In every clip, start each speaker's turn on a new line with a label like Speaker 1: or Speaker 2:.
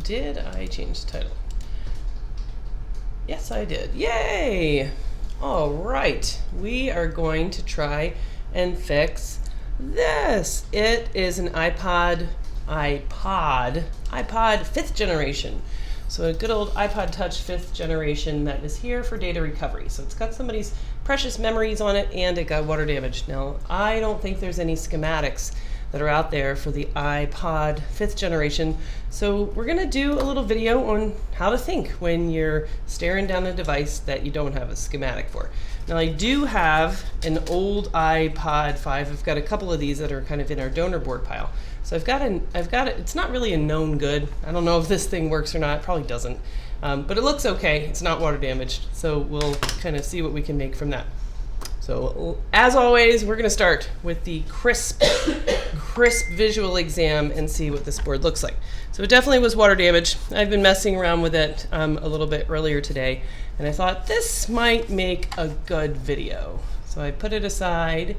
Speaker 1: Did I change the title? Yes, I did. Yay! All right, we are going to try and fix this. It is an iPod 5th generation. So a good old iPod Touch 5th generation that is here for data recovery. So it's got somebody's precious memories on it, and it got water damage. Now, I don't think there's any schematics that are out there for the iPod 5th generation. So we're gonna do a little video on how to think when you're staring down a device that you don't have a schematic for. Now, I do have an old iPod 5. I've got a couple of these that are kind of in our donor board pile. So I've got it, it's not really a known good. I don't know if this thing works or not, it probably doesn't. But it looks okay, it's not water damaged. So we'll kind of see what we can make from that. So as always, we're gonna start with the crisp visual exam and see what this board looks like. So it definitely was water damaged. I've been messing around with it a little bit earlier today, and I thought this might make a good video. So I put it aside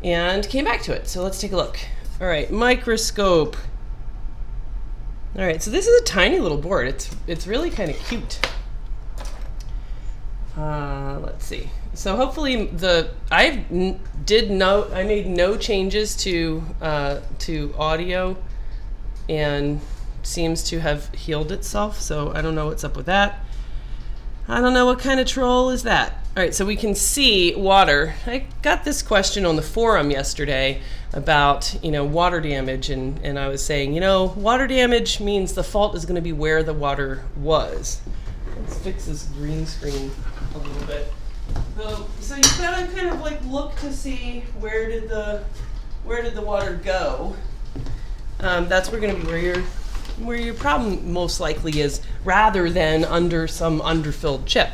Speaker 1: and came back to it. So let's take a look. All right, Microscope. All right, so this is a tiny little board. It's really kind of cute. Let's see. So hopefully I made no changes to audio, and seems to have healed itself. So I don't know what's up with that. I don't know what kind of troll is that. All right, so we can see water. I got this question on the forum yesterday about, water damage, and I was saying, water damage means the fault is going to be where the water was. Let's fix this green screen a little bit. So you've got to kind of like look to see where did the water go. That's going to be where your problem most likely is, rather than under some underfilled chip.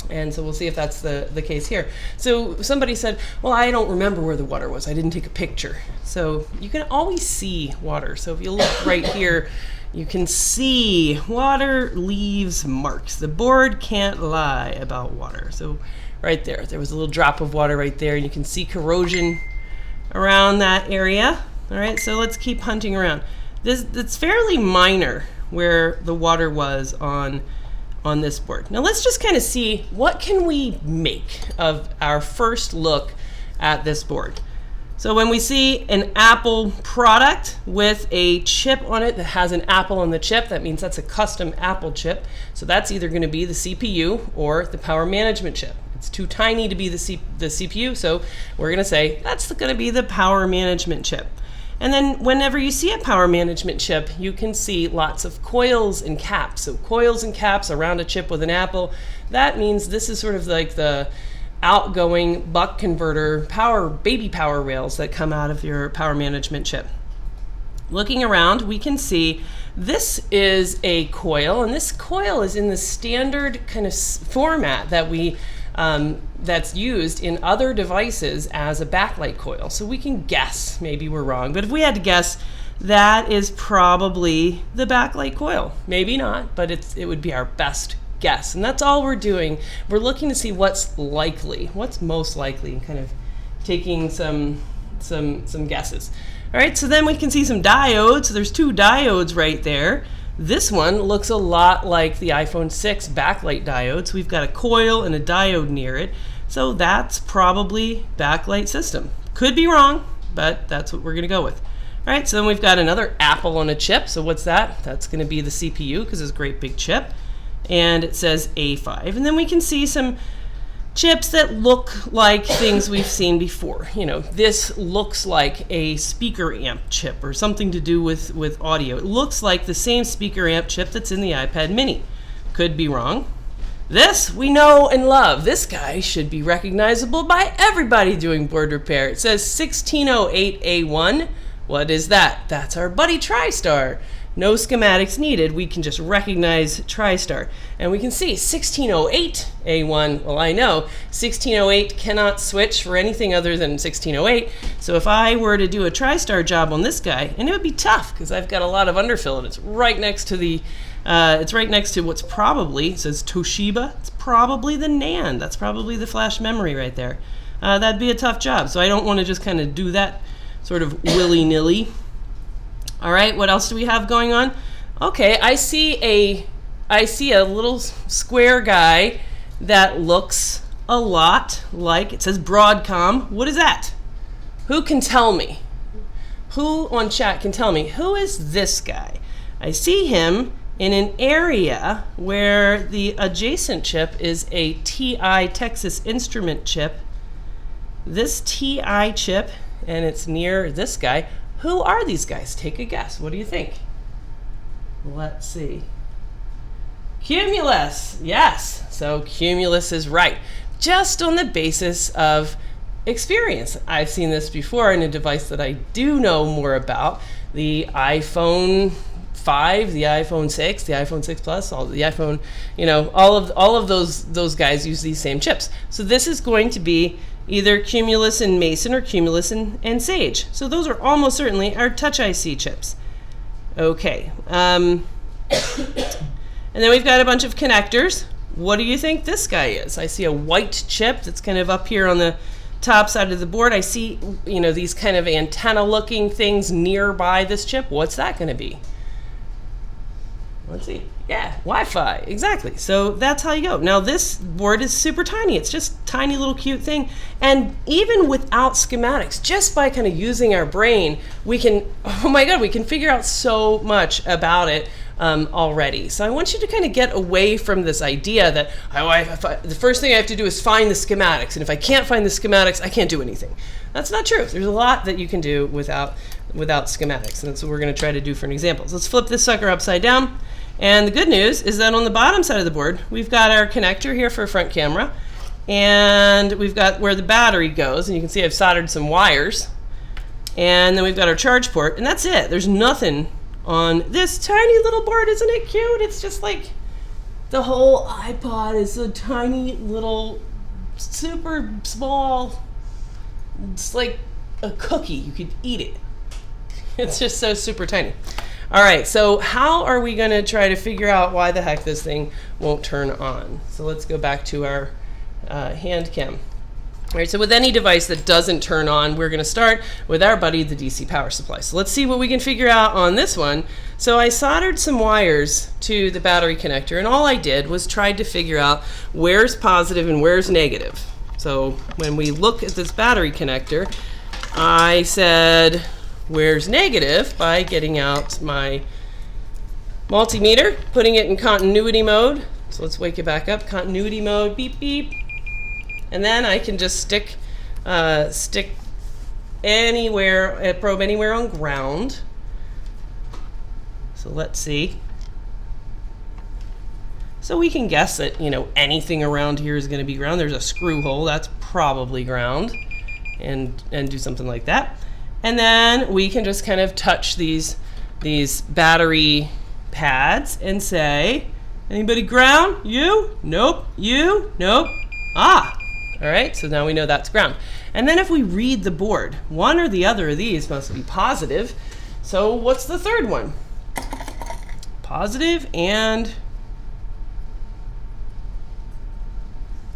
Speaker 1: And so we'll see if that's the case here. So somebody said, well, I don't remember where the water was. I didn't take a picture. So you can always see water. So if you look right here, you can see water leaves marks. The board can't lie about water. So right there was a little drop of water right there. And you can see corrosion around that area. All right, so let's keep hunting around. It's fairly minor where the water was on this board. Now let's just kind of see what can we make of our first look at this board. So when we see an Apple product with a chip on it that has an Apple on the chip, that means that's a custom Apple chip. So that's either going to be the CPU or the power management chip. It's too tiny to be the CPU, so we're going to say that's going to be the power management chip. And then whenever you see a power management chip, you can see lots of coils and caps. So coils and caps around a chip with an Apple, that means this is sort of like the outgoing buck converter baby power rails that come out of your power management chip. Looking around, we can see this is a coil, and this coil is in the standard kind of format that that's used in other devices as a backlight coil. So we can guess, maybe we're wrong, but if we had to guess, that is probably the backlight coil. Maybe not, but it would be our best guess. And that's all we're doing. We're looking to see what's likely, what's most likely, and kind of taking some guesses. All right, so then we can see some diodes. So there's two diodes right there. This one looks a lot like the iPhone 6 backlight diode. So we've got a coil and a diode near it. So that's probably backlight system. Could be wrong, but that's what we're going to go with. All right, so then we've got another Apple on a chip. So what's that? That's going to be the CPU because it's a great big chip. And it says A5. And then we can see some chips that look like things we've seen before. This looks like a speaker amp chip or something to do with audio. It looks like the same speaker amp chip that's in the iPad mini. Could be wrong. This we know and love. This guy should be recognizable by everybody doing board repair. It says 1608A1. What is that? That's our buddy TriStar. No schematics needed. We can just recognize TriStar. And we can see 1608A1. Well, I know 1608 cannot switch for anything other than 1608. So if I were to do a TriStar job on this guy, and it would be tough because I've got a lot of underfill and it's right next to what's probably, it says Toshiba. It's probably the NAND. That's probably the flash memory right there. That'd be a tough job. So I don't want to just kind of do that sort of willy-nilly. All right, what else do we have going on? Okay, I see a little square guy that looks a lot like, it says Broadcom. What is that? Who can tell me? Who on chat can tell me? Who is this guy? I see him in an area where the adjacent chip is a TI Texas Instrument chip. This TI chip, and it's near this guy. Who are these guys? Take a guess. What do you think? Let's see. Cumulus. Yes. So Cumulus is right. Just on the basis of experience. I've seen this before in a device that I do know more about. The iPhone 5, the iPhone 6, the iPhone 6 Plus, all the iPhone, all of those guys use these same chips. So this is going to be either Cumulus and Mason or Cumulus and Sage. So those are almost certainly our Touch IC chips. Okay. And then we've got a bunch of connectors. What do you think this guy is? I see a white chip that's kind of up here on the top side of the board. I see, these kind of antenna-looking things nearby this chip. What's that going to be? Let's see. Yeah, Wi-Fi. Exactly. So that's how you go. Now this board is super tiny. It's just a tiny little cute thing. And even without schematics, just by kind of using our brain, we can, oh my God, we can figure out so much about it already. So I want you to kind of get away from this idea that the first thing I have to do is find the schematics. And if I can't find the schematics, I can't do anything. That's not true. There's a lot that you can do without schematics. And that's what we're going to try to do for an example. So let's flip this sucker upside down. And the good news is that on the bottom side of the board, we've got our connector here for a front camera. And we've got where the battery goes. And you can see I've soldered some wires. And then we've got our charge port. And that's it. There's nothing on this tiny little board. Isn't it cute? It's just like the whole iPod is a tiny little, super small, it's like a cookie. You could eat it. It's just so super tiny. All right, so how are we going to try to figure out why the heck this thing won't turn on? So let's go back to our hand cam. All right, so with any device that doesn't turn on, we're going to start with our buddy, the DC power supply. So let's see what we can figure out on this one. So I soldered some wires to the battery connector, and all I did was tried to figure out where's positive and where's negative. So when we look at this battery connector, I said, where's negative, by getting out my multimeter, putting it in continuity mode. So let's wake it back up. Continuity mode, beep, beep. And then I can just stick anywhere, a probe anywhere on ground. So let's see. So we can guess that, anything around here is going to be ground. There's a screw hole, that's probably ground, and do something like that. And then we can just kind of touch these battery pads and say, anybody ground? You? Nope. You? Nope. Ah. All right, so now we know that's ground. And then if we read the board, one or the other of these must be positive. So what's the third one? Positive and,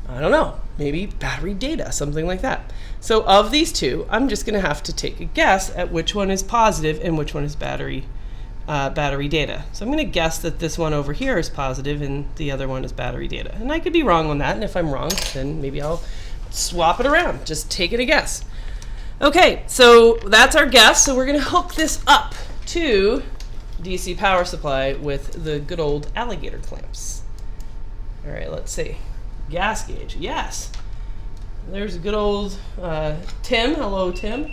Speaker 1: I don't know, maybe battery data, something like that. So of these two, I'm just going to have to take a guess at which one is positive and which one is battery data. So I'm going to guess that this one over here is positive and the other one is battery data. And I could be wrong on that, and if I'm wrong, then maybe I'll swap it around. Just take it a guess. Okay, so that's our guess. So we're going to hook this up to DC power supply with the good old alligator clamps. All right, let's see. Gas gauge, yes. There's a good old Tim. Hello, Tim.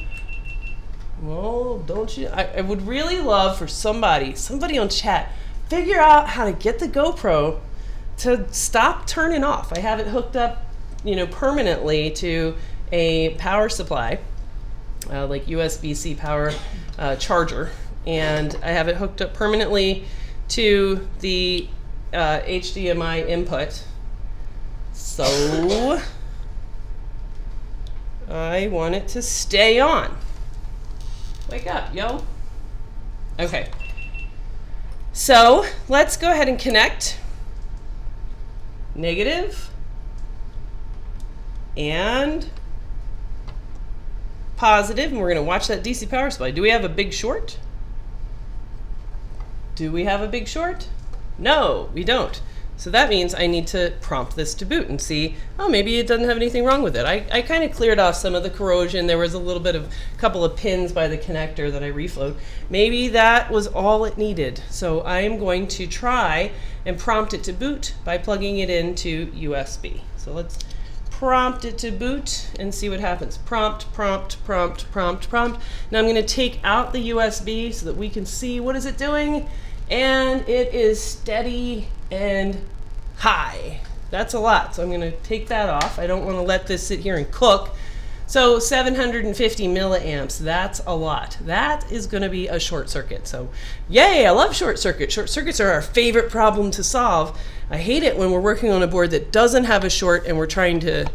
Speaker 1: Well, don't you? I would really love for somebody on chat, figure out how to get the GoPro to stop turning off. I have it hooked up, permanently to a power supply, like USB-C power charger, and I have it hooked up permanently to the HDMI input. So I want it to stay on. Wake up, yo. Okay. So let's go ahead and connect negative and positive, and we're going to watch that DC power supply. Do we have a big short? Do we have a big short? No, we don't. So that means I need to prompt this to boot and see, oh, maybe it doesn't have anything wrong with it. I kind of cleared off some of the corrosion. There was a little bit of a couple of pins by the connector that I reflowed. Maybe that was all it needed. So I am going to try and prompt it to boot by plugging it into USB. So let's prompt it to boot and see what happens. Prompt, prompt, prompt, prompt, prompt. Now I'm going to take out the USB so that we can see what is it doing. And it is steady and high. That's a lot. So I'm going to take that off. I don't want to let this sit here and cook. So 750 milliamps, that's a lot. That is going to be a short circuit. So yay, I love short circuits. Short circuits are our favorite problem to solve. I hate it when we're working on a board that doesn't have a short and we're trying to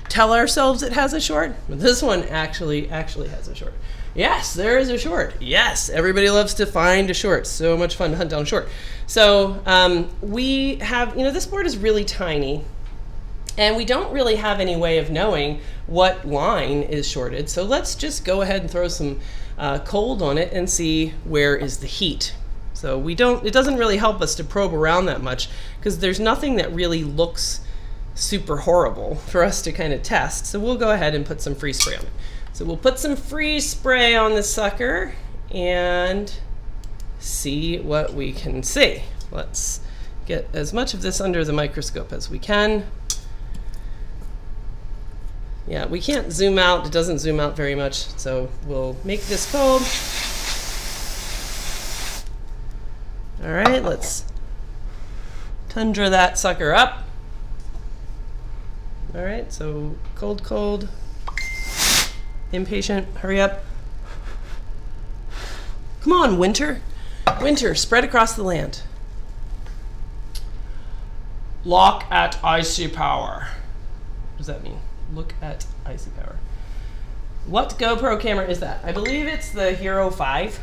Speaker 1: tell ourselves it has a short. But this one actually has a short. Yes, there is a short. Yes, everybody loves to find a short. So much fun to hunt down a short. So we have, this board is really tiny, and we don't really have any way of knowing what line is shorted. So let's just go ahead and throw some cold on it and see where is the heat. So it doesn't really help us to probe around that much because there's nothing that really looks super horrible for us to kind of test. So we'll go ahead and put some freeze spray on it. So we'll put some freeze spray on the sucker and see what we can see. Let's get as much of this under the microscope as we can. Yeah, we can't zoom out. It doesn't zoom out very much. So we'll make this cold. All right, let's tundra that sucker up. All right, so cold, cold. Impatient, hurry up. Come on, winter. Winter, spread across the land. Lock at icy power. What does that mean? Look at icy power. What GoPro camera is that? I believe it's the Hero 5.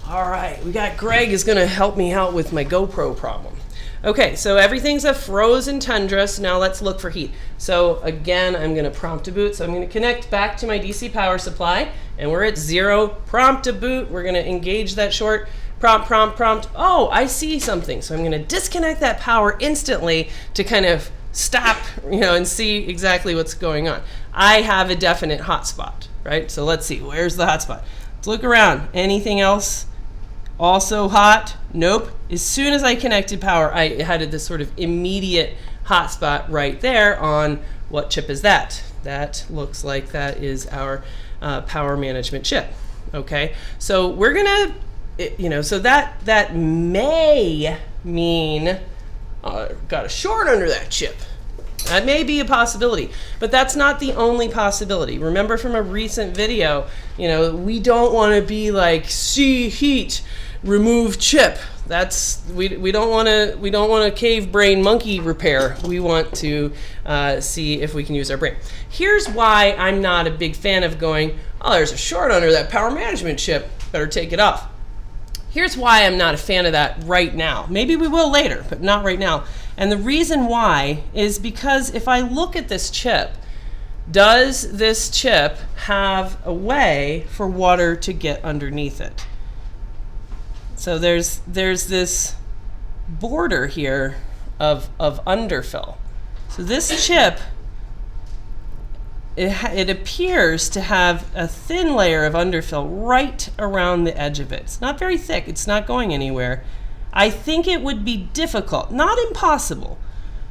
Speaker 1: All right, we got Greg is gonna help me out with my GoPro problem. Okay, so everything's a frozen tundra, so now let's look for heat. So again, I'm gonna prompt to boot. So I'm gonna connect back to my DC power supply, and we're at 0, prompt to boot. We're gonna engage that short, prompt, prompt, prompt. Oh, I see something. So I'm gonna disconnect that power instantly to kind of stop, and see exactly what's going on. I have a definite hotspot, right? So let's see, where's the hotspot? Let's look around. Anything else? Also hot? Nope. As soon as I connected power, I had this sort of immediate hotspot right there on what chip is that? That looks like that is our power management chip. Okay, so we're gonna, so that may mean got a short under that chip. That may be a possibility, but that's not the only possibility. Remember from a recent video, we don't want to be like, see heat, remove chip. That's we don't want to cave brain monkey repair. We want to see if we can use our brain. Here's why I'm not a big fan of going, oh, there's a short under that power management chip, better take it off. Here's why I'm not a fan of that right now. Maybe we will later, but not right now. And the reason why is because if I look at this chip, does this chip have a way for water to get underneath it? So there's this border here of underfill. So this chip, it appears to have a thin layer of underfill right around the edge of it. It's not very thick. It's not going anywhere. I think it would be difficult, not impossible.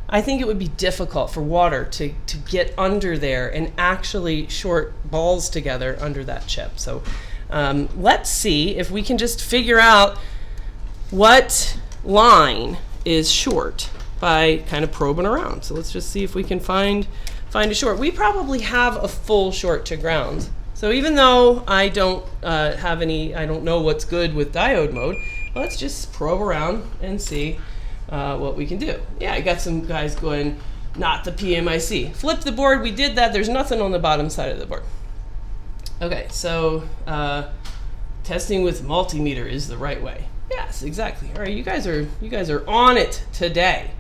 Speaker 1: I think it would be difficult for water to get under there and actually short balls together under that chip. So let's see if we can just figure out what line is short by kind of probing around. So let's just see if we can find a short. We probably have a full short to ground. So even though I don't I don't know what's good with diode mode, let's just probe around and see what we can do. Yeah, I got some guys going, not the PMIC. Flip the board, we did that. There's nothing on the bottom side of the board. Okay, so testing with multimeter is the right way. Yes, exactly. All right, you guys are on it today.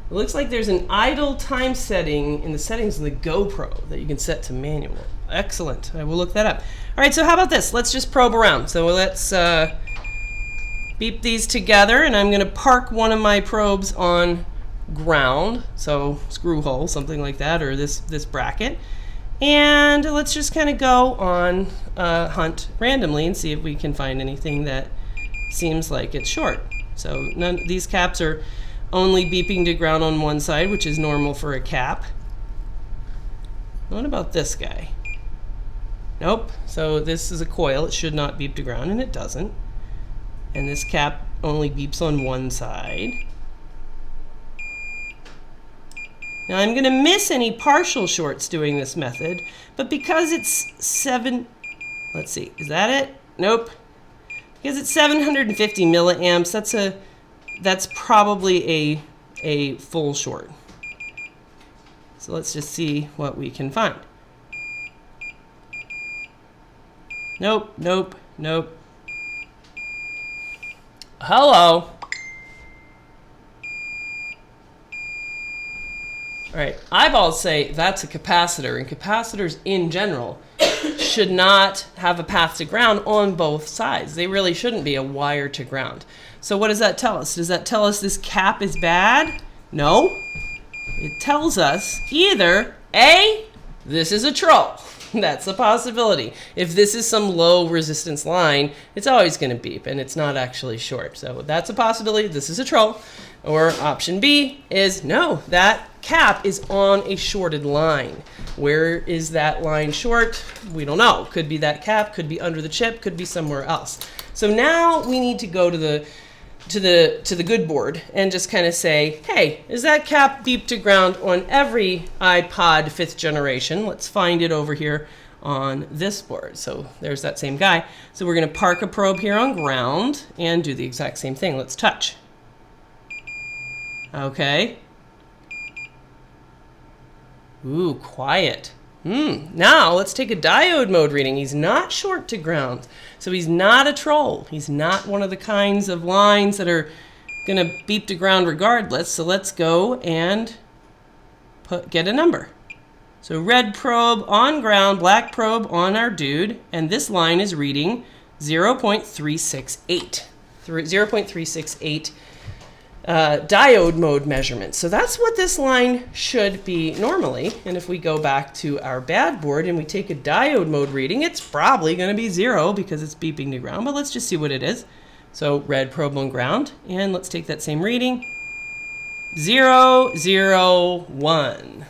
Speaker 1: It looks like there's an idle time setting in the settings in the GoPro that you can set to manual. Excellent. I will look that up. All right, so how about this? Let's just probe around. So let's beep these together, and I'm going to park one of my probes on ground, so screw hole, something like that, or this bracket. And let's just kind of go on hunt randomly and see if we can find anything that seems like it's short. So these caps are only beeping to ground on one side, which is normal for a cap. What about this guy? Nope. So this is a coil. It should not beep to ground, and it doesn't. And this cap only beeps on one side. Now I'm going to miss any partial shorts doing this method, but because it's let's see, is that it? Nope. Because it's 750 milliamps, that's probably a full short. So let's just see what we can find. Nope, nope, nope. Hello. All right, eyeballs say that's a capacitor, and capacitors in general should not have a path to ground on both sides. They really shouldn't be a wire to ground. So what does that tell us? Does that tell us this cap is bad? No. It tells us either A, this is a troll. That's a possibility. If this is some low resistance line, it's always going to beep, and it's not actually short. So that's a possibility. This is a troll. Or option B is no, that cap is on a shorted line. Where is that line short? We don't know. Could be that cap, could be under the chip, could be somewhere else. So now we need to go to the good board and just kind of say, hey, is that cap beep to ground on every iPod 5th generation? Let's find it over here on this board. So there's that same guy. So we're going to park a probe here on ground and do the exact same thing. Let's touch. Okay. Ooh, quiet. Now let's take a diode mode reading. He's not short to ground, so he's not a troll. He's not one of the kinds of lines that are going to beep to ground regardless. So let's go and get a number. So red probe on ground, black probe on our dude, and this line is reading 0.368. 0.368 diode mode measurement. So that's what this line should be normally. And if we go back to our bad board and we take a diode mode reading, it's probably going to be 0 because it's beeping to ground. But let's just see what it is. So red probe on ground, and let's take that same reading. 0, 0, 1.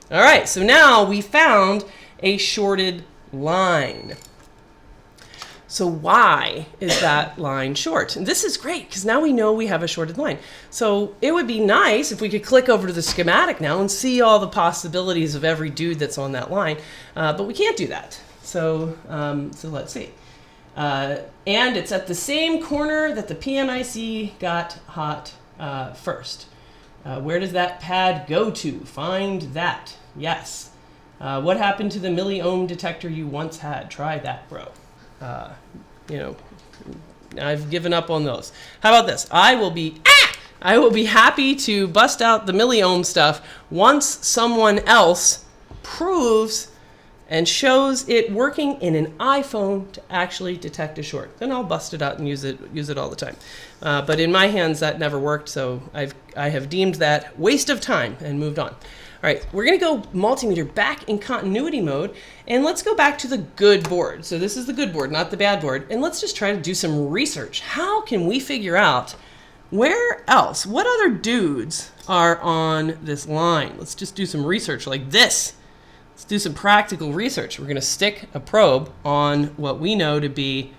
Speaker 1: All right, so now we found a shorted line. So why is that line short? And this is great because now we know we have a shorted line. So it would be nice if we could click over to the schematic now and see all the possibilities of every dude that's on that line, but we can't do that. So let's see. And it's at the same corner that the PMIC got hot first. Where does that pad go to? Find that. Yes. What happened to the milliohm detector you once had? Try that, bro. You know, I've given up on those. How about this? I will be happy to bust out the milliohm stuff once someone else proves and shows it working in an iPhone to actually detect a short. Then I'll bust it out and use it all the time. But in my hands, that never worked, so I have deemed that waste of time and moved on. All right, we're going to go multimeter back in continuity mode, and let's go back to the good board. So this is the good board, not the bad board, and let's just try to do some research. How can we figure out where else, what other dudes are on this line? Let's just do some research like this. Let's do some practical research. We're going to stick a probe on what we know to be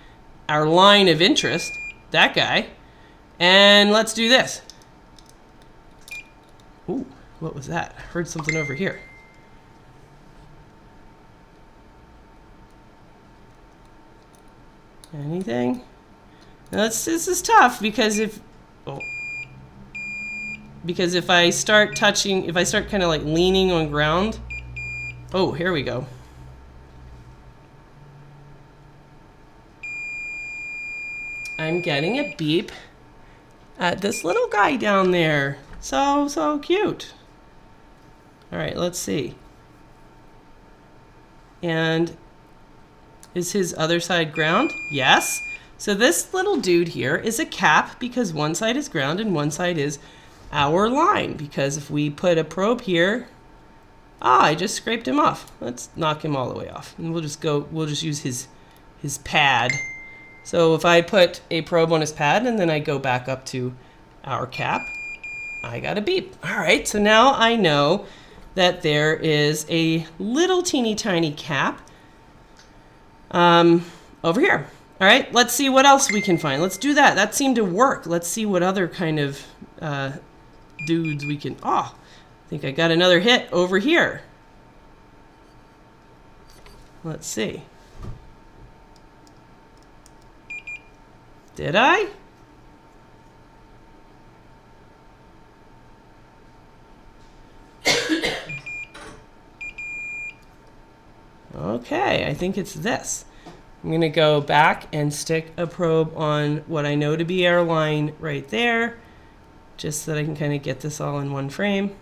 Speaker 1: our line of interest, that guy, and let's do this. Ooh. What was that? I heard something over here. Anything? Now this is tough because if I start touching, if I start kind of like leaning on ground. Oh, here we go. I'm getting a beep at this little guy down there. So cute. All right, let's see. And is his other side ground? Yes. So this little dude here is a cap because one side is ground and one side is our line. Because if we put a probe here, I just scraped him off. Let's knock him all the way off. And we'll just use his pad. So if I put a probe on his pad and then I go back up to our cap, I got a beep. All right, so now I know that there is a little teeny tiny cap over here. All right, let's see what else we can find. Let's do that. That seemed to work. Let's see what other kind of dudes we can... Oh, I think I got another hit over here. Let's see. Did I? Okay, I think it's this. I'm going to go back and stick a probe on what I know to be our line right there, just so that I can kind of get this all in one frame.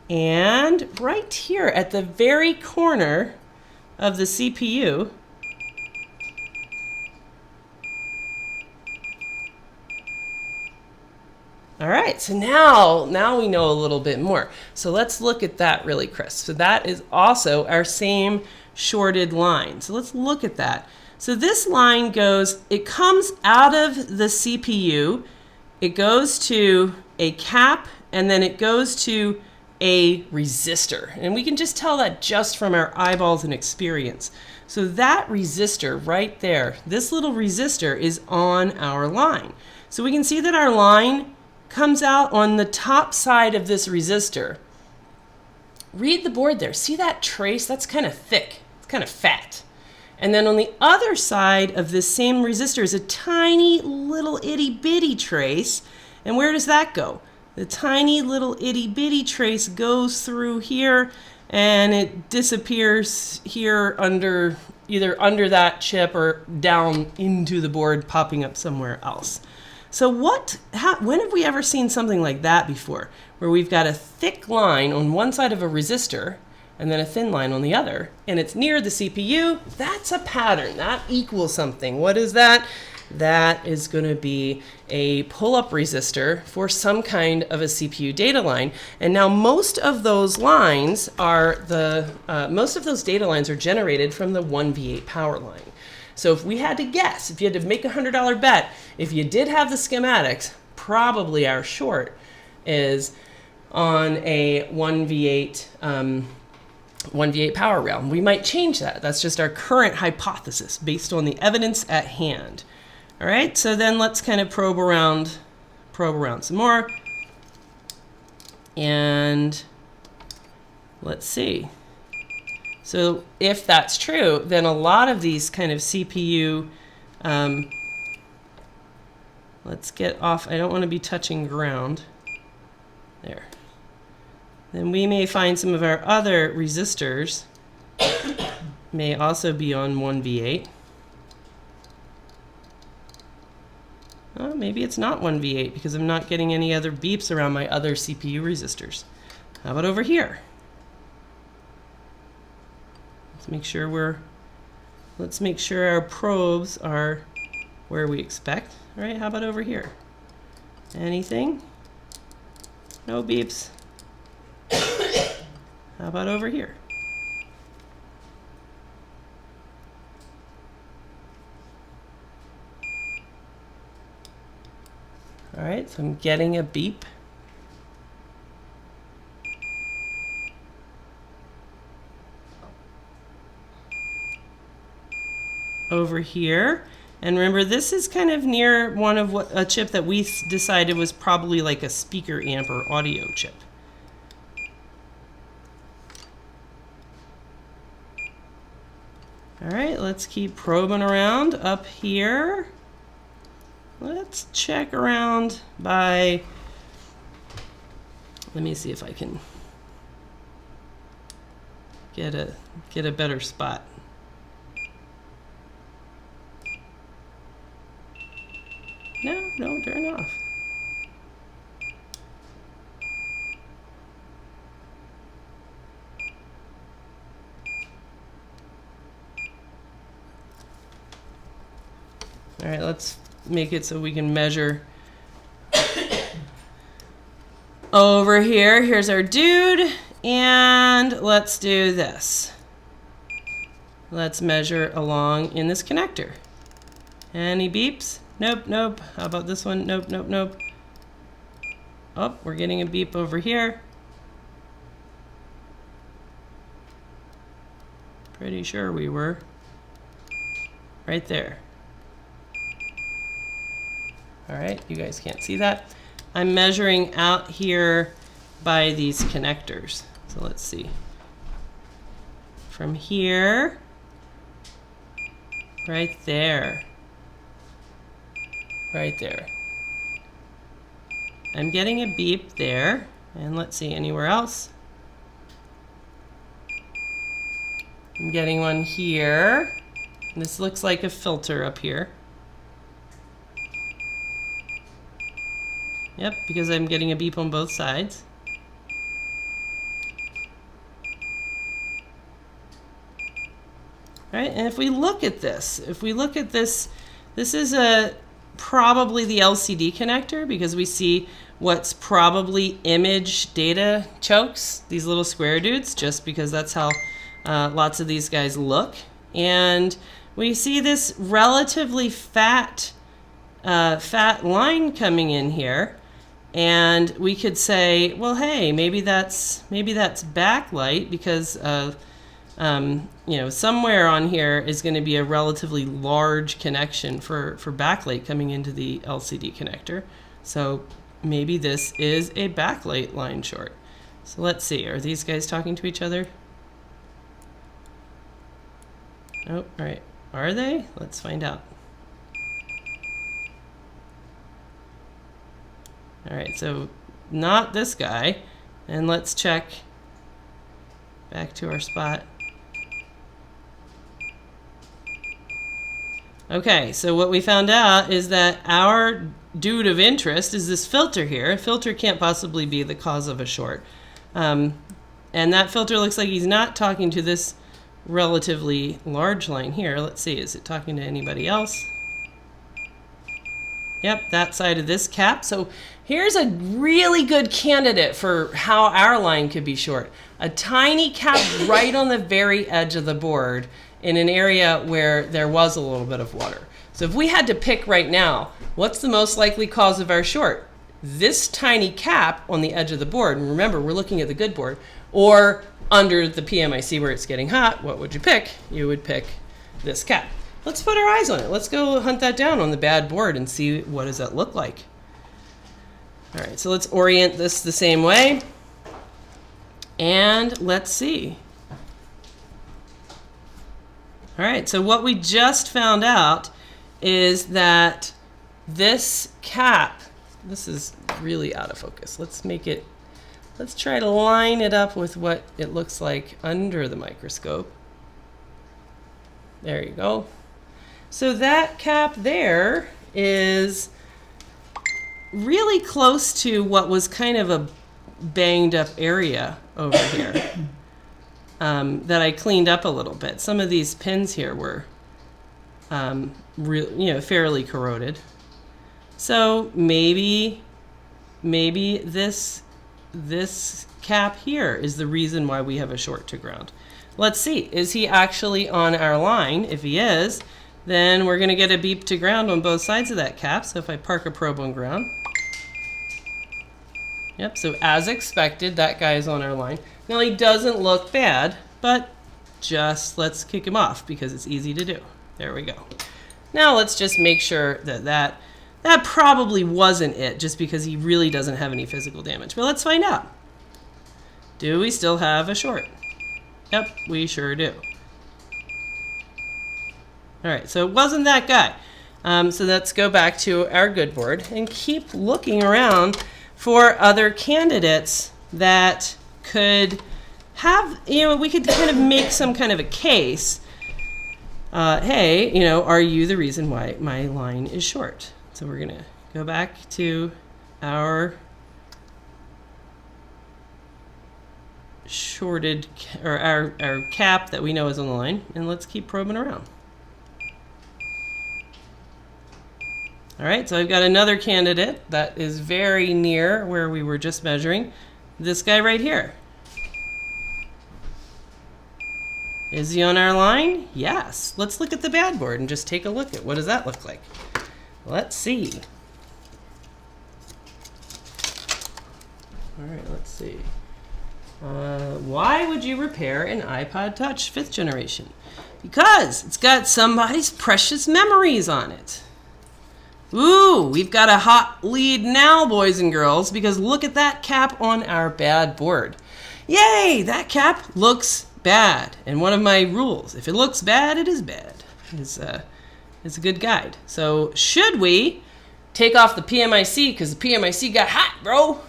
Speaker 1: And right here at the very corner of the CPU, all right, so now we know a little bit more. So let's look at that really crisp. So that is also our same shorted line. So let's look at that. So this line goes, it comes out of the CPU, it goes to a cap, and then it goes to a resistor. And we can just tell that just from our eyeballs and experience. So that resistor right there, this little resistor is on our line. So we can see that our line comes out on the top side of this resistor. Read the board there. See that trace? That's kind of thick. It's kind of fat. And then on the other side of this same resistor is a tiny little itty bitty trace. And where does that go? The tiny little itty bitty trace goes through here and it disappears here under either under that chip or down into the board, popping up somewhere else. So when have we ever seen something like that before, where we've got a thick line on one side of a resistor and then a thin line on the other, and it's near the CPU? That's a pattern. That equals something. What is that? That is going to be a pull-up resistor for some kind of a CPU data line. And now most of those lines are most of those data lines are generated from the 1v8 power line. So if we had to guess, if you had to make a $100 bet, if you did have the schematics, probably our short is on a 1v8 power rail. We might change that. That's just our current hypothesis based on the evidence at hand. All right, so then let's kind of probe around some more. And let's see. So if that's true, then a lot of these kind of CPU, let's get off, I don't want to be touching ground. There. Then we may find some of our other resistors may also be on 1v8. Oh, maybe it's not 1v8 because I'm not getting any other beeps around my other CPU resistors. How about over here? Let's make sure our probes are where we expect. All right, how about over here? Anything? No beeps. How about over here? All right, so I'm getting a beep. Over here. And remember, this is kind of near a chip that we decided was probably like a speaker amp or audio chip. All right, let's keep probing around up here. Let's check around by, let me see if I can get a better spot. No, don't turn off. All right, let's make it so we can measure over here. Here's our dude, and let's do this. Let's measure along in this connector. Any beeps? Nope, nope. How about this one? Nope, nope, nope. Oh, we're getting a beep over here. Pretty sure we were. Right there. All right, you guys can't see that. I'm measuring out here by these connectors. So let's see. From here, right there. Right there. I'm getting a beep there. And let's see, anywhere else? I'm getting one here. This looks like a filter up here. Yep, because I'm getting a beep on both sides. All right, and if we look at this, this is probably the LCD connector, because we see what's probably image data chokes, these little square dudes, just because that's how lots of these guys look. And we see this relatively fat line coming in here. And we could say, well, hey, maybe that's backlight, because you know, somewhere on here is going to be a relatively large connection for backlight coming into the LCD connector. So maybe this is a backlight line short. So let's see, are these guys talking to each other? Oh, all right. Are they? Let's find out. All right, so not this guy. And let's check back to our spot. Okay, so what we found out is that our dude of interest is this filter here. A filter can't possibly be the cause of a short. And that filter looks like he's not talking to this relatively large line here. Let's see, is it talking to anybody else? Yep, that side of this cap. So here's a really good candidate for how our line could be short. A tiny cap right on the very edge of the board in an area where there was a little bit of water. So if we had to pick right now, what's the most likely cause of our short? This tiny cap on the edge of the board, and remember, we're looking at the good board, or under the PMIC where it's getting hot, what would you pick? You would pick this cap. Let's put our eyes on it. Let's go hunt that down on the bad board and see what does that look like. All right, so let's orient this the same way. And let's see. All right, so what we just found out is that this cap, this is really out of focus. Let's try to line it up with what it looks like under the microscope. There you go. So that cap there is really close to what was kind of a banged up area over here that I cleaned up a little bit. Some of these pins here were fairly corroded. So maybe this cap here is the reason why we have a short to ground. Let's see, is he actually on our line? If he is, then we're going to get a beep to ground on both sides of that cap. So if I park a probe on ground. Yep, so as expected, that guy is on our line. Now he doesn't look bad, but just let's kick him off because it's easy to do. There we go. Now let's just make sure that probably wasn't it, just because he really doesn't have any physical damage. But let's find out. Do we still have a short? Yep, we sure do. All right, so it wasn't that guy. So let's go back to our good board and keep looking around for other candidates that could have, we could kind of make some kind of a case. Hey, are you the reason why my line is short? So we're gonna go back to our shorted, or our cap that we know is on the line, and let's keep probing around. All right, so I've got another candidate that is very near where we were just measuring. This guy right here. Is he on our line? Yes. Let's look at the bad board and just take a look at what does that look like. Let's see. All right, let's see. Why would you repair an iPod Touch 5th generation? Because it's got somebody's precious memories on it. Ooh, we've got a hot lead now, boys and girls, because look at that cap on our bad board. Yay, that cap looks bad. And one of my rules, if it looks bad, it is bad, is a good guide. So should we take off the PMIC because the PMIC got hot, bro?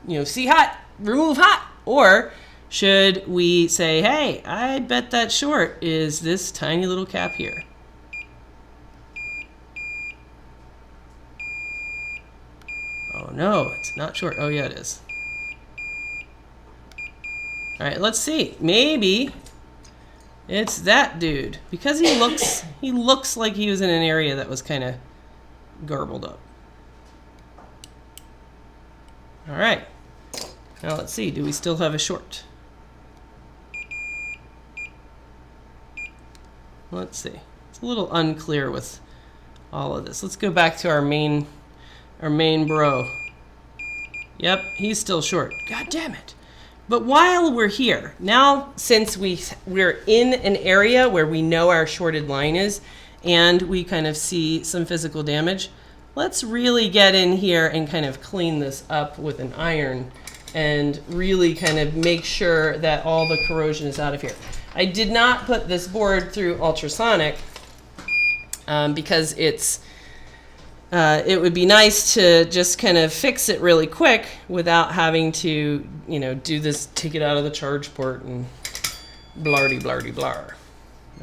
Speaker 1: You know, see hot, remove hot. Or should we say, hey, I bet that short is this tiny little cap here. Oh no, it's not short. Oh yeah, it is. All right, let's see. Maybe it's that dude because he looks like he was in an area that was kind of garbled up. All right. Now let's see, do we still have a short? Let's see. It's a little unclear with all of this. Let's go back to our main bro. Yep, he's still short. God damn it. But while we're here, now since we're in an area where we know our shorted line is and we kind of see some physical damage, let's really get in here and kind of clean this up with an iron and really kind of make sure that all the corrosion is out of here. I did not put this board through ultrasonic because it would be nice to just kind of fix it really quick without having to, you know, do this, take it out of the charge port and blardy blardy blar.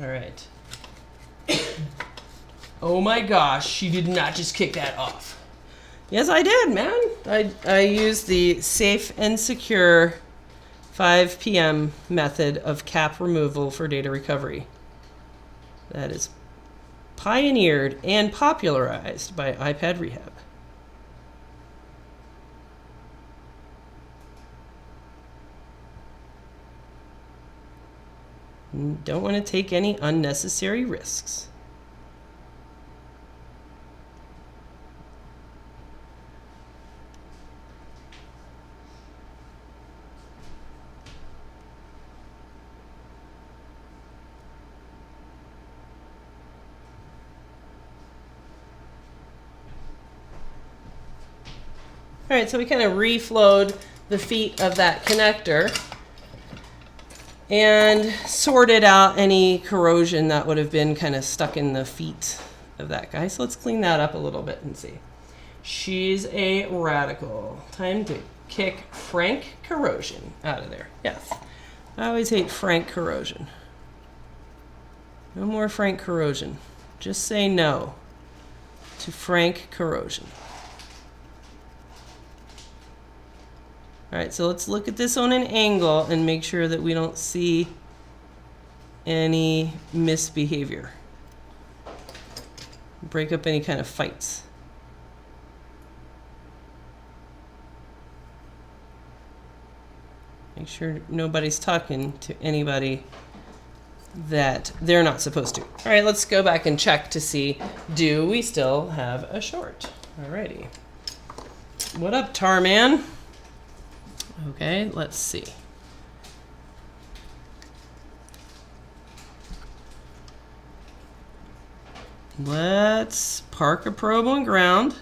Speaker 1: All right. Oh my gosh, she did not just kick that off. Yes, I did, man. I used the safe and secure 5 p.m. method of cap removal for data recovery. That is pioneered and popularized by iPad Rehab. Don't want to take any unnecessary risks. All right, so we kind of reflowed the feet of that connector and sorted out any corrosion that would have been kind of stuck in the feet of that guy. So let's clean that up a little bit and see. She's a radical. Time to kick frank corrosion out of there. Yes, I always hate frank corrosion. No more frank corrosion. Just say no to frank corrosion. All right, so let's look at this on an angle and make sure that we don't see any misbehavior. Break up any kind of fights. Make sure nobody's talking to anybody that they're not supposed to. All right, let's go back and check to see, do we still have a short? All righty. What up, Tar Man? Okay, let's see. Let's park a probe on ground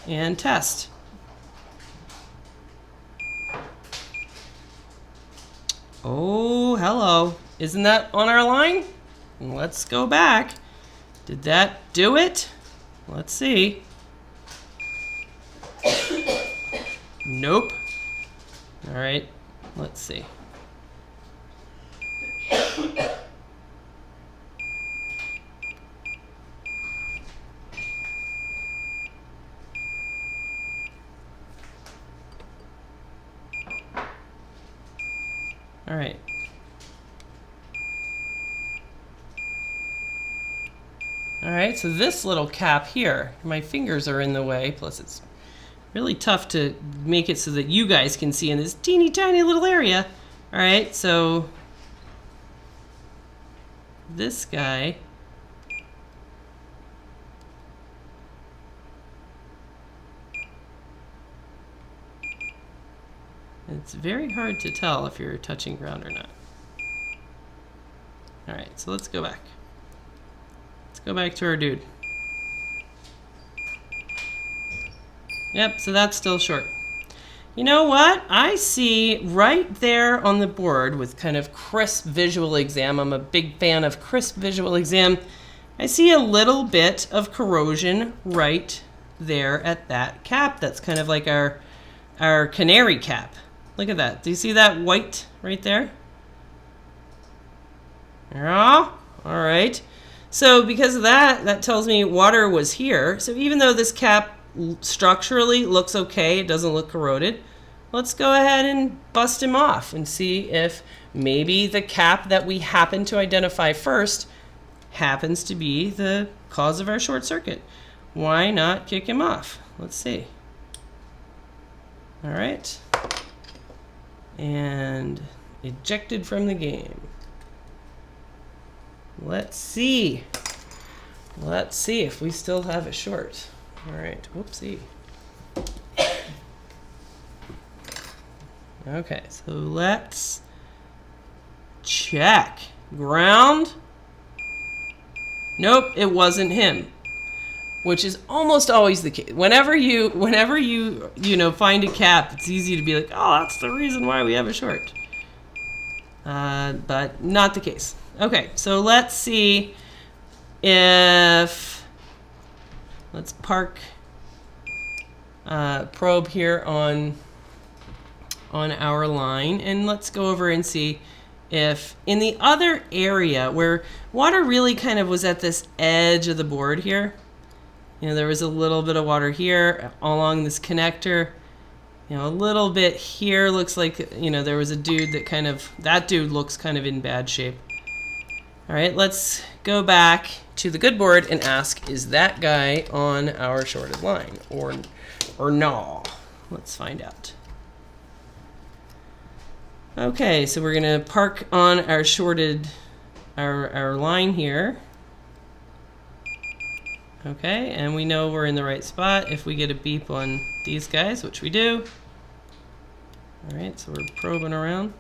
Speaker 1: and test. Oh, hello. Isn't that on our line? Let's go back. Did that do it? Let's see. Nope. All right, let's see. All right. All right, so this little cap here, my fingers are in the way, plus it's really tough to make it so that you guys can see in this teeny tiny little area. All right, so this guy, it's very hard to tell if you're touching ground or not. All right, so let's go back. Let's go back to our dude. Yep, so that's still short. You know what? I see right there on the board with kind of crisp visual exam. I'm a big fan of crisp visual exam. I see a little bit of corrosion right there at that cap. That's kind of like our canary cap. Look at that. Do you see that white right there? Yeah. All right. So because of that, that tells me water was here. So even though this cap structurally looks okay, it doesn't look corroded, let's go ahead and bust him off and see if maybe the cap that we happen to identify first happens to be the cause of our short circuit. Why not kick him off? Let's see. All right. And ejected from the game. Let's see. Let's see if we still have it short. All right, whoopsie. Okay, so let's check. Ground. Nope, it wasn't him. Which is almost always the case. Whenever you find a cap, it's easy to be like, oh, that's the reason why we have a short. But not the case. Okay, so let's see if, let's park probe here on our line, and let's go over and see if in the other area where water really kind of was at this edge of the board here, there was a little bit of water here along this connector, a little bit here, looks like, there was a dude that dude looks kind of in bad shape. All right, let's go back to the good board and ask, is that guy on our shorted line or no? Let's find out. Okay, so we're gonna park on our shorted, our line here. Okay, and we know we're in the right spot if we get a beep on these guys, which we do. All right, so we're probing around.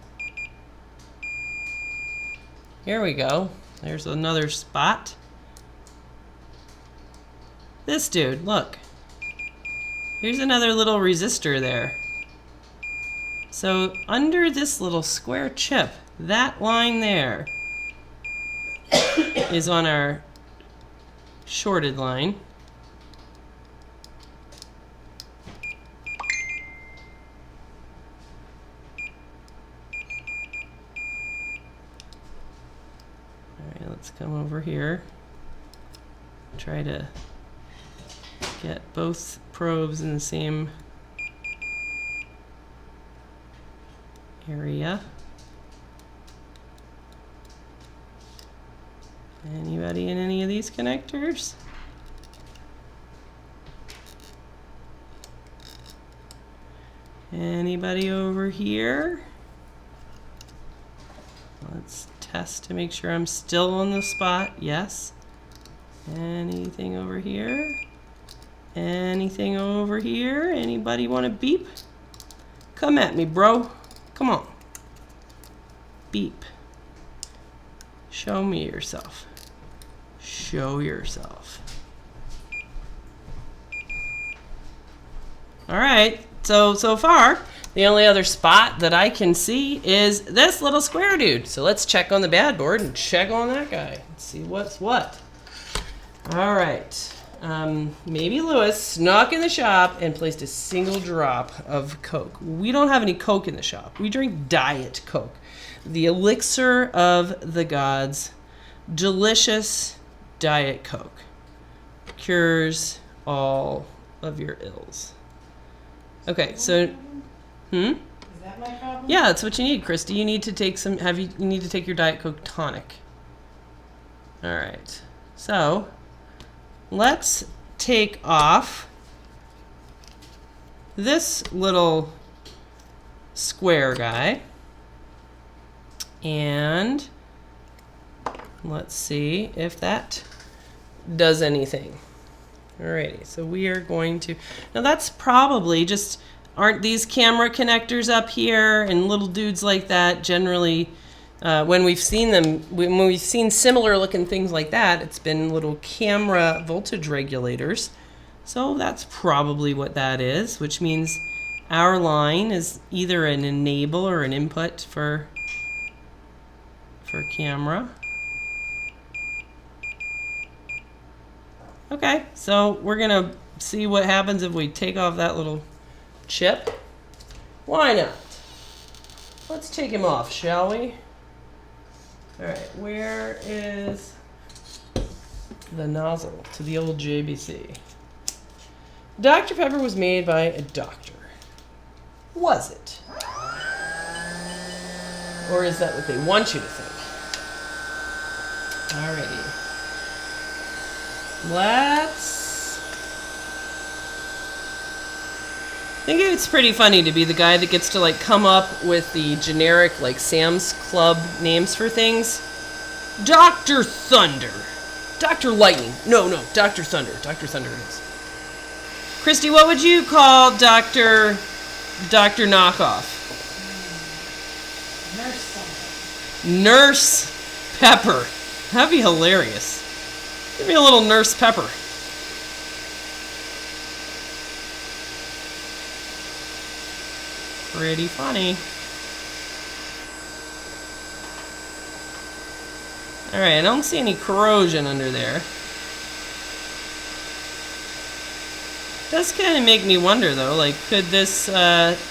Speaker 1: Here we go. There's another spot. This dude, look. Here's another little resistor there. So under this little square chip, that line there is on our shorted line. All right, let's come over here. Try to get both probes in the same area. Anybody in any of these connectors? Anybody over here? Let's test to make sure I'm still on the spot. Yes. Anything over here? Anything over here? Anybody want to beep? Come at me, bro. Come on. Beep. Show me yourself. Show yourself. All right, so far, the only other spot that I can see is this little square dude. So let's check on the bad board and check on that guy. Let's see what's what. All right. Maybe Lewis snuck in the shop and placed a single drop of Coke. We don't have any Coke in the shop. We drink Diet Coke. The elixir of the gods. Delicious Diet Coke. Cures all of your ills. Okay, so... Is
Speaker 2: that my problem?
Speaker 1: Yeah, that's what you need, Christy. You need to take some... You need to take your Diet Coke tonic. All right. So... let's take off this little square guy. And let's see if that does anything. Alrighty, so we are going to, now that's probably just, aren't these camera connectors up here and little dudes like that generally, when we've seen them, when we've seen similar looking things like that, it's been little camera voltage regulators. So that's probably what that is, which means our line is either an enable or an input for camera. Okay, so we're gonna see what happens if we take off that little chip. Why not? Let's take him off, shall we? All right, where is the nozzle to the old JBC? Dr. Pepper was made by a doctor. Was it? Or is that what they want you to think? Alrighty. I think it's pretty funny to be the guy that gets to like come up with the generic like Sam's Club names for things. Dr. Thunder. Dr. Lightning. No, Dr. Thunder. Dr. Thunder it is. Christy, what would you call Dr. Knockoff? Nurse Pepper. That'd be hilarious. Give me a little Nurse Pepper. Pretty funny. Alright, I don't see any corrosion under there. Does kind of make me wonder though, like could this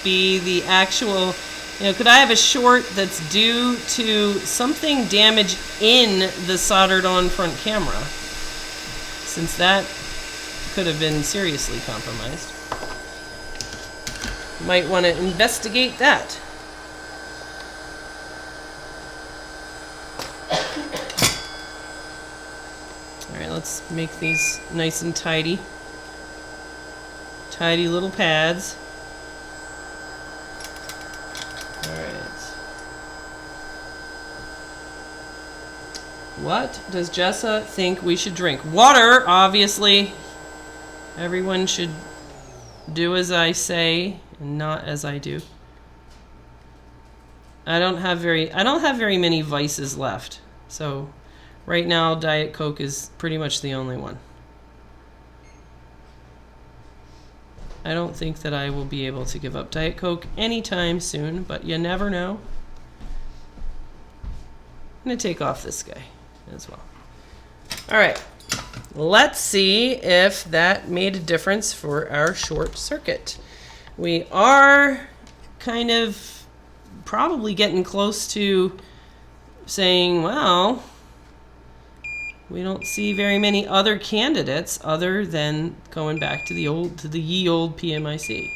Speaker 1: be the actual, you know, could I have a short that's due to something damaged in the soldered on front camera? Since that could have been seriously compromised. Might want to investigate that. Alright, let's make these nice and tidy. Tidy little pads. Alright. What does Jessa think we should drink? Water, obviously. Everyone should do as I say and not as I do. I don't have very many vices left. So right now Diet Coke is pretty much the only one. I don't think that I will be able to give up Diet Coke anytime soon, but you never know. I'm going to take off this guy as well. Alright, let's see if that made a difference for our short circuit. We are kind of probably getting close to saying, well, we don't see very many other candidates other than going back to the ye old PMIC.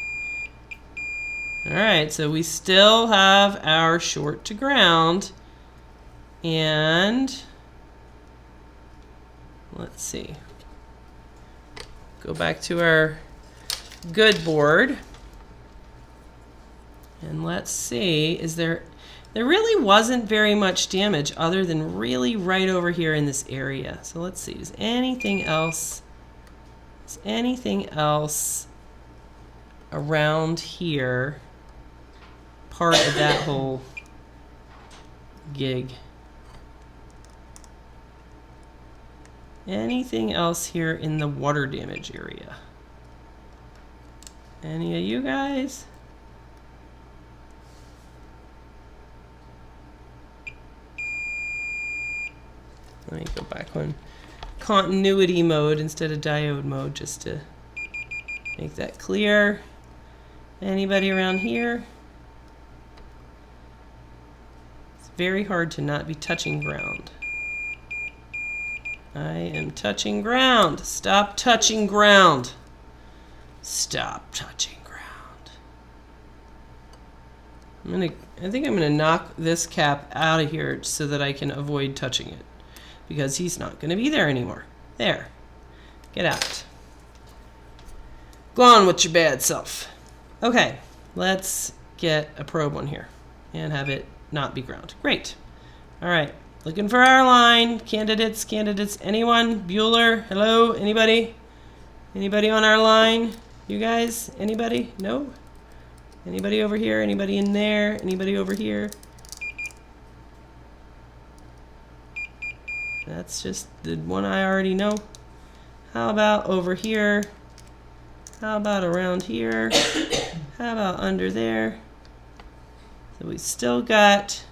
Speaker 1: Alright, so we still have our short to ground. And let's see. Go back to our good board. And let's see, is there really wasn't very much damage other than really right over here in this area. So let's see, is anything else around here part of that whole gig? Anything else here in the water damage area? Any of you guys? Let me go back on continuity mode instead of diode mode just to make that clear. Anybody around here? It's very hard to not be touching ground. I am touching ground. Stop touching ground. Stop touching ground. I think I'm gonna knock this cap out of here so that I can avoid touching it, because he's not gonna be there anymore. There. Get out. Go on with your bad self. Okay, let's get a probe on here and have it not be ground. Great. All right, looking for our line. Candidates, anyone? Bueller, hello, anybody? Anybody on our line? You guys, anybody? No? Anybody over here? Anybody in there? Anybody over here? That's just the one I already know. How about over here? How about around here? How about under there? So we still got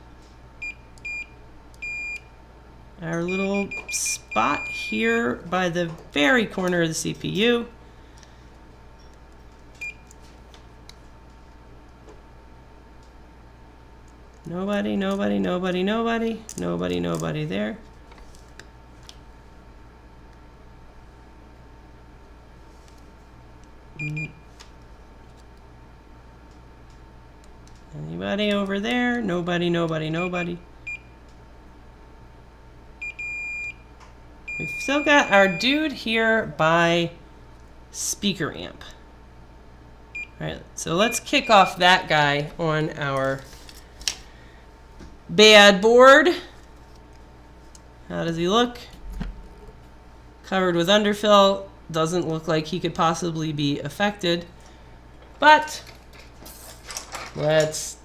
Speaker 1: our little spot here by the very corner of the CPU. Nobody there. Anybody over there? Nobody. We've still got our dude here by speaker amp. All right, so let's kick off that guy on our bad board. How does he look? Covered with underfill. Doesn't look like he could possibly be affected, but let's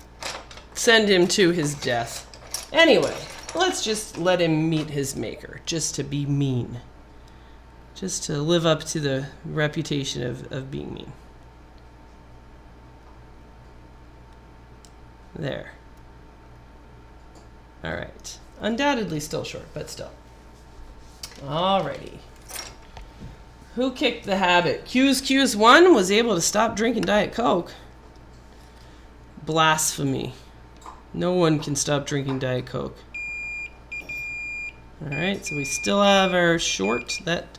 Speaker 1: send him to his death. Anyway, let's just let him meet his maker, just to be mean. Just to live up to the reputation of being mean. There. All right. Undoubtedly still short, but still. Alrighty. Who kicked the habit? Q's1 was able to stop drinking Diet Coke. Blasphemy. No one can stop drinking Diet Coke. Alright, so we still have our short. That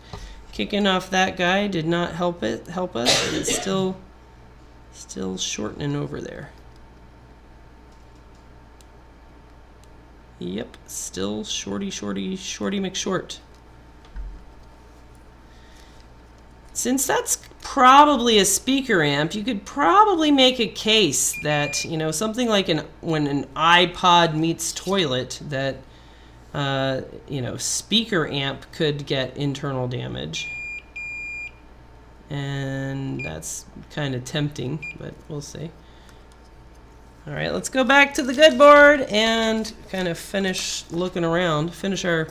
Speaker 1: kicking off that guy did not help us. It's still shortening over there. Yep, still shorty McShort. Since that's probably a speaker amp, you could probably make a case that, you know, something like when an iPod meets toilet, that, you know, speaker amp could get internal damage. And that's kind of tempting, but we'll see. All right, let's go back to the good board and kind of finish looking around, finish our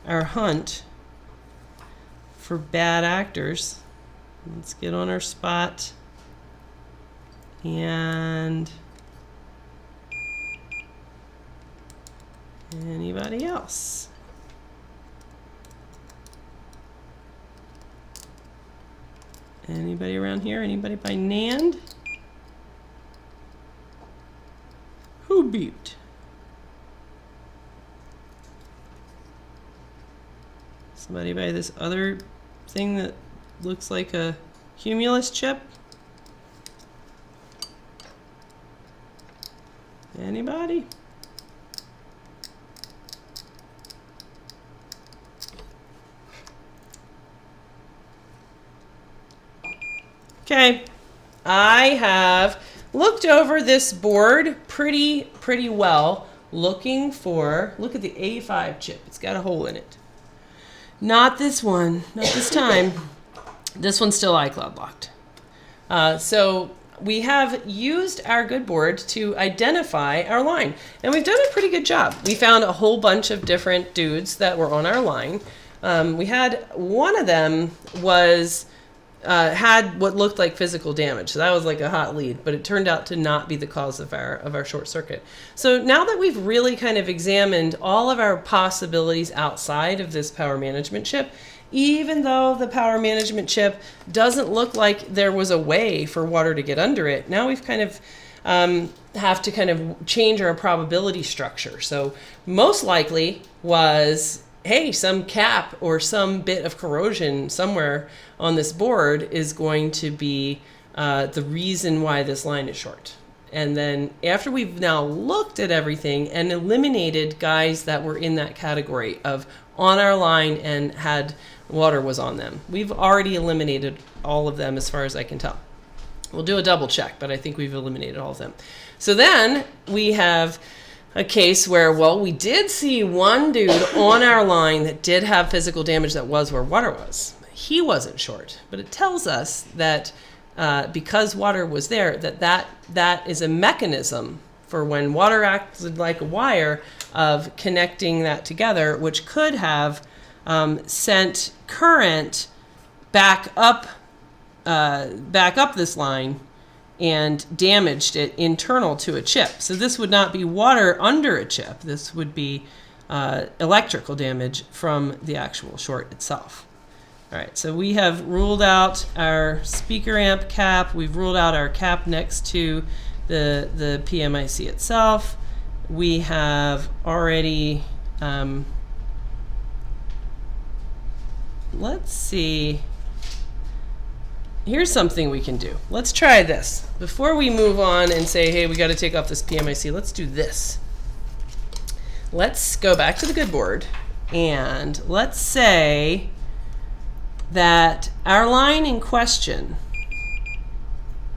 Speaker 1: hunt for bad actors. Let's get on our spot. And anybody else? Anybody around here? Anybody by NAND? Who beeped? Somebody by this other thing that looks like a Cumulus chip? Anybody? Okay, I have looked over this board pretty well, looking for, look at the A5 chip. It's got a hole in it. Not this one, not this time. This one's still iCloud locked. So we have used our good board to identify our line, and we've done a pretty good job. We found a whole bunch of different dudes that were on our line. We had one of them was had what looked like physical damage, so that was like a hot lead, but it turned out to not be the cause of our short circuit. So now that we've really kind of examined all of our possibilities outside of this power management chip, even though the power management chip doesn't look like there was a way for water to get under it, now we've kind of have to kind of change our probability structure. So most likely was, hey, some cap or some bit of corrosion somewhere on this board is going to be the reason why this line is short. And then after we've now looked at everything and eliminated guys that were in that category of on our line and had water was on them. We've already eliminated all of them as far as I can tell. We'll do a double check, but I think we've eliminated all of them. So then we have a case where, well, we did see one dude on our line that did have physical damage that was where water was. He wasn't short, but it tells us that because water was there, that is a mechanism for when water acted like a wire of connecting that together, which could have sent current back up this line and damaged it internal to a chip. So this would not be water under a chip. This would be electrical damage from the actual short itself. All right, so we have ruled out our speaker amp cap. We've ruled out our cap next to the PMIC itself. We have already, let's see. Here's something we can do. Let's try this. Before we move on and say, hey, we got to take off this PMIC, let's do this. Let's go back to the good board, and let's say that our line in question,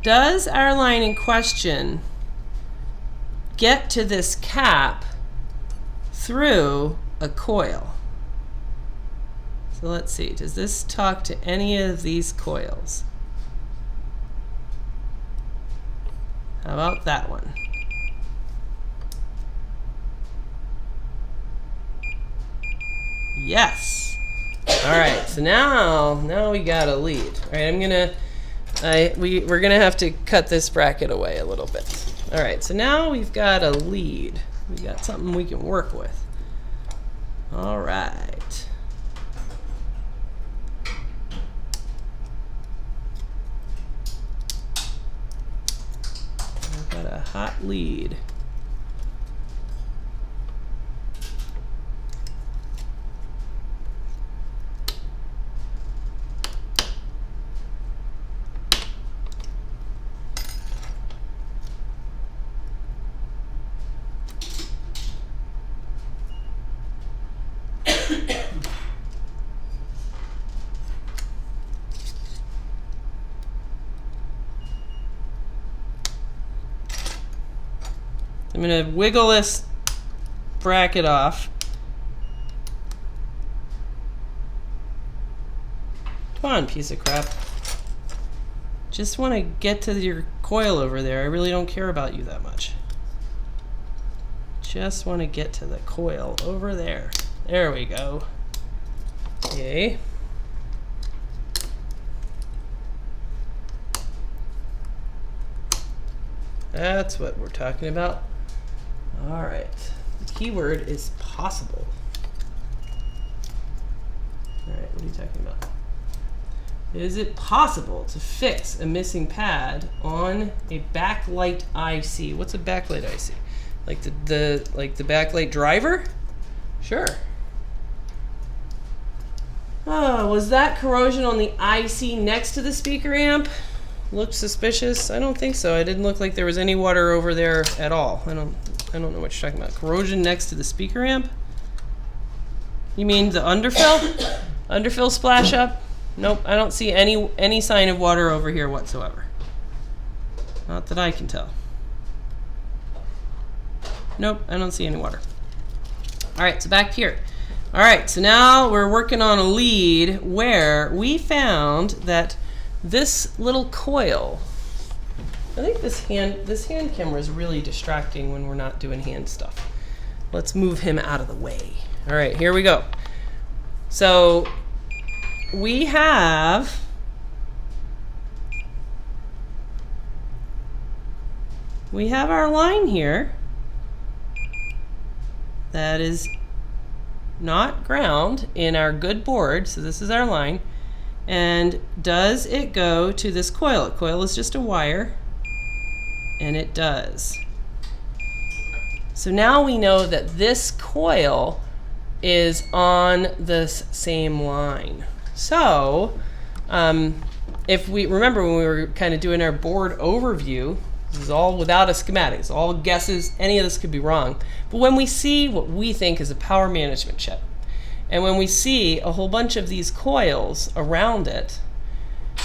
Speaker 1: does our line in question get to this cap through a coil? So let's see, does this talk to any of these coils? How about that one? Yes. All right, so now we got a lead. All right, we're gonna have to cut this bracket away a little bit. All right, so now we've got a lead. We got something we can work with. All right. I've got a hot lead. I'm going to wiggle this bracket off. Come on, piece of crap. Just want to get to your coil over there. I really don't care about you that much. Just want to get to the coil over there. There we go. Okay. That's what we're talking about. All right. The keyword is possible. All right, what are you talking about? Is it possible to fix a missing pad on a backlight IC? What's a backlight IC? Like the backlight driver? Sure. Oh, was that corrosion on the IC next to the speaker amp? Looked suspicious? I don't think so. It didn't look like there was any water over there at all. I don't know what you're talking about. Corrosion next to the speaker amp? You mean the underfill? Underfill splash up? Nope, I don't see any sign of water over here whatsoever. Not that I can tell. Nope, I don't see any water. All right, so back here. All right, so now we're working on a lead where we found that this little coil, I think this hand camera is really distracting when we're not doing hand stuff. Let's move him out of the way. All right, here we go. So we have our line here that is not ground in our good board. So this is our line. And does it go to this coil? A coil is just a wire, and it does. So now we know that this coil is on this same line. So if we remember when we were kind of doing our board overview, this is all without a schematic, it's all guesses, any of this could be wrong. But when we see what we think is a power management chip, and when we see a whole bunch of these coils around it,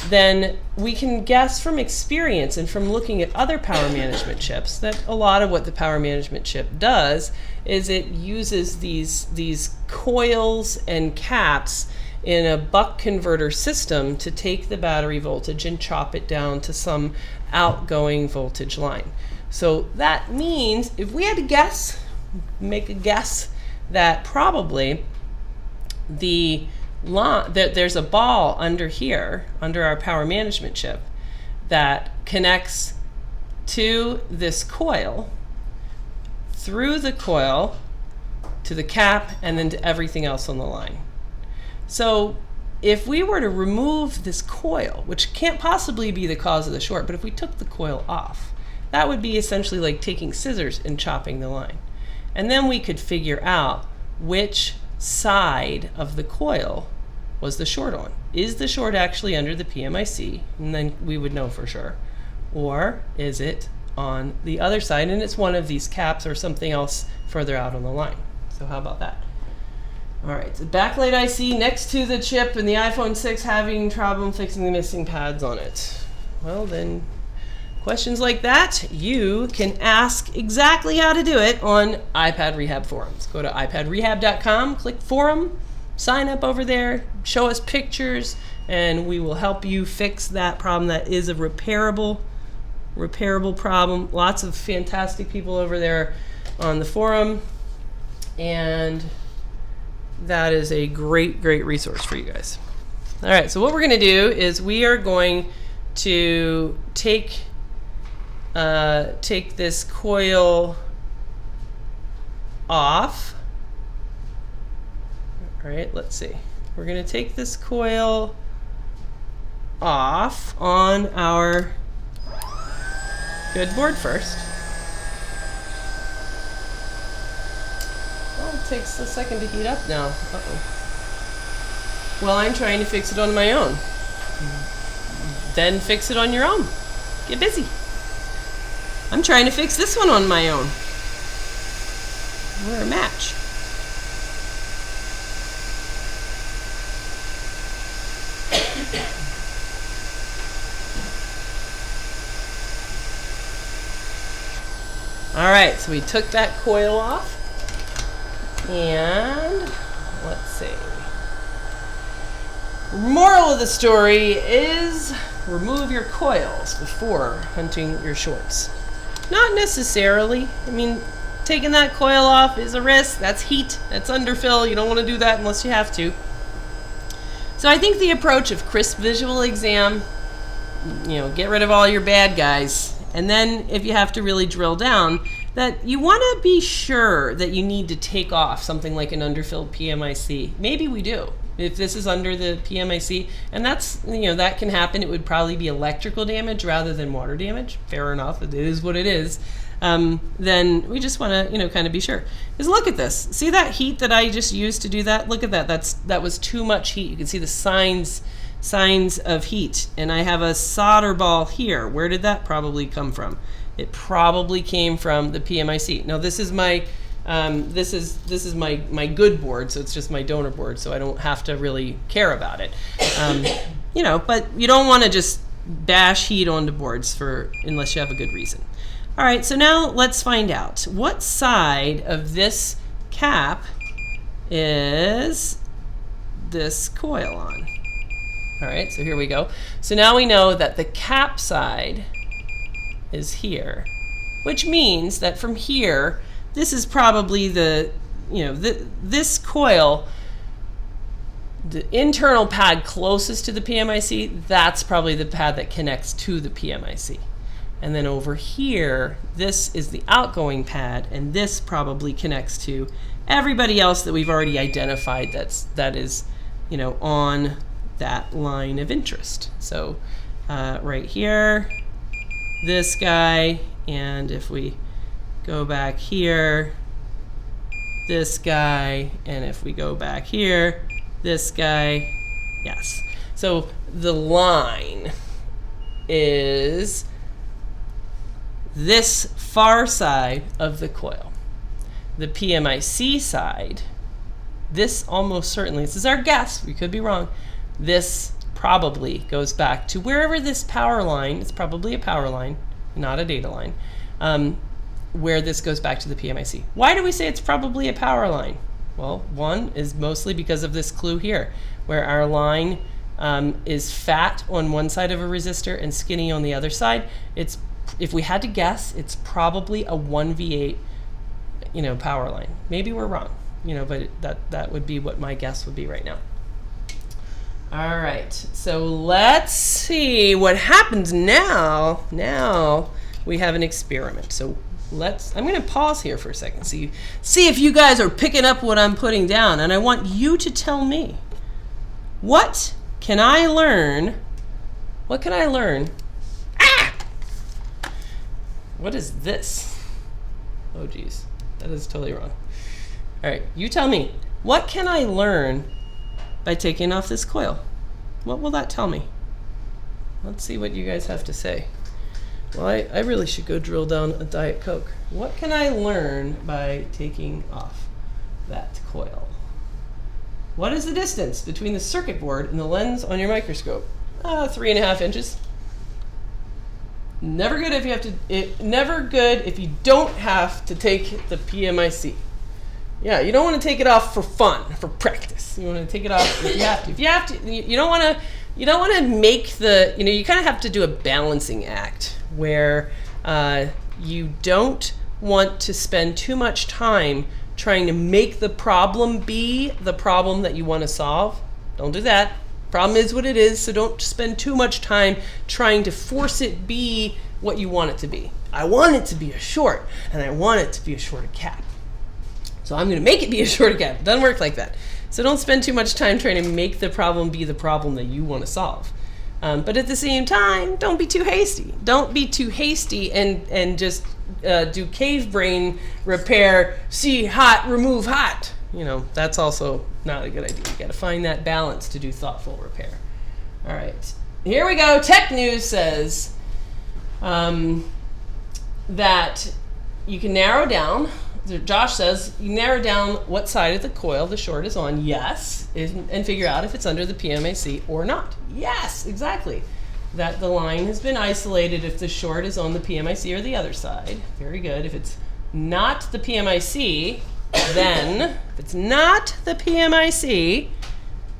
Speaker 1: then we can guess from experience and from looking at other power management chips that a lot of what the power management chip does is it uses these coils and caps in a buck converter system to take the battery voltage and chop it down to some outgoing voltage line. So that means if we had to guess, make a guess, that probably there's a ball under here, under our power management chip, that connects to this coil, through the coil, to the cap, and then to everything else on the line. So if we were to remove this coil, which can't possibly be the cause of the short, but if we took the coil off, that would be essentially like taking scissors and chopping the line. And then we could figure out which side of the coil was the short on. Is the short actually under the PMIC? And then we would know for sure. Or is it on the other side and it's one of these caps or something else further out on the line? So how about that? All right, the backlight IC next to the chip and the iPhone 6 having trouble fixing the missing pads on it. Well then, questions like that, you can ask exactly how to do it on iPad Rehab forums. Go to iPadRehab.com, click forum, sign up over there, show us pictures, and we will help you fix that problem. That is a repairable problem. Lots of fantastic people over there on the forum, and that is a great resource for you guys. All right, so what we're going to do is we are going to take this coil off. All right, let's see. We're going to take this coil off on our good board first. Well, it takes a second to heat up now. Uh-oh. Well, I'm trying to fix it on my own. Then fix it on your own. Get busy. I'm trying to fix this one on my own. We're a match. All right, so we took that coil off, and let's see. Moral of the story is remove your coils before hunting your shorts. Not necessarily. I mean, taking that coil off is a risk. That's heat. That's underfill. You don't want to do that unless you have to. So I think the approach of crisp visual exam, get rid of all your bad guys. And then if you have to really drill down, that you want to be sure that you need to take off something like an underfilled PMIC. Maybe we do. If this is under the PMIC, and that's, that can happen. It would probably be electrical damage rather than water damage. Fair enough. It is what it is. Then we just want to, kind of be sure. Because look at this. See that heat that I just used to do that? Look at that. That was too much heat. You can see the signs of heat. And I have a solder ball here. Where did that probably come from? It probably came from the PMIC. Now this is my this is my good board, so it's just my donor board, so I don't have to really care about it. But you don't want to just bash heat onto boards unless you have a good reason. All right, so now let's find out what side of this cap is this coil on. All right, so here we go. So now we know that the cap side is here, which means that from here, this is probably this coil, the internal pad closest to the PMIC, that's probably the pad that connects to the PMIC. And then over here, this is the outgoing pad, and this probably connects to everybody else that we've already identified that is on that line of interest. So right here, this guy, and if we go back here, this guy, and if we go back here, this guy. Yes. So the line is this far side of the coil. The PMIC side this almost certainly, this is our guess, we could be wrong, this probably goes back to wherever this power line, it's probably a power line, not a data line, where this goes back to the PMIC. Why do we say it's probably a power line? Well, one is mostly because of this clue here, where our line is fat on one side of a resistor and skinny on the other side. It's, if we had to guess, it's probably a 1V8, power line. Maybe we're wrong, but that would be what my guess would be right now. All right, so let's see what happens now. Now we have an experiment. So I'm going to pause here for a second. See if you guys are picking up what I'm putting down, and I want you to tell me, what can I learn? What can I learn? Ah! What is this? Oh, geez. That is totally wrong. All right, you tell me. What can I learn by taking off this coil? What will that tell me? Let's see what you guys have to say. Well, I really should go drill down a Diet Coke. What can I learn by taking off that coil? What is the distance between the circuit board and the lens on your microscope? 3.5 inches. Never good if you have to. Never good if you don't have to take the PMIC. Yeah, you don't want to take it off for fun, for practice. You want to take it off if you have to. If you have to, you don't want to. You don't want to make the. You kind of have to do a balancing act where you don't want to spend too much time trying to make the problem be the problem that you want to solve. Don't do that. Problem is what it is, so don't spend too much time trying to force it be what you want it to be. I want it to be a short, and I want it to be a shorted cap. So I'm going to make it be a shorted cap. It doesn't work like that. So don't spend too much time trying to make the problem be the problem that you want to solve. But at the same time, don't be too hasty. Don't be too hasty and just do cave brain repair, see hot, remove hot. That's also not a good idea. You got to find that balance to do thoughtful repair. All right, here we go. Tech News says that you can narrow down. Josh says you narrow down what side of the coil the short is on, yes, and figure out if it's under the PMIC or not. Yes, exactly. That the line has been isolated if the short is on the PMIC or the other side. Very good. If it's not the PMIC, then if it's not the PMIC,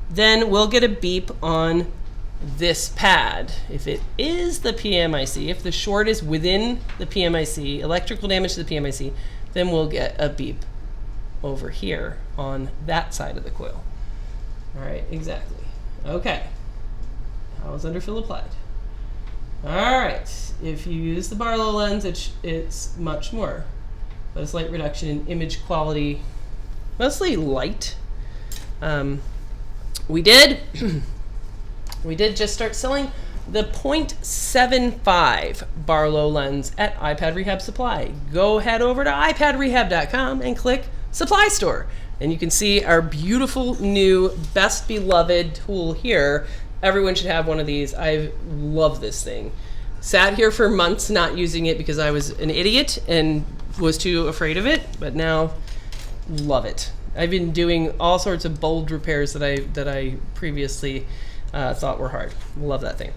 Speaker 1: then we'll get a beep on this pad. If it is the PMIC, if the short is within the PMIC, electrical damage to the PMIC, then we'll get a beep over here on that side of the coil. All right, exactly. Okay. How is underfill applied? All right. If you use the Barlow lens, it's much more, but a slight reduction in image quality, mostly light. We did just start selling the 0.75 Barlow lens at iPad Rehab Supply. Go head over to iPadRehab.com and click Supply Store. And you can see our beautiful new best beloved tool here. Everyone should have one of these. I love this thing. Sat here for months not using it because I was an idiot and was too afraid of it, but now love it. I've been doing all sorts of bold repairs that I previously thought were hard. Love that thing.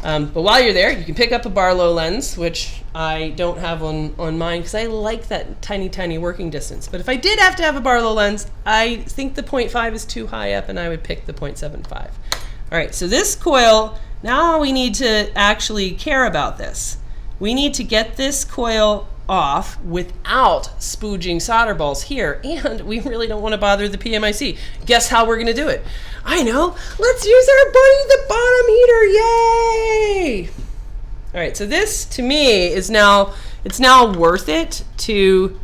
Speaker 1: But while you're there, you can pick up a Barlow lens, which I don't have on mine because I like that tiny working distance. But if I did have to have a Barlow lens, I think the 0.5 is too high up, and I would pick the 0.75. All right, so this coil, now we need to actually care about this. We need to get this coil off without spooging solder balls here, and we really don't want to bother the PMIC. Guess how we're going to do it? I know. Let's use our buddy, the bottom heater. Yay! All right, so this to me is now, it's now worth it to,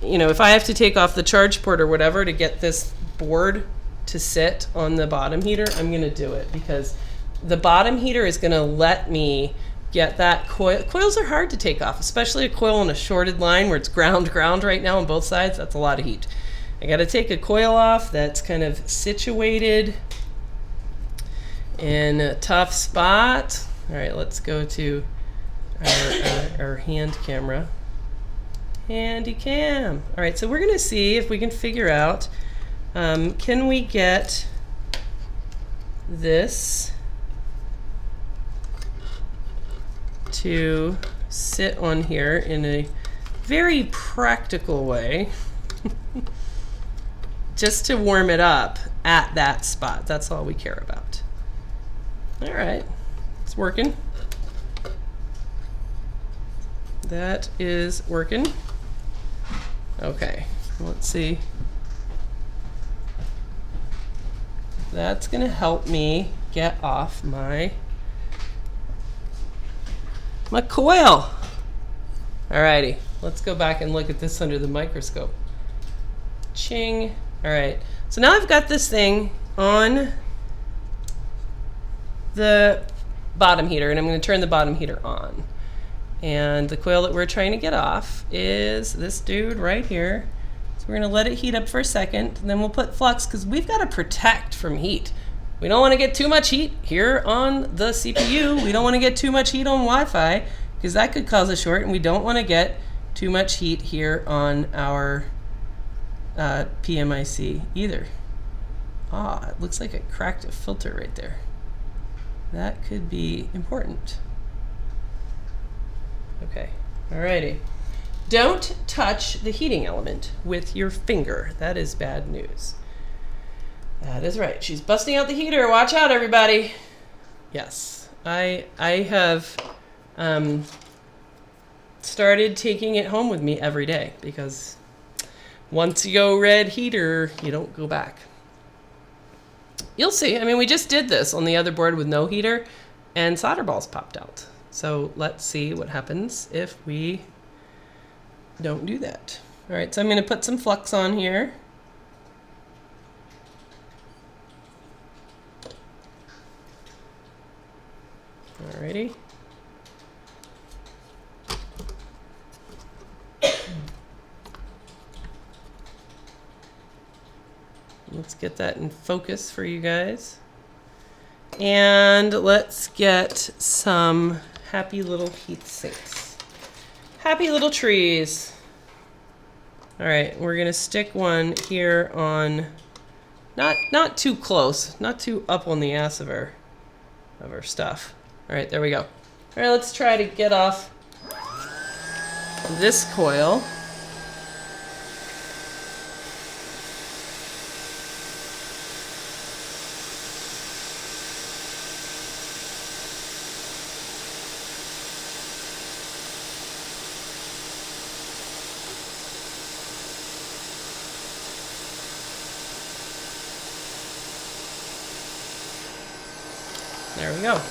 Speaker 1: if I have to take off the charge port or whatever to get this board to sit on the bottom heater, I'm going to do it because the bottom heater is going to let me get that coil. Coils are hard to take off, especially a coil on a shorted line where it's ground right now on both sides. That's a lot of heat. I got to take a coil off that's kind of situated in a tough spot. All right, let's go to our hand camera. Handy cam. All right, so we're going to see if we can figure out Can we get this to sit on here in a very practical way? Just to warm it up at that spot. That's all we care about. All right, it's working. That is working. Okay, let's see. That's gonna help me get off my coil. Alrighty, let's go back and look at this under the microscope. Ching. All right, so now I've got this thing on the bottom heater, and I'm going to turn the bottom heater on. And the coil that we're trying to get off is this dude right here. So we're going to let it heat up for a second, and then we'll put flux, because we've got to protect from heat. We don't want to get too much heat here on the CPU. We don't want to get too much heat on Wi-Fi, because that could cause a short, and we don't want to get too much heat here on our PMIC either. Ah, it looks like it cracked a filter right there. That could be important. Okay, alrighty. Don't touch the heating element with your finger. That is bad news. That is right. She's busting out the heater. Watch out, everybody. Yes, I have started taking it home with me every day, because once you go red heater, you don't go back. You'll see. I mean, we just did this on the other board with no heater, and solder balls popped out. So let's see what happens if we don't do that. All right, so I'm going to put some flux on here. Alrighty. Let's get that in focus for you guys. And let's get some happy little heat sinks. Happy little trees. All right, we're gonna stick one here on, not too close, not too up on the ass of our stuff. All right, there we go. All right, let's try to get off this coil. There we go.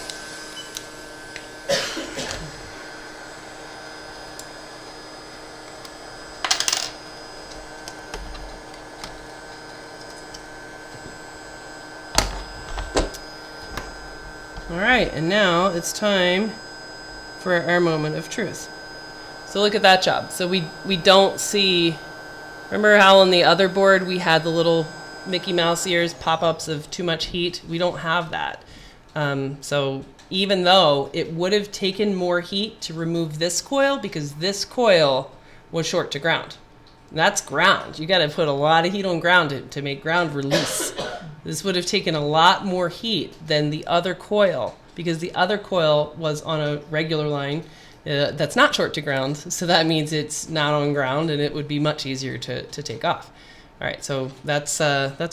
Speaker 1: All right, and now it's time for our moment of truth. So look at that job. So we don't see, remember how on the other board we had the little Mickey Mouse ears pop-ups of too much heat? We don't have that. So even though it would have taken more heat to remove this coil, because this coil was short to ground. That's ground. You got to put a lot of heat on ground to make ground release. This would have taken a lot more heat than the other coil, because the other coil was on a regular line that's not short to ground. So that means it's not on ground, and it would be much easier to take off. All right, so that's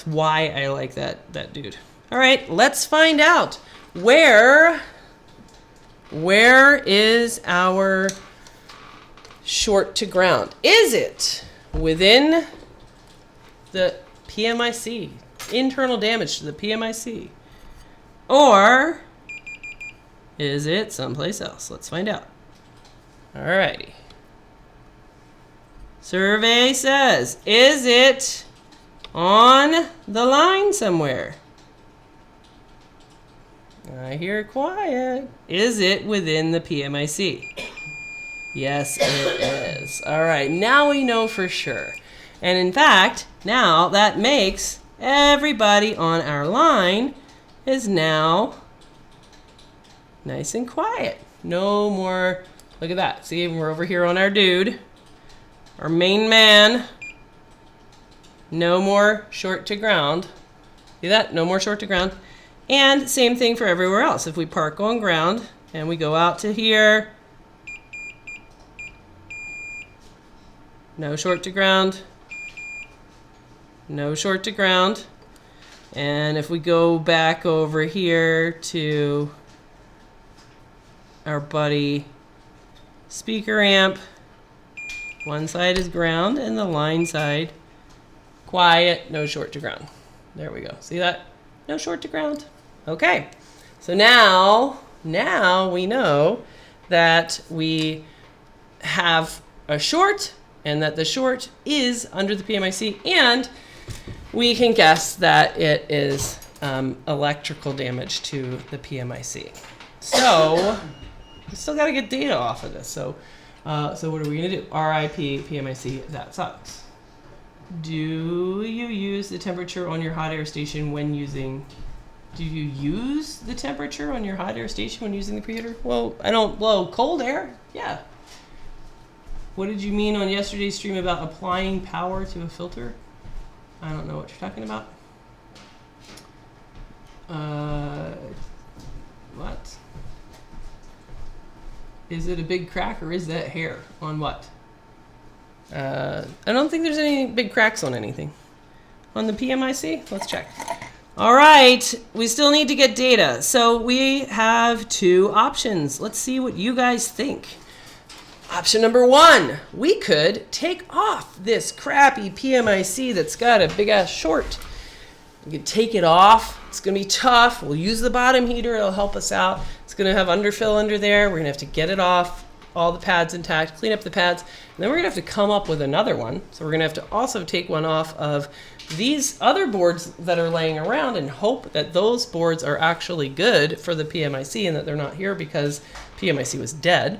Speaker 1: why I like that dude. All right, let's find out where is our short to ground? Is it within the PMIC, internal damage to the PMIC, or is it someplace else? Let's find out. All righty. Survey says, is it on the line somewhere? I hear quiet. Is it within the PMIC? Yes, it is. All right, now we know for sure. And in fact, now that makes everybody on our line is now nice and quiet. No more, look at that. See, we're over here on our dude, our main man. No more short to ground. See that? No more short to ground. And same thing for everywhere else. If we park on ground and we go out to here, no short to ground, no short to ground. And if we go back over here to our buddy speaker amp, one side is ground and the line side quiet, no short to ground. There we go. See that? No short to ground. Okay. So now we know that we have a short and that the short is under the PMIC, and we can guess that it is electrical damage to the PMIC. So we still got to get data off of this. So what are we going to do? RIP PMIC, that sucks. Do you use the temperature on your hot air station when using... Do you use the temperature on your hot air station when using the preheater? Well, I don't blow cold air. Yeah. What did you mean on yesterday's stream about applying power to a filter? I don't know what you're talking about. What? Is it a big crack or is that hair on what? I don't think there's any big cracks on anything. On the PMIC? Let's check. All right, we still need to get data. So we have two options. Let's see what you guys think. Option number one, we could take off this crappy PMIC that's got a big ass short. We could take it off. It's gonna be tough. We'll use the bottom heater, it'll help us out. It's gonna have underfill under there. We're gonna have to get it off, all the pads intact, clean up the pads, and then we're gonna have to come up with another one. So we're gonna have to also take one off of these other boards that are laying around and hope that those boards are actually good for the PMIC and that they're not here because PMIC was dead.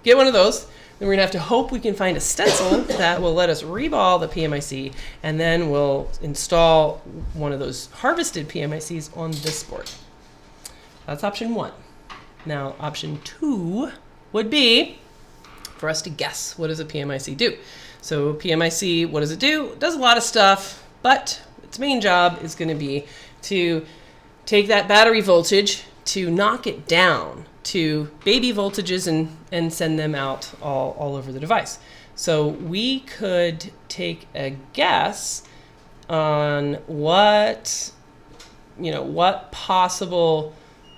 Speaker 1: Get one of those. Then we're gonna have to hope we can find a stencil that will let us reball the PMIC, and then we'll install one of those harvested PMICs on this board. That's option one. Now, option two would be for us to guess, what does a PMIC do? So PMIC, what does it do? It does a lot of stuff, but its main job is gonna be to take that battery voltage, to knock it down to baby voltages and send them out all over the device. So we could take a guess on what possible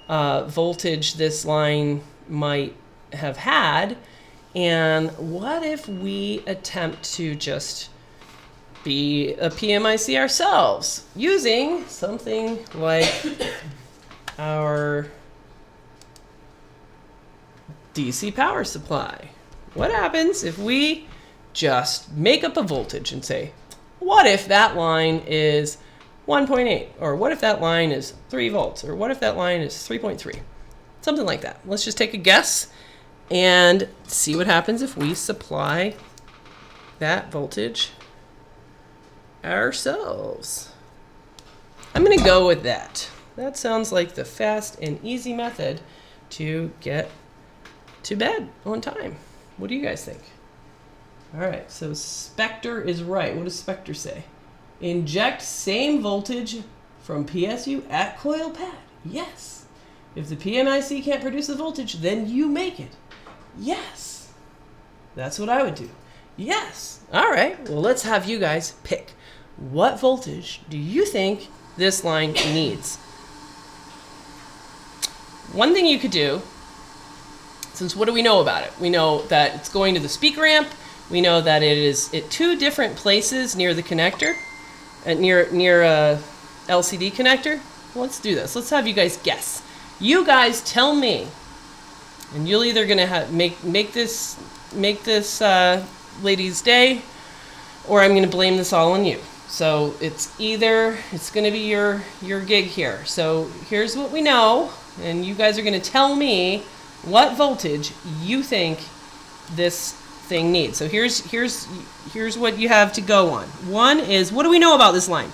Speaker 1: voltage this line might have had, and what if we attempt to just be a PMIC ourselves using something like our DC power supply. What happens if we just make up a voltage and say, what if that line is 1.8? Or what if that line is 3 volts? Or what if that line is 3.3? Something like that. Let's just take a guess and see what happens if we supply that voltage ourselves. I'm going to go with that. That sounds like the fast and easy method to get to bed on time. What do you guys think? All right, so Spectre is right. What does Spectre say? Inject same voltage from PSU at coil pad. Yes. If the PMIC can't produce the voltage, then you make it. Yes. That's what I would do. Yes. All right, well, let's have you guys pick. What voltage do you think this line needs? One thing you could do, since what do we know about it? We know that it's going to the speaker amp. We know that it is at 2 different places near the connector, near a LCD connector. Well, let's do this. Let's have you guys guess. You guys tell me, and you're either gonna make this lady's day, or I'm gonna blame this all on you. So it's gonna be your gig here. So here's what we know, and you guys are gonna tell me what voltage you think this thing needs. So here's what you have to go on. One is, what do we know about this line?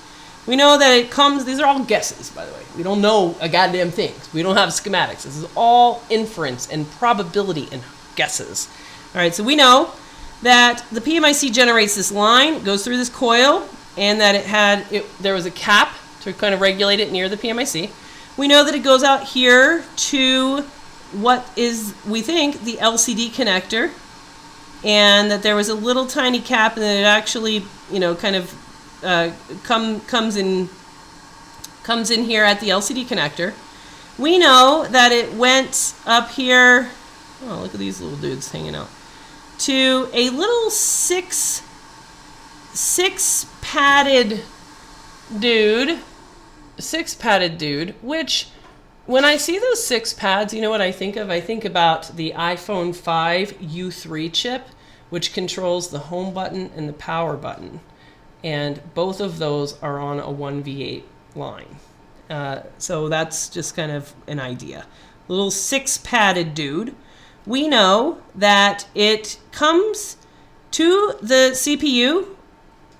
Speaker 1: We know that it comes, these are all guesses, by the way. We don't know a goddamn thing. We don't have schematics. This is all inference and probability and guesses. All right, so we know that the PMIC generates this line, goes through this coil, and that there was a cap to kind of regulate it near the PMIC. We know that it goes out here to what is, we think, the LCD connector, and that there was a little tiny cap, and that it actually, kind of comes in here at the LCD connector. We know that it went up here. Oh, look at these little dudes hanging out. To a little six padded dude, which when I see those 6 pads, you know what I think of? I think about the iPhone 5 U3 chip, which controls the home button and the power button. And both of those are on a 1v8 line. So that's just kind of an idea. Little 6 padded dude. We know that it comes to the CPU,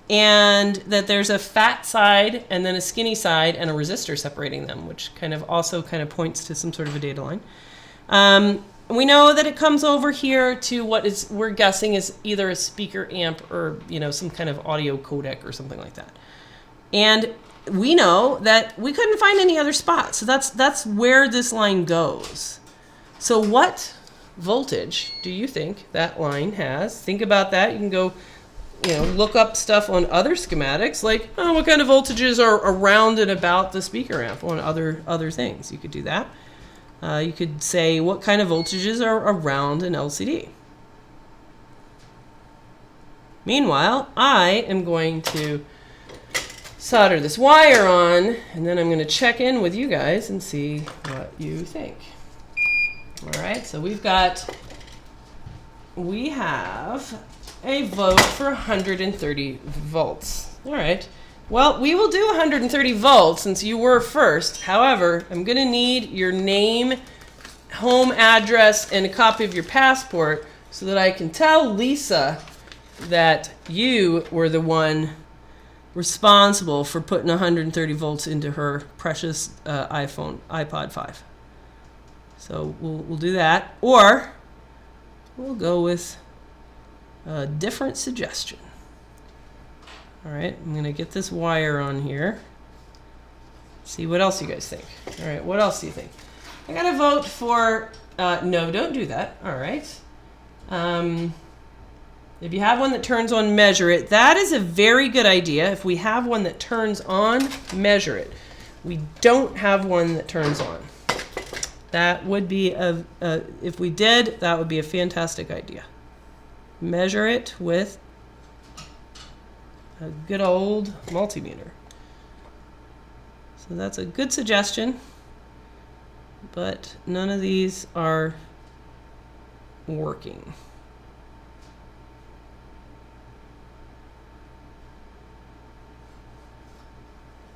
Speaker 1: and that there's a fat side and then a skinny side and a resistor separating them, which also points to some sort of a data line. We know that it comes over here to what we're guessing is either a speaker amp or some kind of audio codec or something like that. And we know that we couldn't find any other spots, so that's where this line goes. So what voltage do you think that line has? Think about that. You can go look up stuff on other schematics, like what kind of voltages are around and about the speaker amp on other things. You could do that. You could say what kind of voltages are around an LCD. Meanwhile, I am going to solder this wire on, and then I'm going to check in with you guys and see what you think. All right, so we have a vote for 130 volts. All right. Well, we will do 130 volts since you were first. However, I'm going to need your name, home address, and a copy of your passport so that I can tell Lisa that you were the one responsible for putting 130 volts into her precious iPod 5. So we'll do that. Or we'll go with a different suggestion. All right, I'm going to get this wire on here. See what else you guys think. All right, what else do you think? I got to vote for, no, don't do that. All right. If you have one that turns on, measure it. That is a very good idea. If we have one that turns on, measure it. We don't have one that turns on. That would be, if we did, that would be a fantastic idea. Measure it with a good old multimeter. So that's a good suggestion, but none of these are working.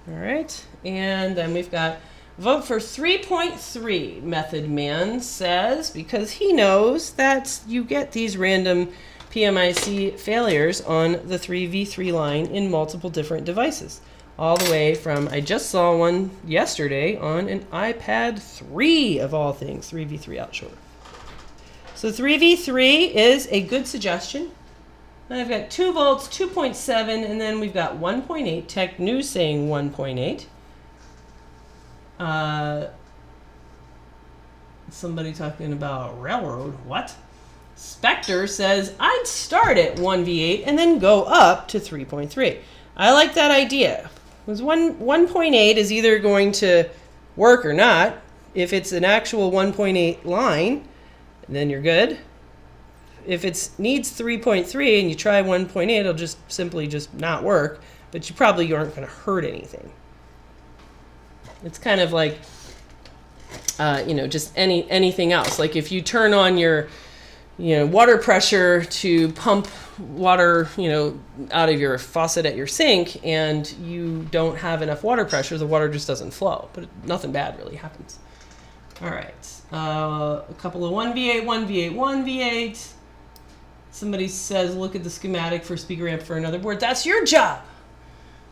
Speaker 1: All right, and then we've got vote for 3.3. Method Man says, because he knows that you get these random PMIC failures on the 3v3 line in multiple different devices. All the way from, I just saw one yesterday on an iPad 3 of all things, 3v3 out short. So 3v3 is a good suggestion. And I've got 2 volts, 2.7, and then we've got 1.8. Tech News saying 1.8. Somebody talking about railroad. What? Spectre says, I'd start at 1v8 and then go up to 3.3. I like that idea. Because 1.8 is either going to work or not. If it's an actual 1.8 line, then you're good. If it needs 3.3 and you try 1.8, it'll just simply not work, but you probably aren't going to hurt anything. It's kind of like, just anything else. Like if you turn on your, water pressure to pump water, out of your faucet at your sink, and you don't have enough water pressure, the water just doesn't flow. But nothing bad really happens. All right, a couple of 1v8, 1v8, 1v8. Somebody says, look at the schematic for speaker amp for another board. That's your job.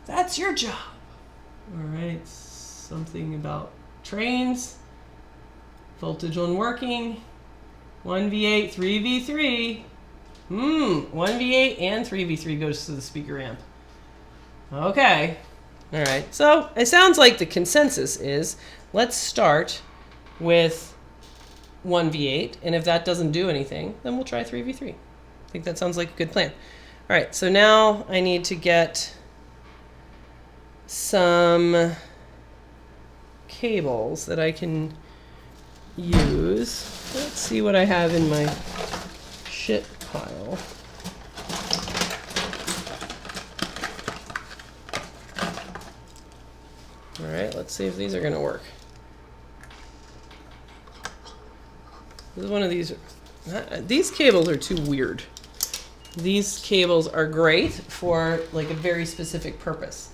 Speaker 1: That's your job. All right, something about trains. Voltage on working. 1v8, 3v3. 1v8 and 3v3 goes to the speaker amp. Okay. All right. So it sounds like the consensus is let's start with 1v8, and if that doesn't do anything, then we'll try 3v3. I think that sounds like a good plan. All right. So now I need to get some cables that I can use. Let's see what I have in my shit pile. All right, let's see if these are going to work. This is one of these. These cables are too weird. These cables are great for like a very specific purpose.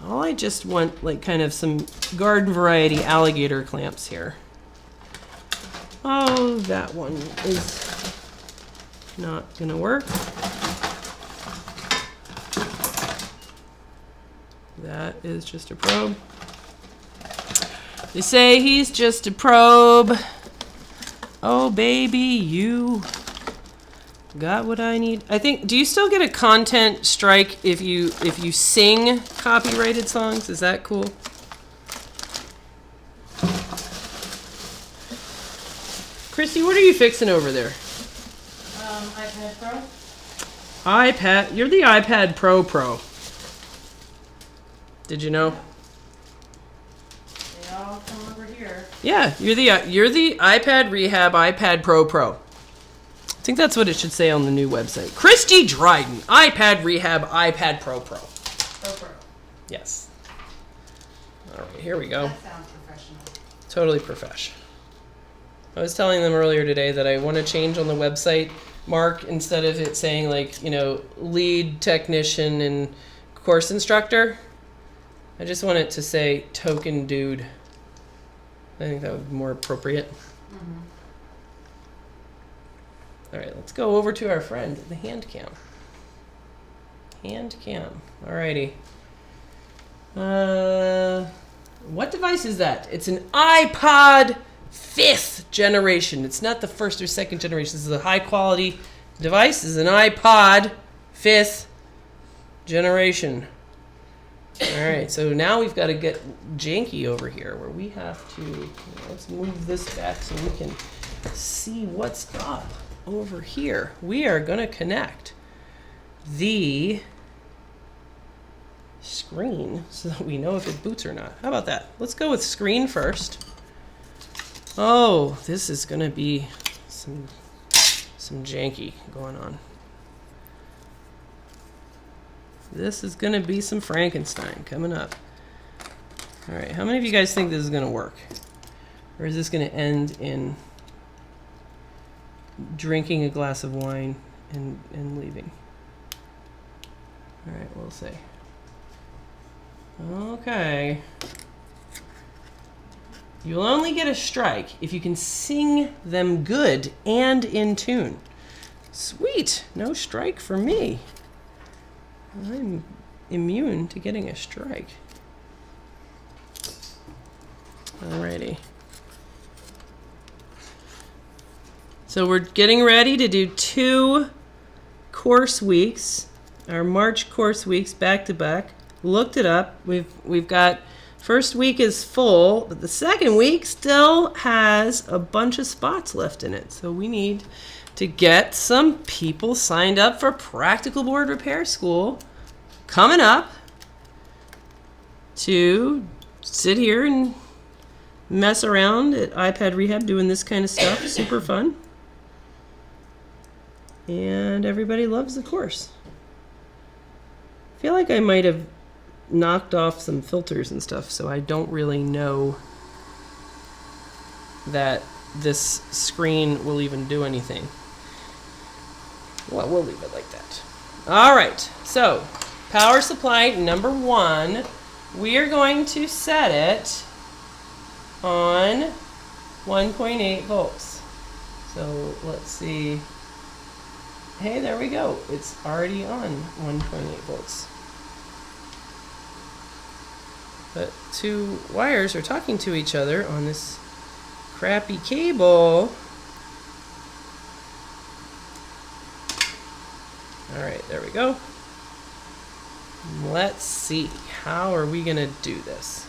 Speaker 1: I just want like kind of some garden variety alligator clamps here. Oh, that one is not gonna work. That is just a probe. They say he's just a probe. Oh, baby, you got what I need. I think, do you still get a content strike if you sing copyrighted songs? Is that cool? Christy, what are you fixing over there?
Speaker 2: iPad Pro.
Speaker 1: iPad, you're the iPad Pro. Did you know?
Speaker 2: They all come over here.
Speaker 1: Yeah, you're the iPad Rehab iPad Pro. I think that's what it should say on the new website. Christy Dryden, iPad Rehab iPad Pro.
Speaker 2: Pro.
Speaker 1: Yes. All right, here we go.
Speaker 2: That sounds professional.
Speaker 1: Totally profesh. I was telling them earlier today that I want to change on the website, Mark, instead of it saying like, lead technician and course instructor. I just want it to say token dude. I think that would be more appropriate.
Speaker 2: Mm-hmm.
Speaker 1: All right, let's go over to our friend, the hand cam. Hand cam. Alrighty. What device is that? It's an iPod 5th generation. It's not the 1st or 2nd generation. This is a high quality device. This is an iPod 5th generation. All right, so now we've got to get janky over here where we have to, let's move this back so we can see what's up over here. We are going to connect the screen so that we know if it boots or not. How about that? Let's go with screen first. Oh, this is going to be some janky going on. This is going to be some Frankenstein coming up. All right, how many of you guys think this is going to work? Or is this going to end in drinking a glass of wine and leaving? All right, we'll see. Okay. You'll only get a strike if you can sing them good and in tune. Sweet, no strike for me. I'm immune to getting a strike. Alrighty. So we're getting ready to do 2 course weeks, our March course weeks back to back. Looked it up. We've got first week is full, but the second week still has a bunch of spots left in it. So we need to get some people signed up for Practical Board Repair School coming up to sit here and mess around at iPad Rehab doing this kind of stuff. Super fun. And everybody loves the course. I feel like I might have knocked off some filters and stuff, so I don't really know that this screen will even do anything. Well, we'll leave it like that. All right, so power supply number 1, we are going to set it on 1.8 volts. So let's see. Hey, there we go. It's already on 1.8 volts. But 2 wires are talking to each other on this crappy cable. All right, there we go. Let's see. How are we going to do this?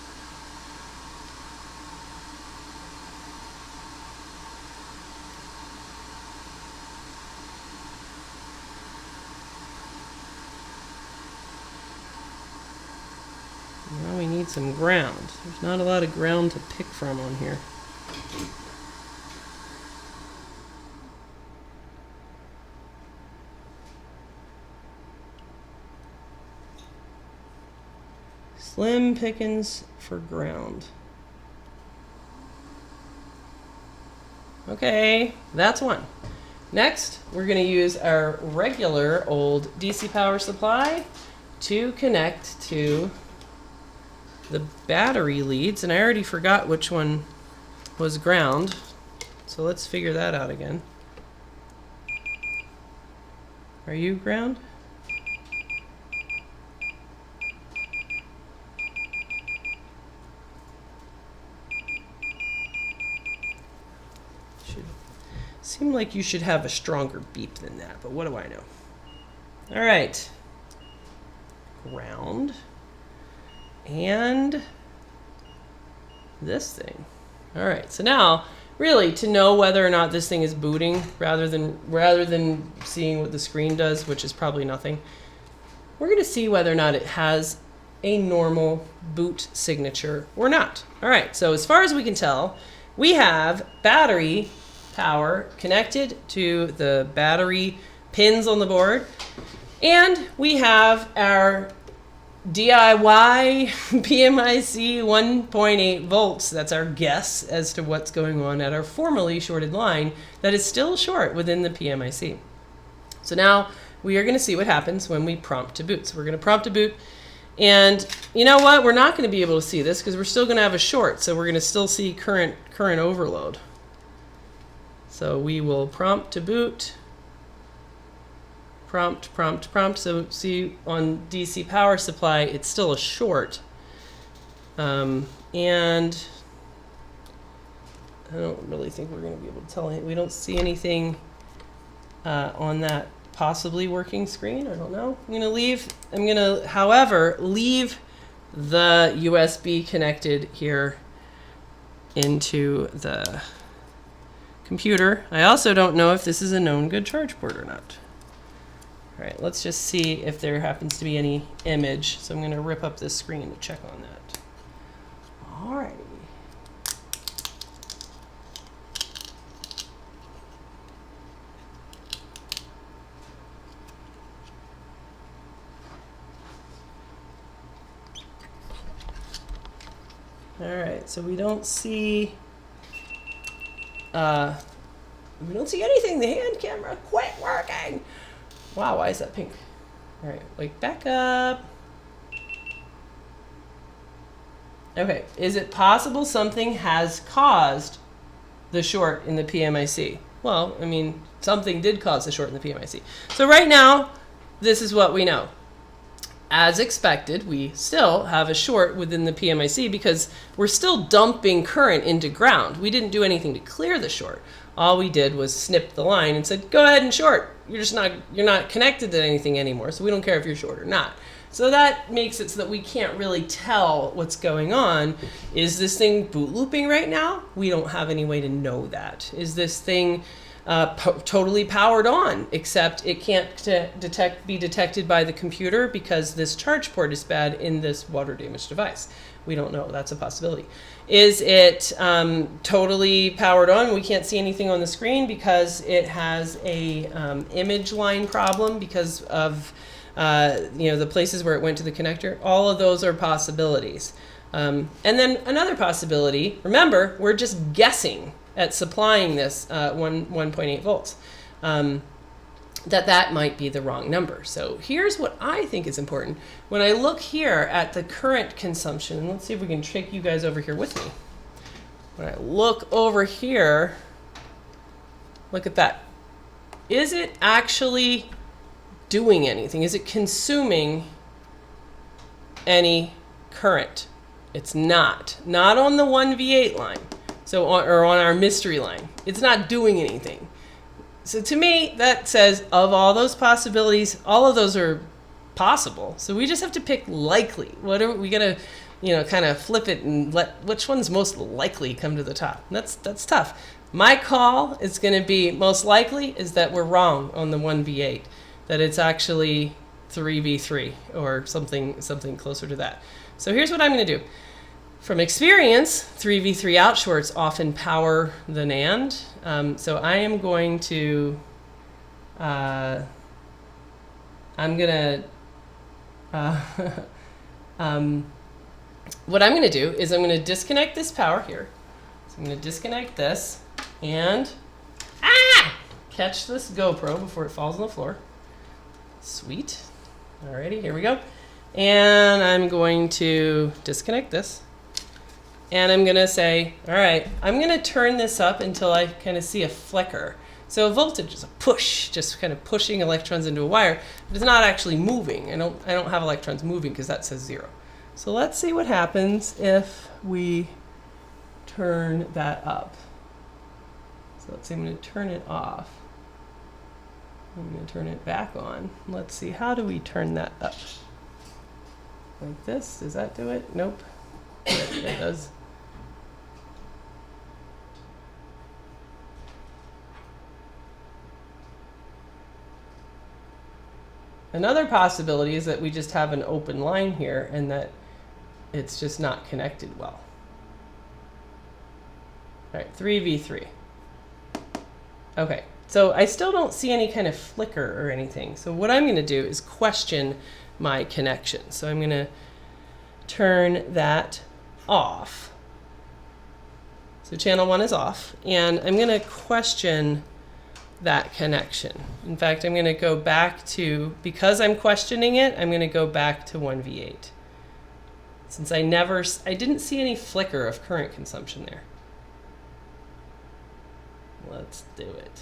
Speaker 1: Now we need some ground. There's not a lot of ground to pick from on here. Slim pickings for ground. Okay, that's one. Next, we're going to use our regular old DC power supply to connect to the battery leads, and I already forgot which one was ground, so let's figure that out again. Are you ground? Seem like you should have a stronger beep than that, but what do I know? All right. Ground. And this thing. All right, so now, really, to know whether or not this thing is booting, rather than seeing what the screen does, which is probably nothing, we're going to see whether or not it has a normal boot signature or not. All right, so as far as we can tell, we have battery power connected to the battery pins on the board, and we have our DIY PMIC 1.8 volts. That's our guess as to what's going on at our formerly shorted line that is still short within the PMIC. So now we are going to see what happens when we prompt to boot. So we're going to prompt to boot, and you know what? We're not going to be able to see this because we're still going to have a short, so we're going to still see current overload. So we will prompt to boot, prompt. So see on DC power supply, it's still a short. And I don't really think we're going to be able to tell it. We don't see anything on that possibly working screen. I don't know. I'm going to, however, leave the USB connected here into the computer. I also don't know if this is a known good charge port or not. All right, let's just see if there happens to be any image. So I'm going to rip up this screen to check on that. All right. All right, so we don't see anything. The hand camera quit working. Wow, why is that pink? All right, like back up. Okay, is it possible something has caused the short in the PMIC? Well, I mean, something did cause the short in the PMIC. So right now, this is what we know. As expected, we still have a short within the PMIC because we're still dumping current into ground. We didn't do anything to clear the short. All we did was snip the line and said, go ahead and short. You're not connected to anything anymore, so we don't care if you're short or not. So that makes it so that we can't really tell what's going on. Is this thing boot looping right now? We don't have any way to know that. Is this thing totally powered on, except it can't be detected by the computer because this charge port is bad in this water damaged device? We don't know. That's a possibility. Is it totally powered on? We can't see anything on the screen because it has a image line problem because of the places where it went to the connector. All of those are possibilities. And then another possibility, remember, we're just guessing at supplying this 1.8 volts, that might be the wrong number. So here's what I think is important. When I look here at the current consumption, let's see if we can take you guys over here with me. When I look over here, look at that. Is it actually doing anything? Is it consuming any current? It's not. Not on the 1V8 line. So or on our mystery line. It's not doing anything. So to me, that says of all those possibilities, all of those are possible. So we just have to pick likely. What are we gonna, kind of flip it and let which one's most likely come to the top? And that's tough. My call is going to be most likely is that we're wrong on the 1v8, that it's actually 3v3 or something closer to that. So here's what I'm going to do. From experience, 3v3 outshorts often power the NAND. So I am going to, what I'm going to do is I'm going to disconnect this power here. So I'm going to disconnect this and catch this GoPro before it falls on the floor. Sweet. Alrighty, here we go. And I'm going to disconnect this. And I'm going to say, all right, I'm going to turn this up until I kind of see a flicker. So a voltage is a push, just kind of pushing electrons into a wire, but it's not actually moving. I don't have electrons moving because that says 0. So let's see what happens if we turn that up. So let's see, I'm going to turn it off. I'm going to turn it back on. Let's see, how do we turn that up? Like this? Does that do it? Nope. It does. Another possibility is that we just have an open line here and that it's just not connected well. All right, 3v3. Okay, so I still don't see any kind of flicker or anything. So what I'm going to do is question my connection. So I'm going to turn that off. So channel 1 is off, and I'm going to question that connection. In fact, I'm going to go back to, because I'm questioning it, I'm going to go back to 1v8. Since I didn't see any flicker of current consumption there. Let's do it.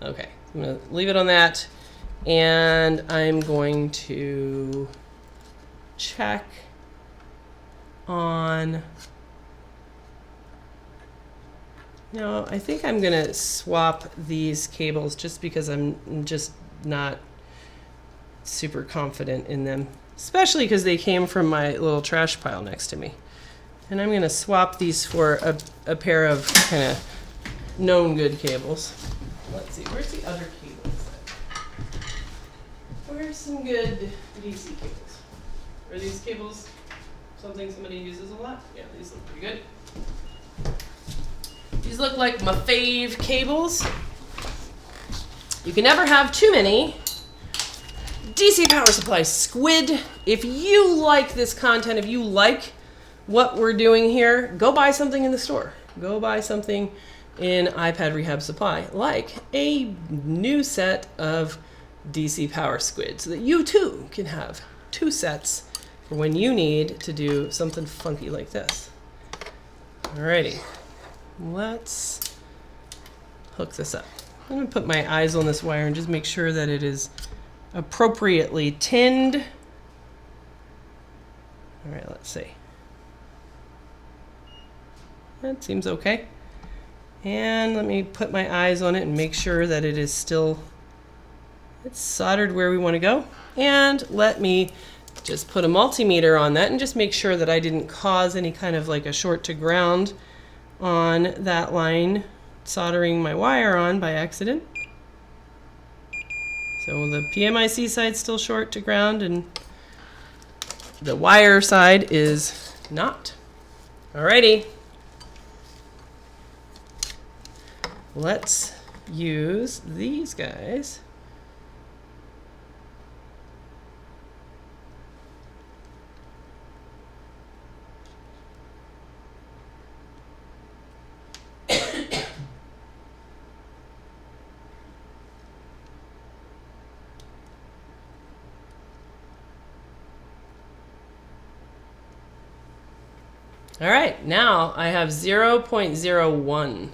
Speaker 1: Okay, I'm going to leave it on that, and I'm going to check on, no, I think I'm going to swap these cables just because I'm just not super confident in them, especially because they came from my little trash pile next to me. And I'm going to swap these for a pair of kind of known good cables. Let's see, where's the other cables? Where's some good DC cables? Are these cables something somebody uses a lot? Yeah, these look pretty good. These look like my fave cables. You can never have too many. DC power supply squid. If you like this content, if you like what we're doing here, go buy something in the store. Go buy something in iPad Rehab Supply, like a new set of DC power squid, so that you too can have 2 sets for when you need to do something funky like this. Alrighty, let's hook this up. I'm going to put my eyes on this wire and just make sure that it is appropriately tinned. All right, let's see. That seems okay. And let me put my eyes on it and make sure that it is still, it's soldered where we want to go. And let me just put a multimeter on that and just make sure that I didn't cause any kind of like a short to ground on that line, soldering my wire on by accident. So the PMIC side's still short to ground and the wire side is not. Alrighty. Let's use these guys. All right, now I have 0.01.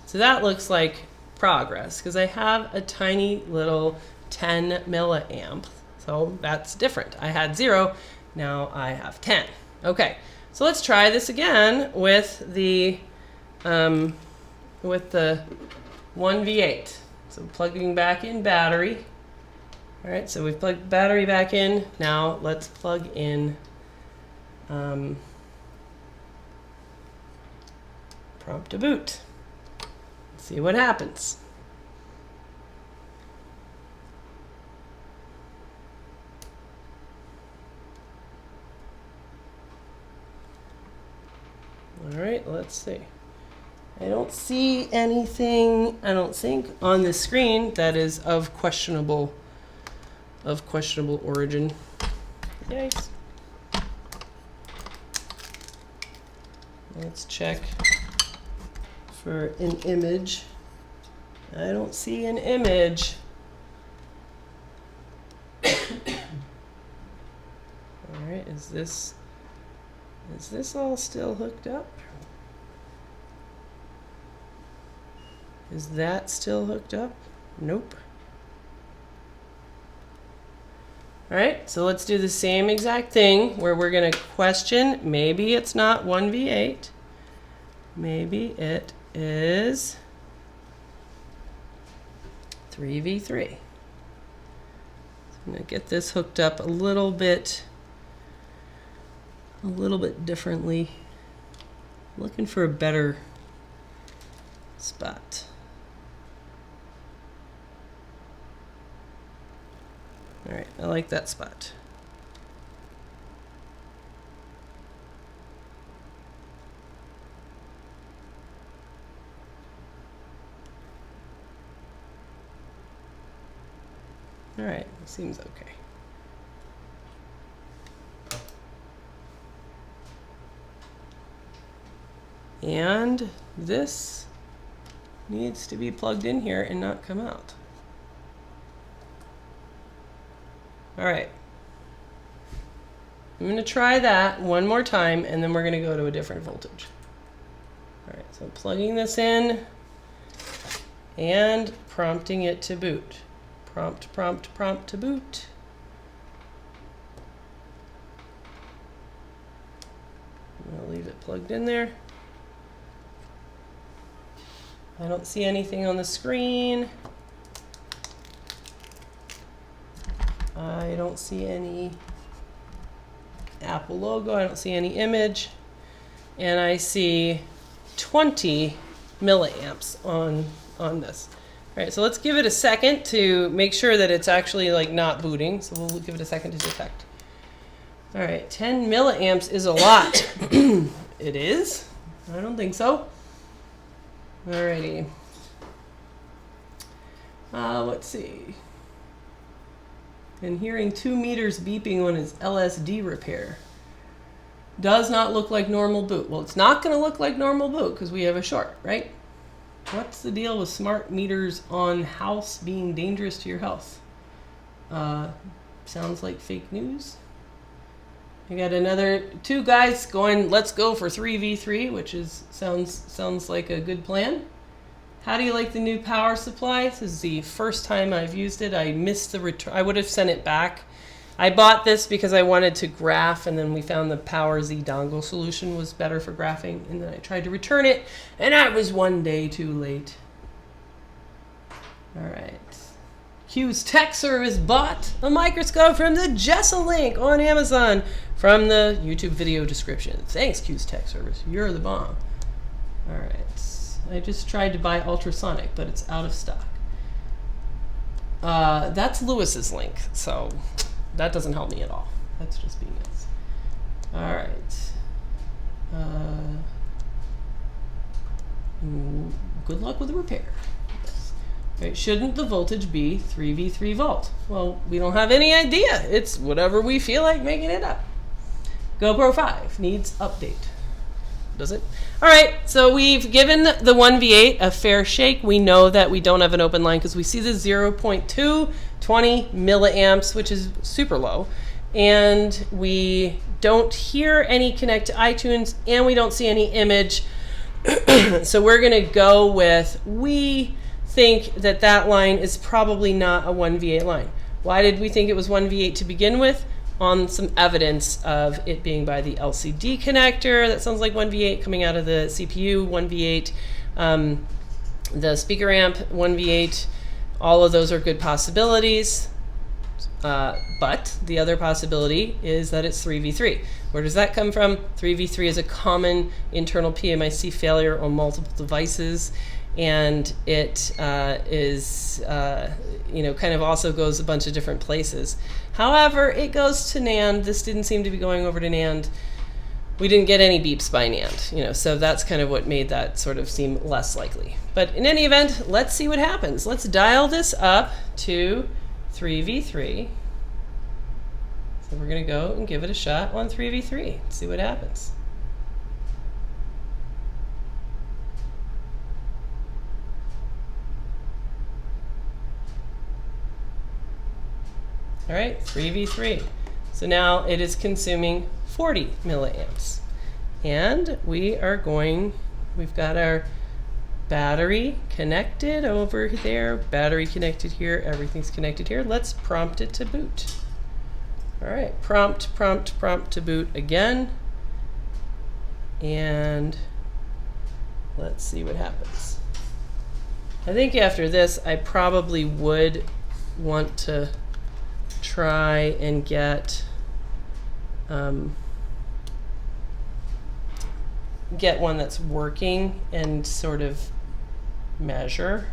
Speaker 1: So that looks like progress because I have a tiny little 10 milliamp. So that's different. I had 0, now I have 10. Okay, so let's try this again with the 1v8. So plugging back in battery. All right, so we've plugged the battery back in. Now let's plug in prompt to boot. See what happens. All right, let's see. I don't see anything, I don't think, on the screen that is of questionable origin. Yikes. Let's check for an image. I don't see an image. All right, is this all still hooked up? Is that still hooked up? Nope. All right, so let's do the same exact thing where we're going to question, maybe it's not 1v8. Maybe it is 3v3. So I'm going to get this hooked up a little bit differently. I'm looking for a better spot. All right, I like that spot. All right, seems okay. And this needs to be plugged in here and not come out. All right. I'm going to try that one more time, and then we're going to go to a different voltage. All right, so plugging this in and prompting it to boot. Prompt, prompt, prompt to boot. I'll leave it plugged in there. I don't see anything on the screen. I don't see any Apple logo. I don't see any image. And I see 20 milliamps on this. All right, so let's give it a second to make sure that it's actually like not booting. So we'll give it a second to detect. All right, 10 milliamps is a lot. It is? I don't think so. Alrighty. Let's see. And hearing 2 meters beeping on his LSD repair. Does not look like normal boot. Well, it's not going to look like normal boot because we have a short, right? What's the deal with smart meters on house being dangerous to your health? Sounds like fake news. I got another 2 guys going, let's go for 3v3, which is sounds like a good plan. How do you like the new power supply? This is the first time I've used it. I missed the return. I would have sent it back. I bought this because I wanted to graph, and then we found the Power Z dongle solution was better for graphing, and then I tried to return it, and I was 1 day too late. All right. Q's Tech Service bought a microscope from the Jessa link on Amazon from the YouTube video description. Thanks, Q's Tech Service. You're the bomb. All right. I just tried to buy Ultrasonic, but it's out of stock. That's Lewis's link, so that doesn't help me at all. That's just being nice. All right. Good luck with the repair. Yes. Right, shouldn't the voltage be 3v3 volt? Well, we don't have any idea. It's whatever we feel like making it up. GoPro 5 needs update. Does it? All right, so we've given the 1v8 a fair shake. We know that we don't have an open line because we see the 0.2, 20 milliamps, which is super low. And we don't hear any connect to iTunes, and we don't see any image. So we're going to go with, we think that that line is probably not a 1v8 line. Why did we think it was 1v8 to begin with? On some evidence of it being by the LCD connector. That sounds like 1v8 coming out of the CPU, 1v8, the speaker amp, 1v8. All of those are good possibilities. But the other possibility is that it's 3v3. Where does that come from? 3v3 is a common internal PMIC failure on multiple devices, and it is, kind of also goes a bunch of different places. However, it goes to NAND. This didn't seem to be going over to NAND. We didn't get any beeps by NAND, so that's kind of what made that sort of seem less likely. But in any event, let's see what happens. Let's dial this up to 3v3. So we're going to go and give it a shot on 3v3, see what happens. All right, 3v3. So now it is consuming 40 milliamps. And we've got our battery connected over there, battery connected here, everything's connected here. Let's prompt it to boot. All right, prompt to boot again. And let's see what happens. I think after this, I probably would want to try and get one that's working and sort of measure.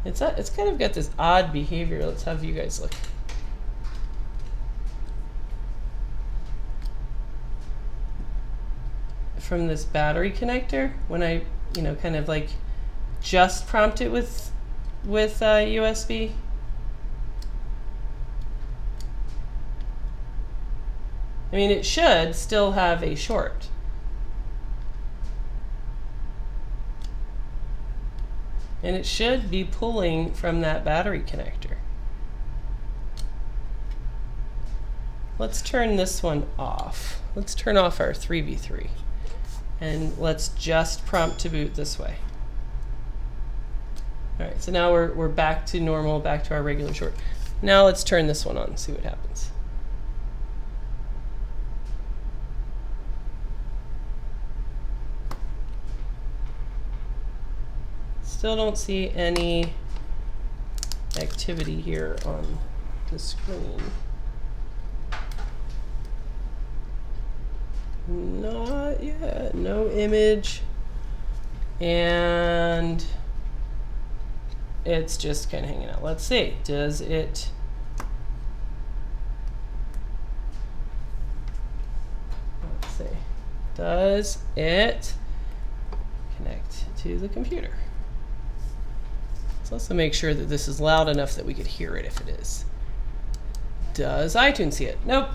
Speaker 1: It's kind of got this odd behavior. Let's have you guys look. From this battery connector, when I, kind of like just prompt it with USB. I mean, it should still have a short. And it should be pulling from that battery connector. Let's turn this one off. Let's turn off our 3v3. And let's just prompt to boot this way. All right, so now we're back to normal, back to our regular short. Now let's turn this one on and see what happens. Still don't see any activity here on the screen. Not yet, no image. And it's just kind of hanging out. Let's see, does it, let's see, does it connect to the computer? Let's also make sure that this is loud enough that we could hear it if it is. Does iTunes see it? Nope.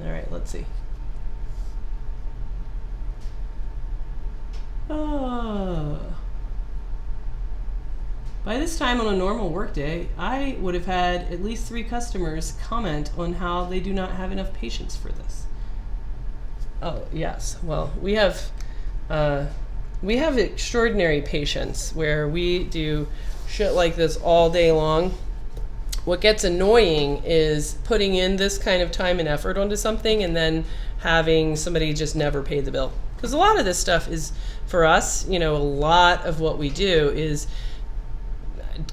Speaker 1: All right, let's see. Oh. By this time on a normal workday, I would have had at least 3 customers comment on how they do not have enough patience for this. Oh, yes. Well, we have extraordinary patience where we do shit like this all day long. What gets annoying is putting in this kind of time and effort onto something and then having somebody just never pay the bill. Because a lot of this stuff is, for us, a lot of what we do is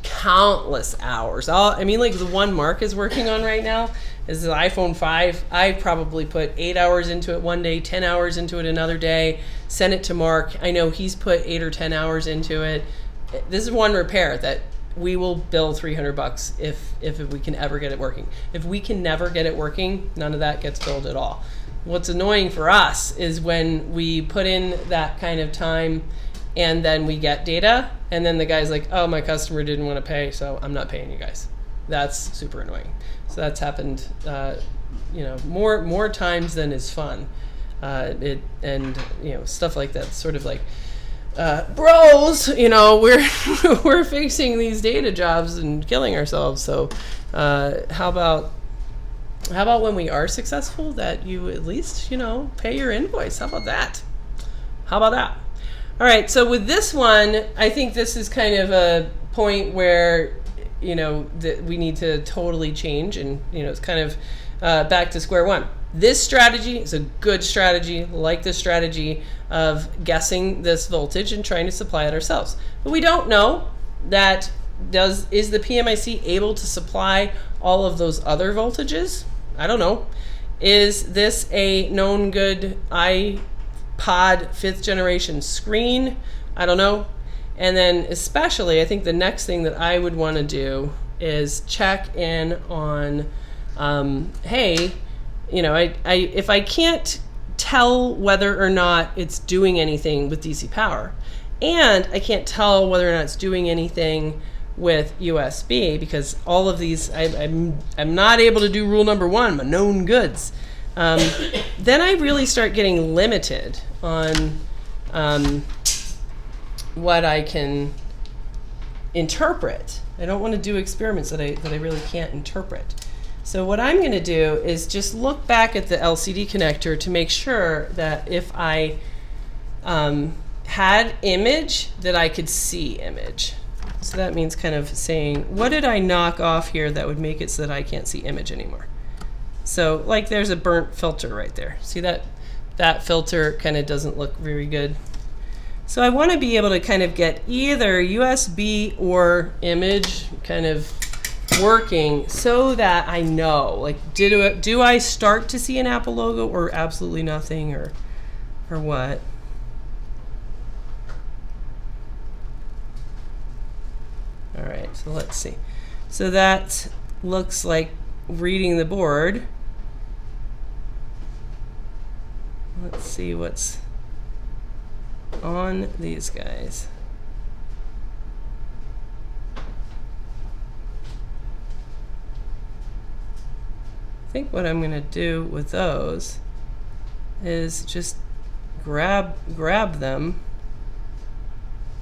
Speaker 1: countless hours. Like the one Mark is working on right now is the iPhone 5. I probably put 8 hours into it one day, 10 hours into it another day, sent it to Mark. I know he's put 8 or 10 hours into it. This is one repair that we will bill $300 if we can ever get it working. If we can never get it working, none of that gets billed at all. What's annoying for us is when we put in that kind of time and then we get data and then the guy's like, oh, my customer didn't want to pay, so I'm not paying you guys. That's super annoying. So that's happened more times than is fun. Stuff like that, sort of like, bros, we're fixing these data jobs and killing ourselves. So how about when we are successful that you at least, pay your invoice? How about that? All right, so with this one, I think this is kind of a point where you know, that we need to totally change, and you know, it's kind of back to square one. This strategy is a good strategy, like the strategy of guessing this voltage and trying to supply it ourselves. But we don't know that is the PMIC able to supply all of those other voltages? I don't know. Is this a known good iPod 5th generation screen? I don't know. And then especially, I think the next thing that I would want to do is check in on, hey, you know, if I can't tell whether or not it's doing anything with DC power, and I can't tell whether or not it's doing anything with USB, because all of these, I'm not able to do rule number one, my known goods. Then I really start getting limited on what I can interpret. I don't want to do experiments that I really can't interpret. So what I'm going to do is just look back at the LCD connector to make sure that if I had image, that I could see image. So that means kind of saying, what did I knock off here that would make it so that I can't see image anymore? So like there's a burnt filter right there. See that filter kind of doesn't look very good. So I want to be able to kind of get either USB or image kind of working so that I know, like, do I start to see an Apple logo or absolutely nothing, or what? All right, so let's see. So that looks like reading the board. Let's see what's on these guys. I think what I'm going to do with those is just grab them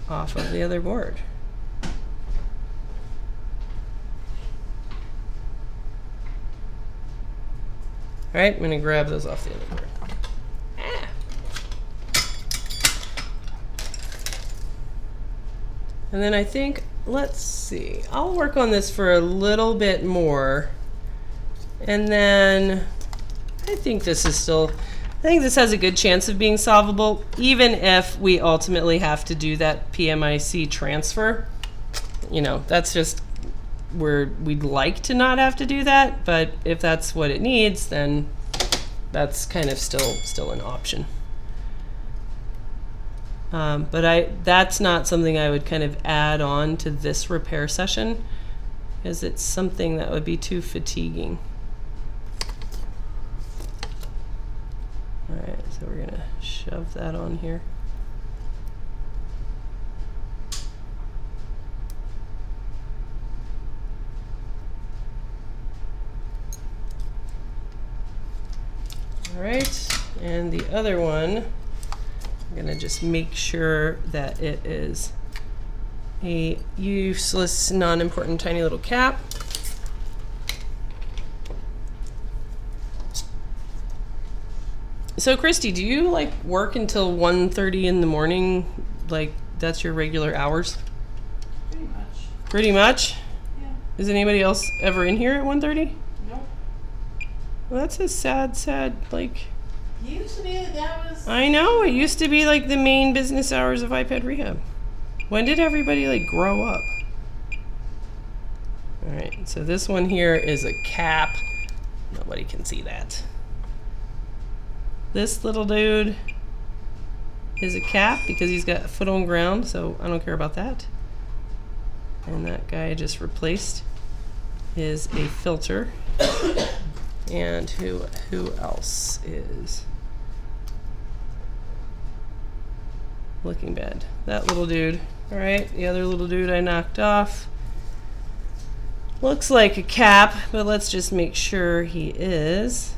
Speaker 1: off of the other board. All right, I'm going to grab those off the other board. And then I think, let's see, I'll work on this for a little bit more. And then I think this is still, I think this has a good chance of being solvable, even if we ultimately have to do that PMIC transfer. You know, that's just where we'd like to not have to do that, but if that's what it needs, then that's kind of still an option. But that's not something I would kind of add on to this repair session, because it's something that would be too fatiguing. All right, so we're gonna shove that on here. All right, and the other one, I'm gonna just make sure that it is a useless, non-important, tiny little cap. So Christy, do you like work until 1:30 in the morning? Like that's your regular hours?
Speaker 2: Pretty much.
Speaker 1: Pretty much?
Speaker 2: Yeah.
Speaker 1: Is anybody else ever in here at 1:30?
Speaker 2: Nope.
Speaker 1: Well, that's a sad, like...
Speaker 2: Used to be that was...
Speaker 1: I know, it used to be like the main business hours of iPad Rehab. When did everybody like grow up? All right, so this one here is a cap. Nobody can see that. This little dude is a cap because he's got a foot on ground, so I don't care about that. And that guy I just replaced is a filter. And who else is looking bad? That little dude. All right, the other little dude I knocked off. Looks like a cap, but let's just make sure he is.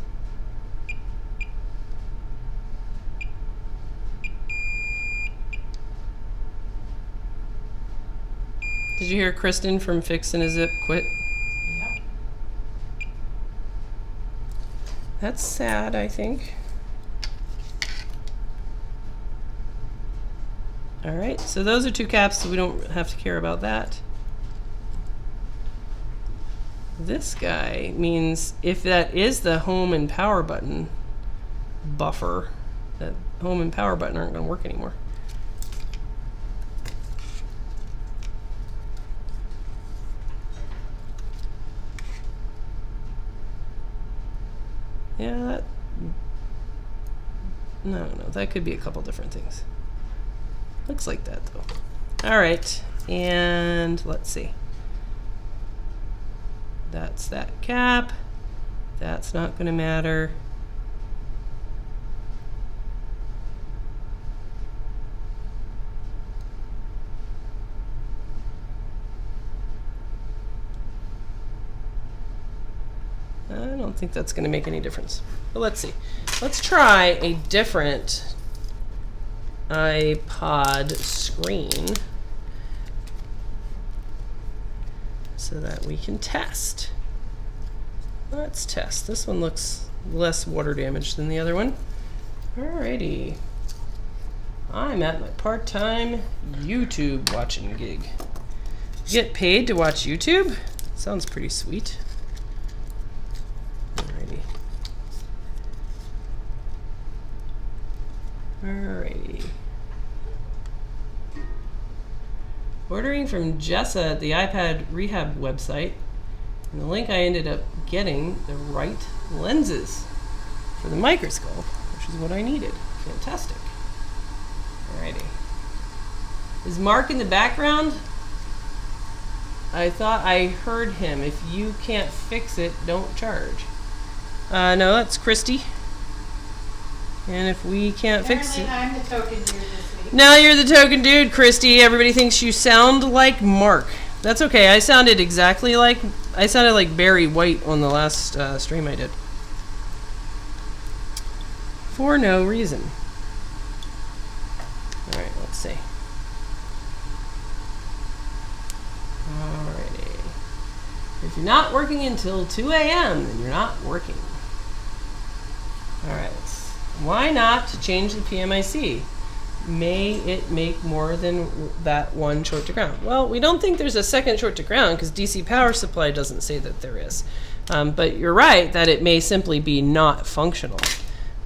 Speaker 1: Did you hear Kristen from Fixin' a Zip quit?
Speaker 2: Yep.
Speaker 1: That's sad, I think. All right, so those are two caps, so we don't have to care about that. this guy means if that is the home and power button buffer, that home and power button aren't going to work anymore. Yeah, no, that could be a couple different things. Looks like that though. All right, and let's see. That's that cap. That's not going to matter. I don't think that's going to make any difference. But let's see. Let's try a different iPod screen so that we can test. Let's test. This one looks less water damaged than the other one. Alrighty. I'm at my part-time YouTube watching gig. Get paid to watch YouTube? Sounds pretty sweet. Alrighty. Ordering from Jessa at the iPad Rehab website, and the link I ended up getting the right lenses for the microscope, which is what I needed. Fantastic. Alrighty. Is Mark in the background? I thought I heard him. If you can't fix it, don't charge. No, that's Christy. And if we can't fix it...
Speaker 2: I'm the token dude this week.
Speaker 1: Now you're the token dude, Christy. Everybody thinks you sound like Mark. That's okay. I sounded like Barry White on the last stream I did. For no reason. Alright, let's see. Alrighty. If you're not working until 2 a.m., then you're not working. Alright. Why not change the PMIC? May it make more than that one short to ground? Well, we don't think there's a second short to ground because DC power supply doesn't say that there is. But you're right that it may simply be not functional.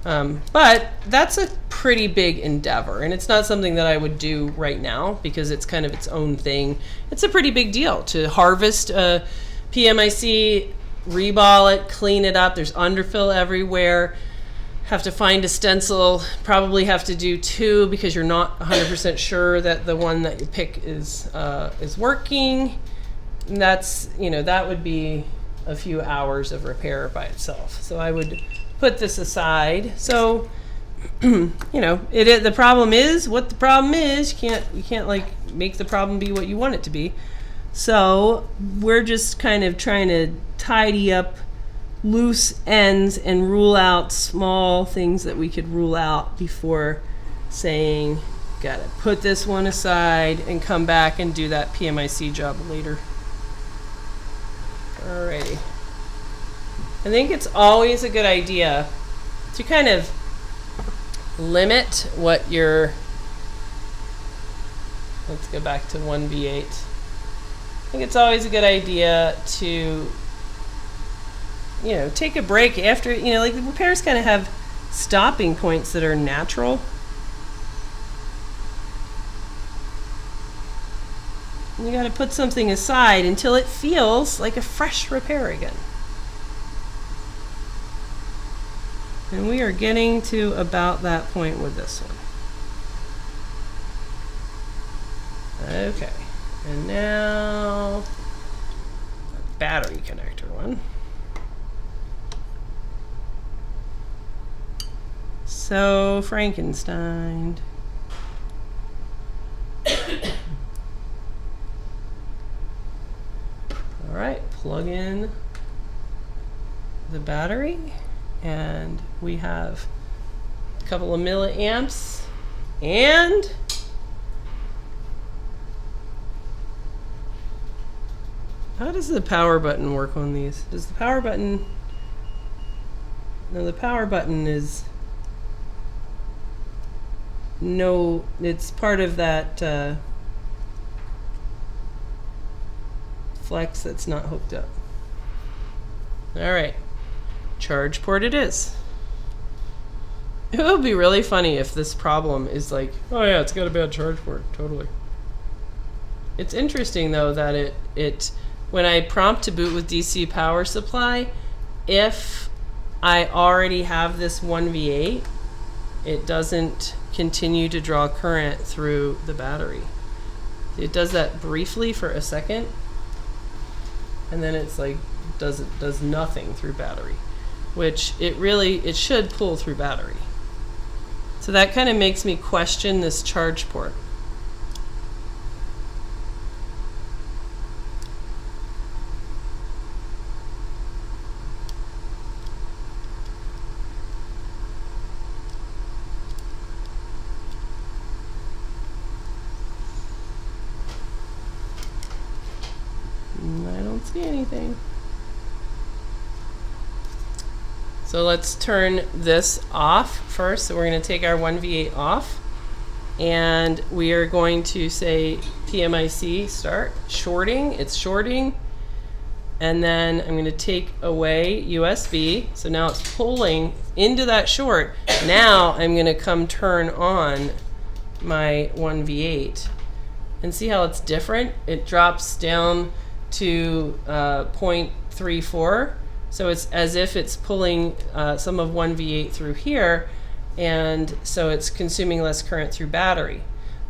Speaker 1: But that's a pretty big endeavor, and it's not something that I would do right now because it's kind of its own thing. It's a pretty big deal to harvest a PMIC, reball it, clean it up. There's underfill everywhere. Have to find a stencil, probably have to do 2 because you're not 100% sure that the one that you pick is working. And that's, that would be a few hours of repair by itself. So I would put this aside. So, the problem is what the problem is. You can't like make the problem be what you want it to be. So we're just kind of trying to tidy up loose ends and rule out small things that we could rule out before saying gotta put this one aside and come back and do that PMIC job later. Alrighty. I think it's always a good idea to kind of limit what your, let's go back to 1v8. I think it's always a good idea to take a break after, like the repairs kind of have stopping points that are natural. You got to put something aside until it feels like a fresh repair again. And we are getting to about that point with this one. Okay. And now, a battery connector one. So, Frankenstein. Alright, plug in the battery, and we have a couple of milliamps, and how does the power button work on these? Does the power button... No, the power button is... No, it's part of that flex that's not hooked up. All right. Charge port it is. It would be really funny if this problem is like, oh yeah, it's got a bad charge port, totally. It's interesting though that it when I prompt to boot with DC power supply, if I already have this 1V8, it doesn't continue to draw current through the battery. It does that briefly for a second, and then it's like does nothing through battery, which it should pull through battery. So that kind of makes me question this charge port. I don't see anything. So let's turn this off first. So we're going to take our 1V8 off, and we are going to say PMIC start shorting. It's shorting, and then I'm going to take away USB. So now it's pulling into that short. Now I'm going to come turn on my 1V8 and see how it's different. It drops down to 0.34. So it's as if it's pulling some of 1V8 through here, and so it's consuming less current through battery.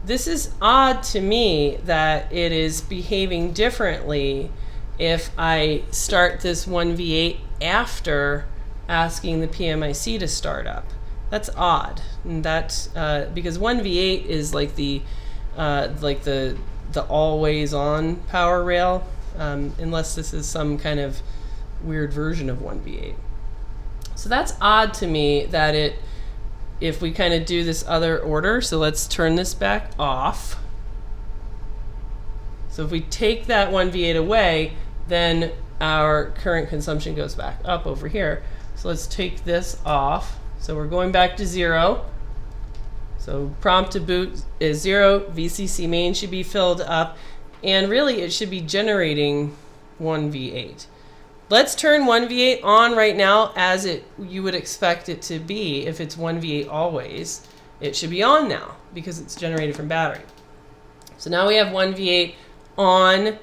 Speaker 1: This is odd to me that it is behaving differently if I start this 1V8 after asking the PMIC to start up. That's odd. And that's because 1V8 is like the always on power rail, unless this is some kind of weird version of 1V8. So that's odd to me that if we kind of do this other order, so let's turn this back off. So if we take that 1V8 away, then our current consumption goes back up over here. So let's take this off. So we're going back to 0. So prompt to boot is 0, VCC main should be filled up, and really it should be generating 1V8. Let's turn 1V8 on right now as you would expect it to be. If it's 1V8 always, it should be on now because it's generated from battery. So now we have 1V8 on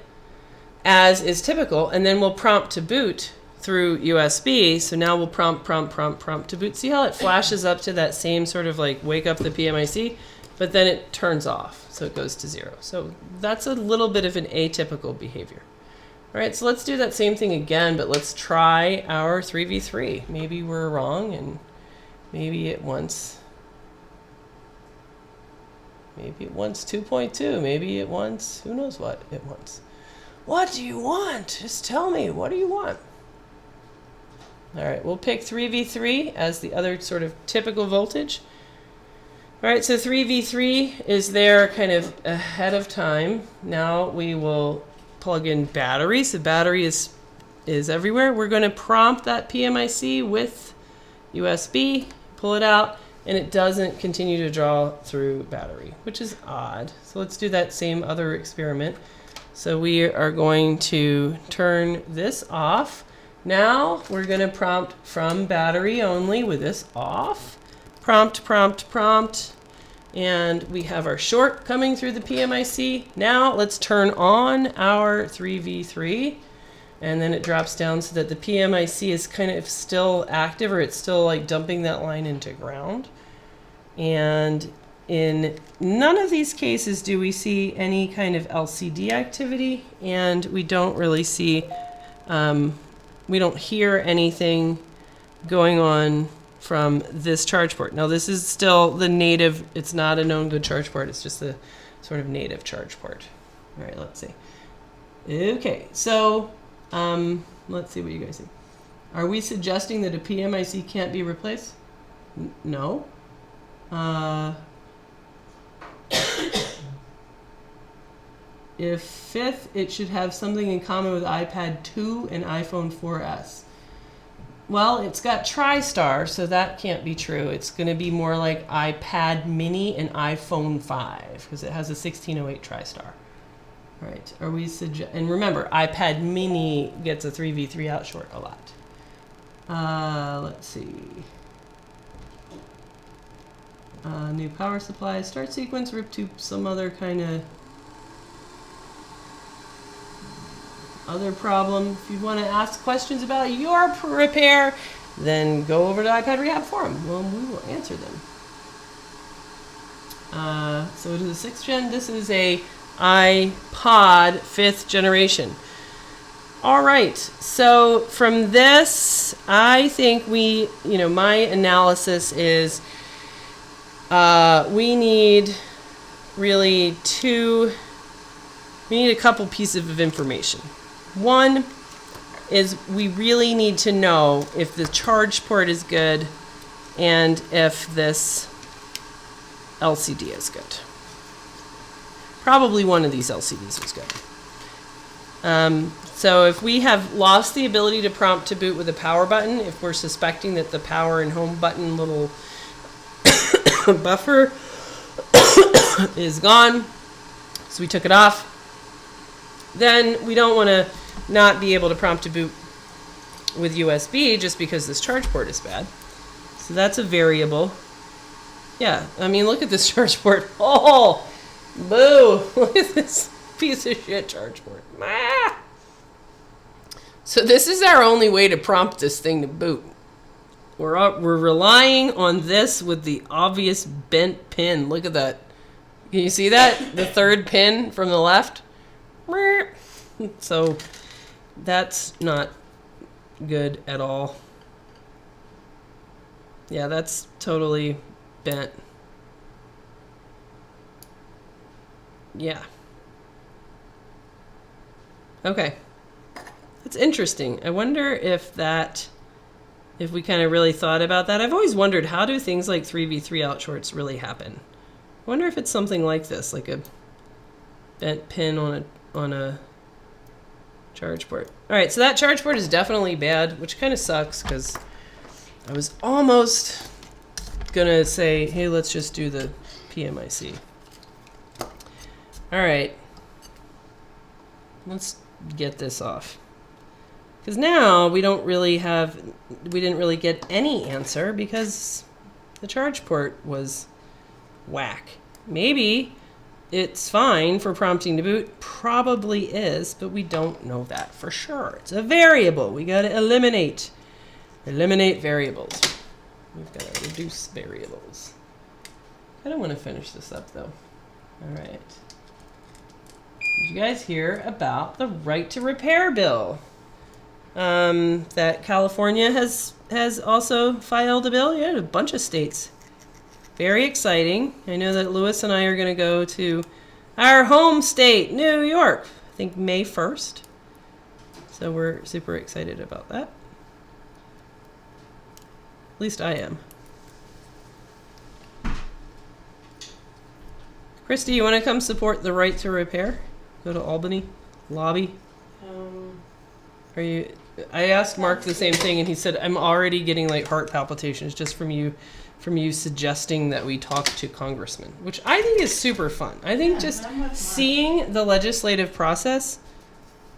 Speaker 1: as is typical, and then we'll prompt to boot through USB. So now we'll prompt to boot. See how it flashes up to that same sort of like wake up the PMIC, but then it turns off, so it goes to 0. So that's a little bit of an atypical behavior. All right, so let's do that same thing again, but let's try our 3v3. Maybe we're wrong, and maybe it wants 2.2. Maybe it wants, who knows what it wants. What do you want? Just tell me, what do you want? All right, we'll pick 3v3 as the other sort of typical voltage. All right, so 3v3 is there kind of ahead of time. Now we will plug in battery. So battery is everywhere. We're going to prompt that PMIC with USB, pull it out, and it doesn't continue to draw through battery, which is odd. So let's do that same other experiment. So we are going to turn this off. Now we're going to prompt from battery only with this off. Prompt. And we have our short coming through the PMIC. Now let's turn on our 3v3, and then it drops down so that the PMIC is kind of still active, or it's still like dumping that line into ground. And in none of these cases do we see any kind of LCD activity, and we don't really see, we don't hear anything going on from this charge port. Now this is still the native, it's not a known good charge port, it's just the sort of native charge port. All right, let's see. Okay, so let's see what you guys think. Are we suggesting that a PMIC can't be replaced? No. If fifth, it should have something in common with iPad 2 and iPhone 4S. Well, it's got TriStar, so that can't be true. It's going to be more like iPad mini and iPhone 5, because it has a 1608 TriStar. All right, and remember, iPad mini gets a 3v3 out short a lot. Let's see. New power supply, start sequence, rip tube, some other kind of other problem. If you want to ask questions about your repair, then go over to iPad Rehab Forum. Well, we will answer them. So it is a 6th gen. This is a iPod 5th generation. All right. So from this, I think my analysis is we need really we need a couple pieces of information. One is we really need to know if the charge port is good and if this LCD is good. Probably one of these LCDs is good. So if we have lost the ability to prompt to boot with a power button, if we're suspecting that the power and home button little buffer is gone, so we took it off, then we don't want to not be able to prompt to boot with USB just because this charge port is bad. So that's a variable. Yeah, I mean, look at this charge port. Oh, boo! Look at this piece of shit charge port. Ah! So this is our only way to prompt this thing to boot. We're relying on this with the obvious bent pin. Look at that. Can you see that? The third pin from the left. So that's not good at all. Yeah, that's totally bent. Yeah. Okay. That's interesting. I wonder if we kind of really thought about that. I've always wondered, how do things like 3v3 out shorts really happen? I wonder if it's something like this, like a bent pin on a charge port. All right, so that charge port is definitely bad, which kind of sucks because I was almost gonna say, hey, let's just do the PMIC. All right, let's get this off. Because now we didn't really get any answer because the charge port was whack. Maybe it's fine for prompting to boot, probably is, but we don't know that for sure. It's a variable. We got to eliminate variables. We've got to reduce variables. I don't want to finish this up though. All right. Did you guys hear about the right to repair bill? That California has also filed a bill. Yeah, a bunch of states. Very exciting. I know that Lewis and I are going to go to our home state, New York, I think May 1st. So we're super excited about that. At least I am. Christy, you want to come support the right to repair? Go to Albany lobby. Are you? I asked Mark the same thing, and he said I'm already getting like heart palpitations just from you suggesting that we talk to congressmen, which I think is super fun. I think just seeing the legislative process.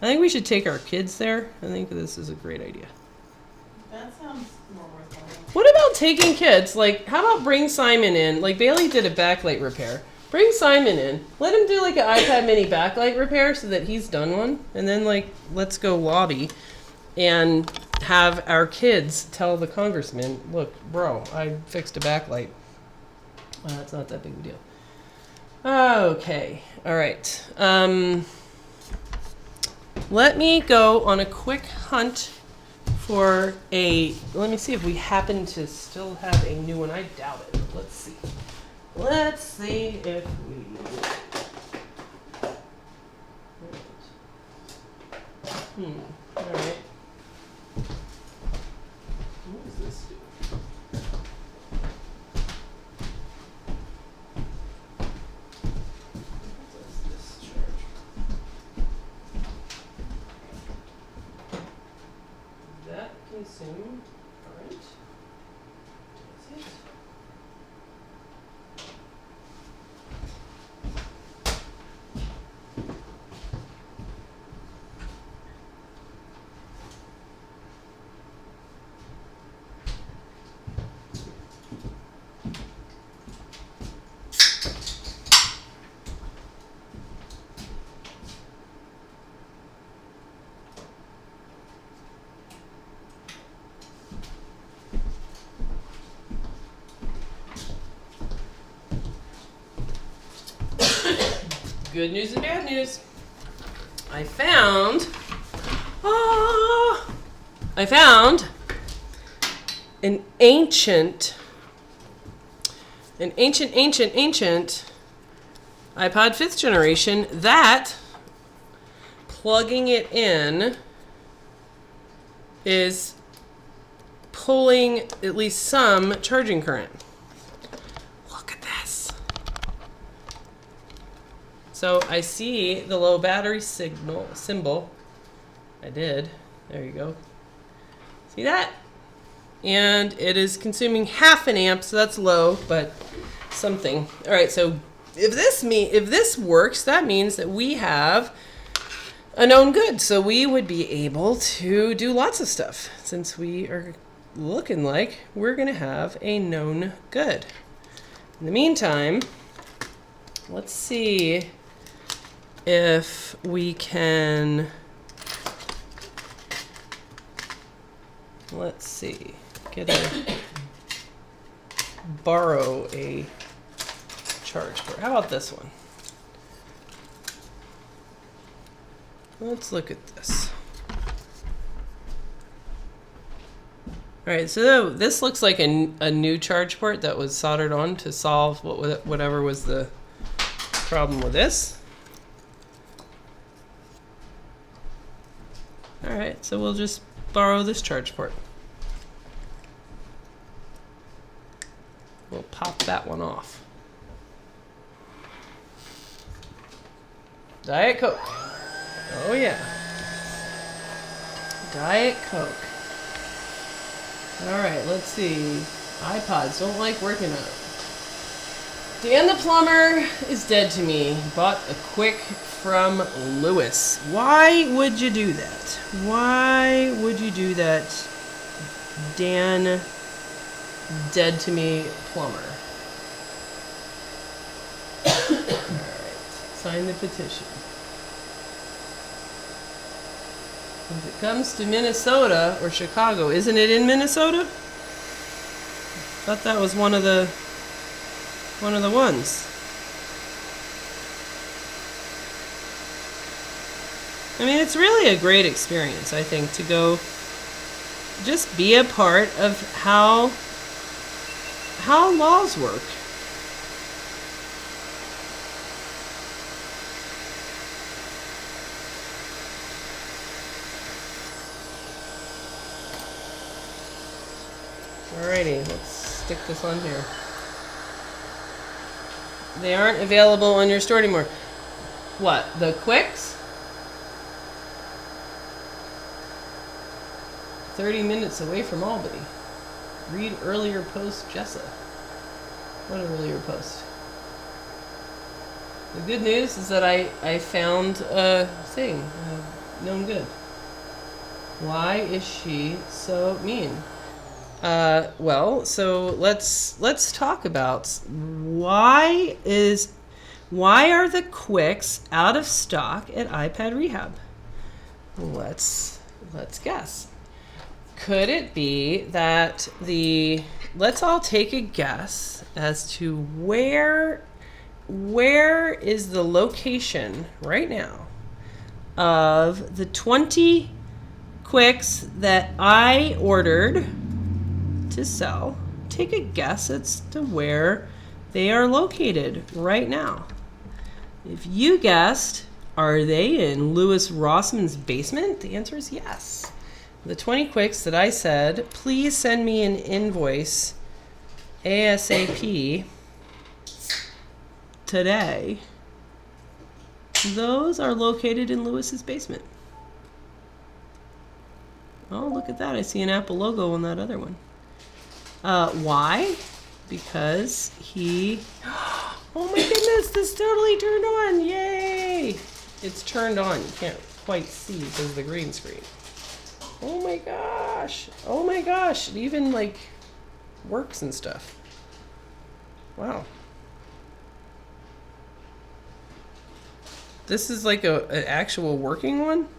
Speaker 1: I think we should take our kids there. I think this is a great idea.
Speaker 2: That sounds more worthwhile.
Speaker 1: What about taking kids? Like, how about bring Simon in? Like, Bailey did a backlight repair. Bring Simon in. Let him do, like, an iPad mini backlight repair so that he's done one. And then, like, let's go lobby and have our kids tell the congressman, look, bro, I fixed a backlight. It's not that big of a deal. Okay. All right. Let me go on a quick hunt for let me see if we happen to still have a new one. I doubt it. Let's see. Let's see if we do. All right. What does this do? What does this charge? Does that consume current? Does it? good news and bad news. I found an ancient iPod 5th generation that plugging it in is pulling at least some charging current. Look at this. So I see the low battery symbol. I did. There you go. See that? And it is consuming half an amp, so that's low, but something. All right, so if this works, that means that we have a known good. So we would be able to do lots of stuff since we are looking like we're going to have a known good. In the meantime, let's see if we can, let's see, borrow a charge port. How about this one? Let's look at this. All right, so this looks like a new charge port that was soldered on to solve whatever was the problem with this. All right, so we'll just borrow this charge port. We'll pop that one off. Diet Coke. Oh yeah. Diet Coke. Alright, let's see. iPods don't like working out. Dan the plumber is dead to me. He bought a quick from Lewis. Why would you do that? Why would you do that, Dan dead to me plumber? Alright, sign the petition. If it comes to Minnesota or Chicago, isn't it in Minnesota? Thought that was one of the ones. I mean, it's really a great experience, I think, to go just be a part of how laws work. Alrighty, let's stick this on here. They aren't available on your store anymore. What, the Quicks? 30 minutes away from Albany. Read earlier post, Jessa. What earlier post? The good news is that I found a thing, a known good. Why is she so mean? Well, so let's talk about why are the Quicks out of stock at iPad Rehab? Let's guess. Could it be that let's all take a guess as to where is the location right now of the 20 Quicks that I ordered to sell? Take a guess as to where they are located right now. If you guessed, are they in Louis Rossman's basement? The answer is yes. The 20 Quicks that I said, please send me an invoice ASAP today. Those are located in Louis's basement. Oh, look at that. I see an Apple logo on that other one. Why? Because he... Oh my goodness, this totally turned on. Yay! It's turned on. You can't quite see because of the green screen. Oh my gosh. Oh my gosh. It even like works and stuff. Wow. This is like an actual working one?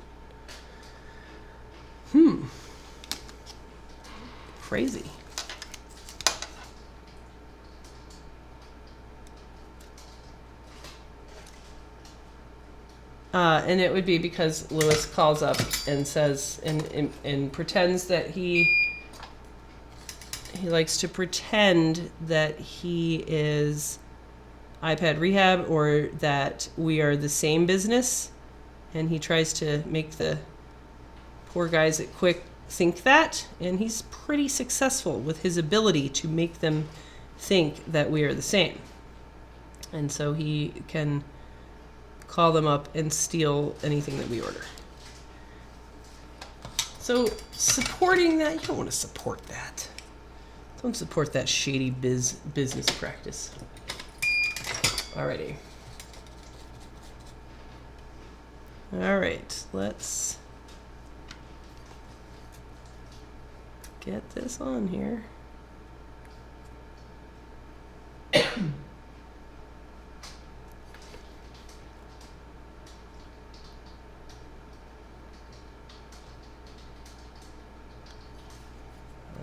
Speaker 1: Crazy. And it would be because Lewis calls up and says, and pretends that he likes to pretend that he is iPad Rehab or that we are the same business. And he tries to make the poor guys at Quick think that. And he's pretty successful with his ability to make them think that we are the same. And so he can call them up and steal anything that we order. So supporting that, you don't want to support that. Don't support that shady business practice. Alrighty. Alright, let's get this on here.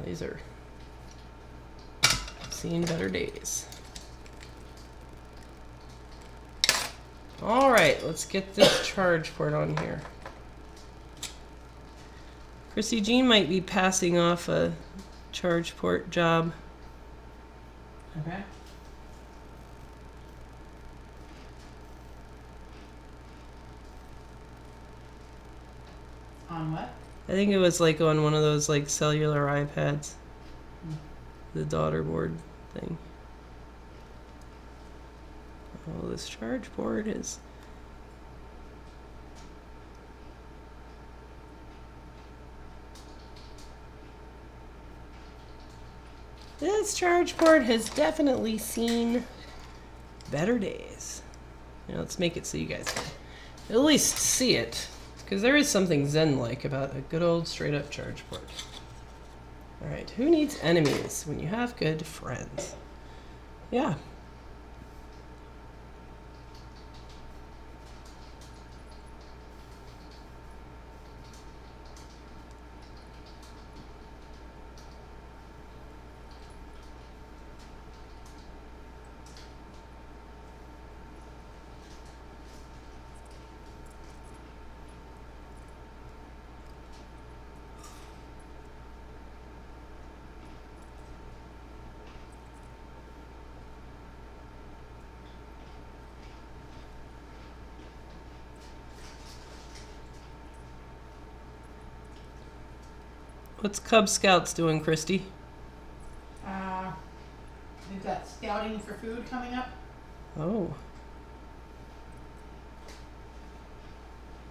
Speaker 1: These are seen better days. All right, let's get this charge port on here. Chrissy Jean might be passing off a charge port job.
Speaker 2: Okay. On what?
Speaker 1: I think it was like on one of those like cellular iPads. The daughter board thing. Oh, this charge port is... This charge port has definitely seen better days. Now let's make it so you guys can at least see it. Because there is something zen-like about a good old straight-up charge port. Alright, who needs enemies when you have good friends? Yeah. What's Cub Scouts doing, Christy?
Speaker 2: We've got scouting for food coming up.
Speaker 1: Oh.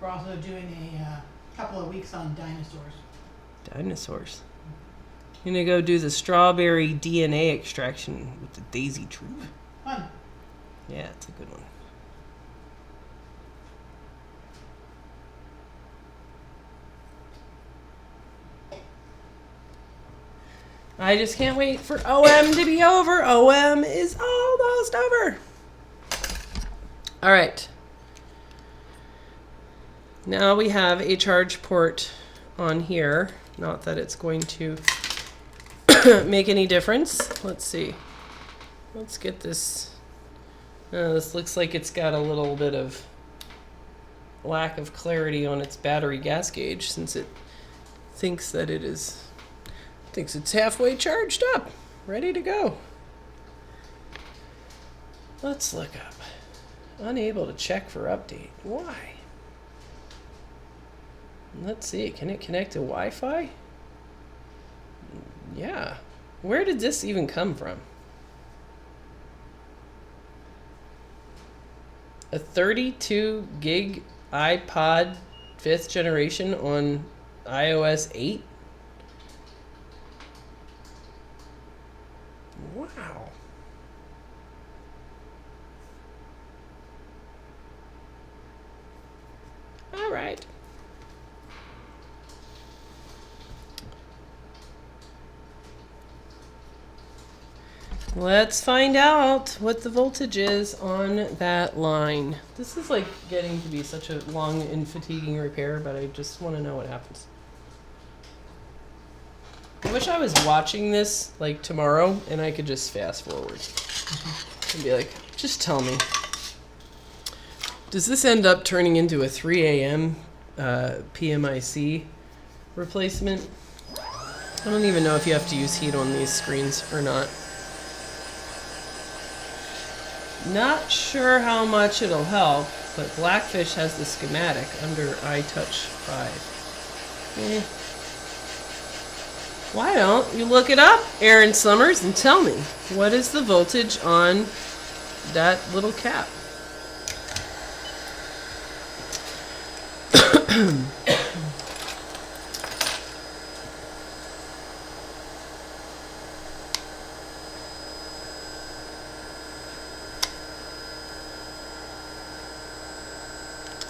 Speaker 2: We're also doing a couple of weeks on dinosaurs.
Speaker 1: Dinosaurs. You're gonna go do the strawberry DNA extraction with the Daisy Troop.
Speaker 2: Fun.
Speaker 1: Yeah, it's a good one. I just can't wait for OM to be over. OM is almost over. All right. Now we have a charge port on here. Not that it's going to make any difference. Let's see. Let's get this. This looks like it's got a little bit of lack of clarity on its battery gas gauge since it thinks that it is. Thinks it's halfway charged up, ready to go. Let's look up. Unable to check for update. Why? Let's see. Can it connect to Wi-Fi? Yeah. Where did this even come from? A 32 gig iPod 5th generation on iOS 8? Wow. All right. Let's find out what the voltage is on that line. This is like getting to be such a long and fatiguing repair, but I just want to know what happens. I wish I was watching this like tomorrow and I could just fast forward and be like, just tell me. Does this end up turning into a 3 a.m. PMIC replacement? I don't even know if you have to use heat on these screens or not. Not sure how much it'll help, but Blackfish has the schematic under iTouch 5. Why don't you look it up, Aaron Summers, and tell me, what is the voltage on that little cap?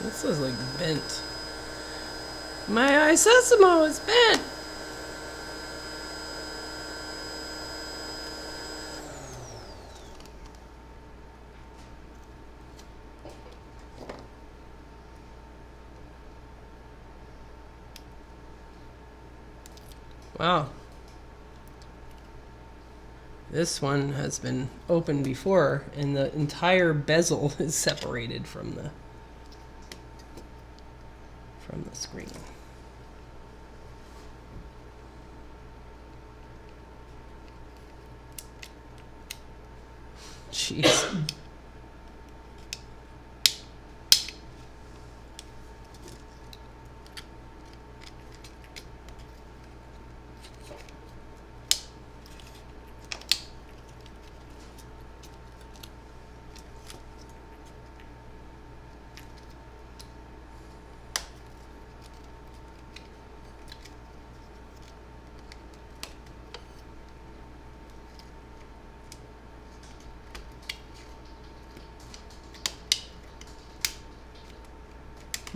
Speaker 1: This is like bent. My isosimo is bent. Wow. This one has been opened before, and the entire bezel is separated from the screen. Jeez.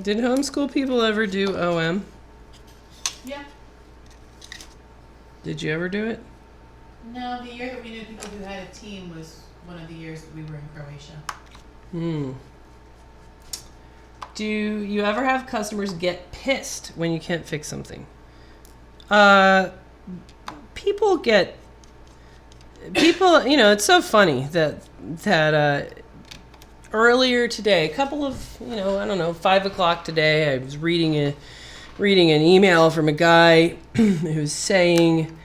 Speaker 1: Did homeschool people ever do OM?
Speaker 2: Yeah.
Speaker 1: Did you ever do it?
Speaker 2: No, the year that we knew people who had a team was one of the years that we were in Croatia.
Speaker 1: Do you ever have customers get pissed when you can't fix something? People, you know, it's so funny that earlier today, a couple of, you know, I don't know, 5 o'clock today, I was reading an email from a guy who's saying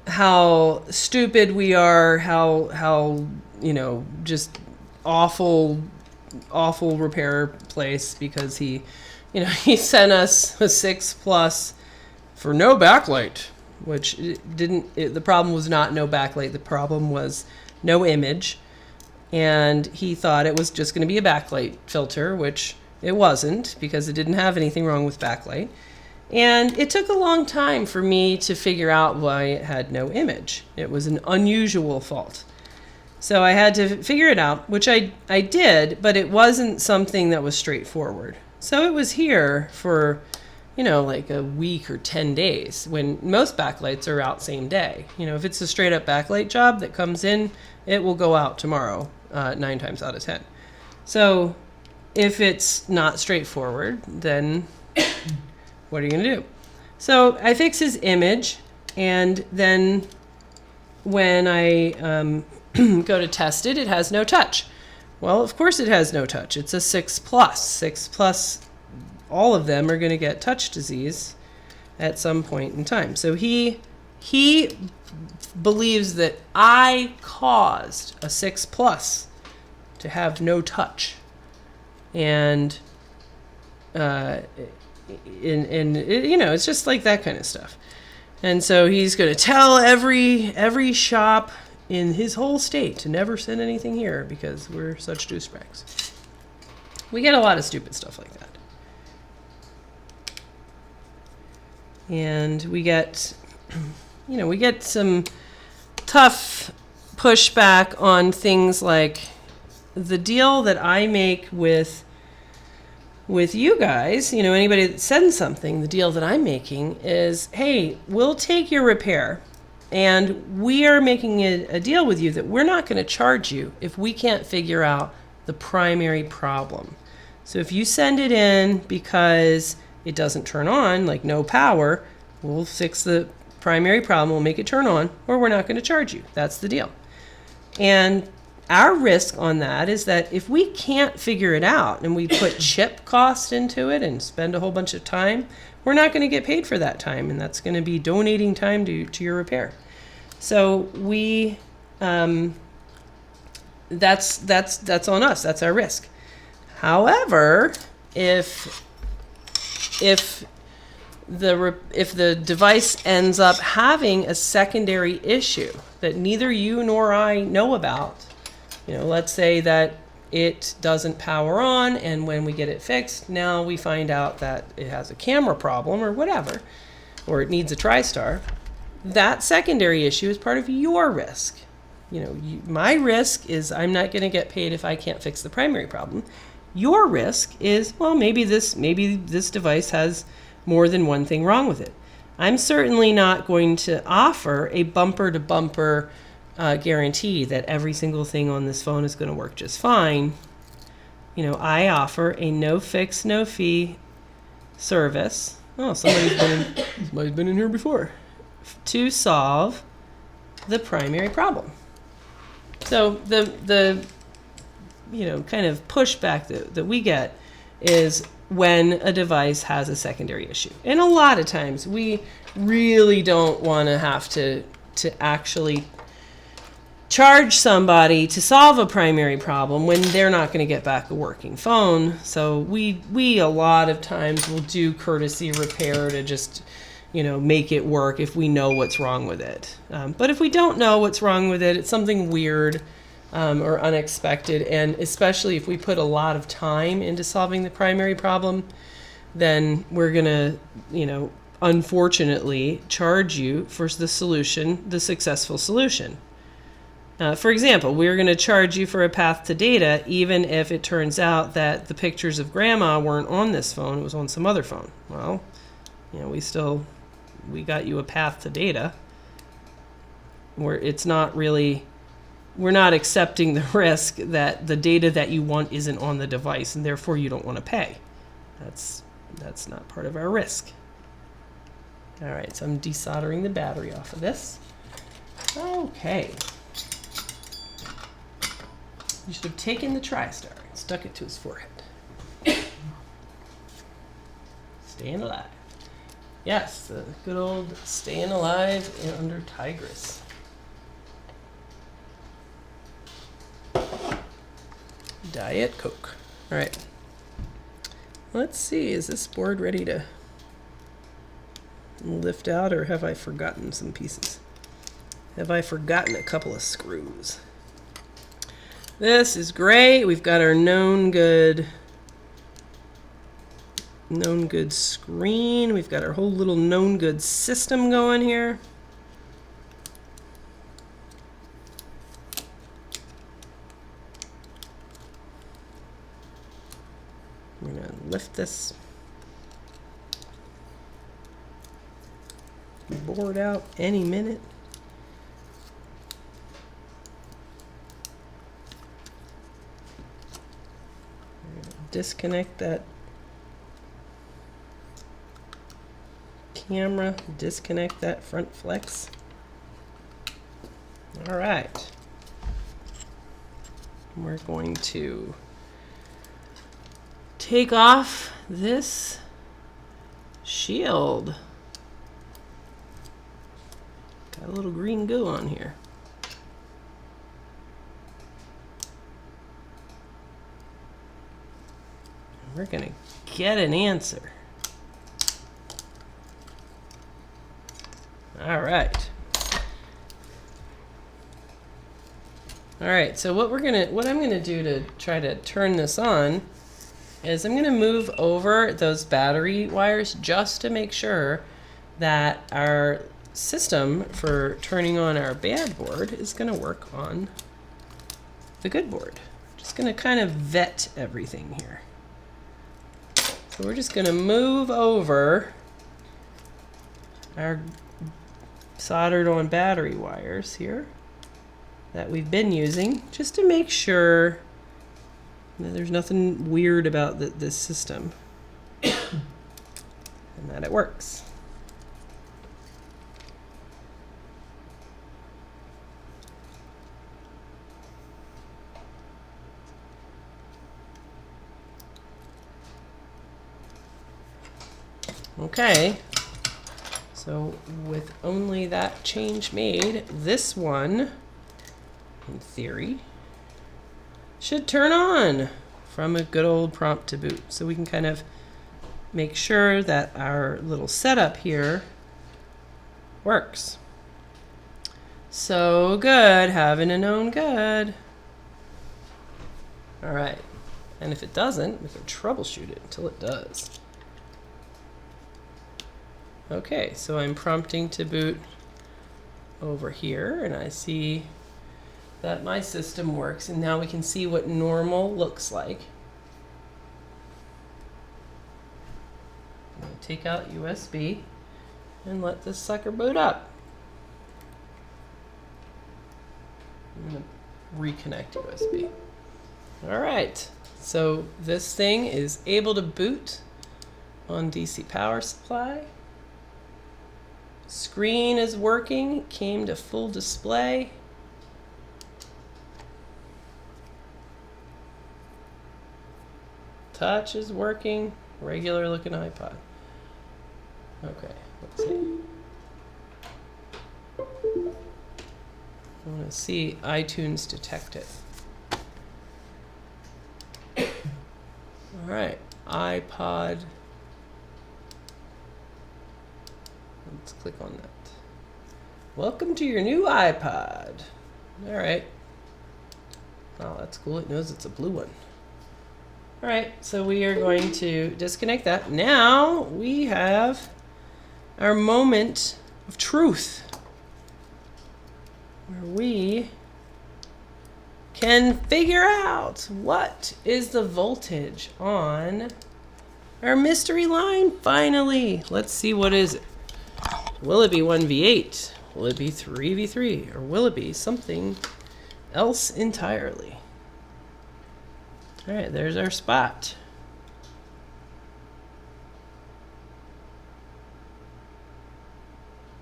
Speaker 1: how stupid we are, how you know, just awful repair place because he sent us a 6+ for no backlight, which the problem was not no backlight, the problem was no image. And he thought it was just going to be a backlight filter, which it wasn't, because it didn't have anything wrong with backlight. And it took a long time for me to figure out why it had no image. It was an unusual fault. So I had to figure it out, which I did, but it wasn't something that was straightforward. So it was here for, you know, like a week or 10 days, when most backlights are out same day. You know, if it's a straight up backlight job that comes in, it will go out tomorrow, 9 times out of 10. So if it's not straightforward, then what are you going to do? So I fix his image, and then when I go to test it, it has no touch. Well, of course it has no touch. It's a 6+. 6+, all of them are going to get touch disease at some point in time. So he believes that I caused a 6+ to have no touch, and you know, it's just like that kind of stuff. And so he's going to tell every shop in his whole state to never send anything here because we're such douchebags. We get a lot of stupid stuff like that. And we get, you know, we get some tough pushback on things like the deal that I make with you guys. You know, anybody that sends something, the deal that I'm making is, hey, we'll take your repair, and we are making a deal with you that we're not going to charge you if we can't figure out the primary problem. So if you send it in because it doesn't turn on, like no power, we'll fix the primary problem, we'll make it turn on, or we're not going to charge you. That's the deal. And our risk on that is that if we can't figure it out and we put chip cost into it and spend a whole bunch of time, we're not going to get paid for that time, and that's going to be donating time to your repair. So we, that's on us. That's our risk. However, if the device ends up having a secondary issue that neither you nor I know about, let's say that it doesn't power on, and when we get it fixed, now we find out that it has a camera problem or whatever, or it needs a TriStar. That secondary issue is part of your risk. My risk is I'm not going to get paid if I can't fix the primary problem. Your risk is, well, maybe this device has more than one thing wrong with it. I'm certainly not going to offer a bumper-to-bumper guarantee that every single thing on this phone is going to work just fine. I offer a no fix, no fee service. Oh, somebody's been in here before. To solve the primary problem. So the kind of pushback that we get is when a device has a secondary issue. And a lot of times we really don't want to have to actually charge somebody to solve a primary problem when they're not going to get back a working phone. So we a lot of times will do courtesy repair to just make it work if we know what's wrong with it. But if we don't know what's wrong with it, it's something weird or unexpected, and especially if we put a lot of time into solving the primary problem, then we're gonna, unfortunately charge you for the solution, the successful solution. For example, we're going to charge you for a path to data even if it turns out that the pictures of grandma weren't on this phone, it was on some other phone. Well, we got you a path to data where it's not really, we're not accepting the risk that the data that you want isn't on the device, and therefore you don't want to pay. That's not part of our risk. All right, so I'm desoldering the battery off of this. Okay. You should have taken the TriStar and stuck it to his forehead. Staying alive. Yes, the good old staying alive under Tigris. Diet Coke. All right. Let's see, is this board ready to lift out, or have I forgotten some pieces? Have I forgotten a couple of screws? This is great. We've got our known good screen. We've got our whole little known good system going here. We're going to lift this board out any minute. Disconnect that camera, disconnect that front flex. All right. We're going to take off this shield. Got a little green goo on here. We're going to get an answer. All right. All right, so what I'm going to do to try to turn this on is I'm going to move over those battery wires just to make sure that our system for turning on our bad board is going to work on the good board. Just going to kind of vet everything here. So we're just going to move over our soldered on battery wires here that we've been using, just to make sure that there's nothing weird about this system and that it works. Okay. So with only that change made, this one, in theory, should turn on from a good old prompt to boot. So we can kind of make sure that our little setup here works. So good, having a known good. All right, and if it doesn't, we can troubleshoot it until it does. Okay, so I'm prompting to boot over here, and I see that my system works, and now we can see what normal looks like. I'm going to take out USB and let this sucker boot up. I'm going to reconnect USB. All right, so this thing is able to boot on DC power supply. Screen is working, came to full display. Touch is working, regular looking iPod. Okay, let's see. I want to see iTunes detect it. All right, iPod. Let's click on that. Welcome to your new iPod. All right. Oh, that's cool. It knows it's a blue one. All right, so we are going to disconnect that. Now we have our moment of truth, where we can figure out what is the voltage on our mystery line. Finally, let's see, what is it? Will it be 1V8? Will it be 3V3? Or will it be something else entirely? All right, there's our spot.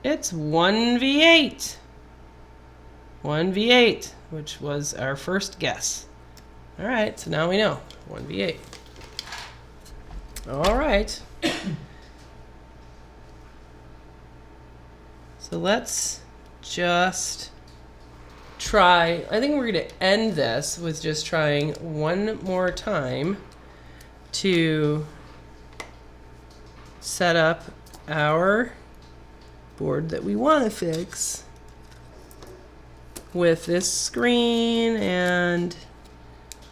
Speaker 1: It's 1V8. 1V8, which was our first guess. All right, so now we know 1V8. All right. So let's just try. I think we're going to end this with just trying one more time to set up our board that we want to fix with this screen and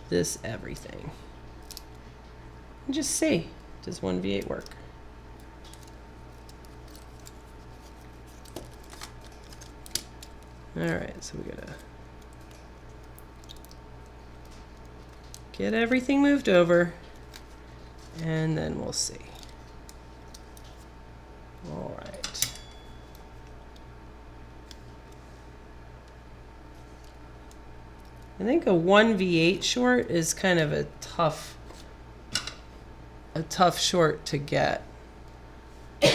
Speaker 1: this everything. And just see, does 1V8 work? All right, so we gotta get everything moved over, and then we'll see. All right. I think a 1V8 short is kind of a tough short to get. All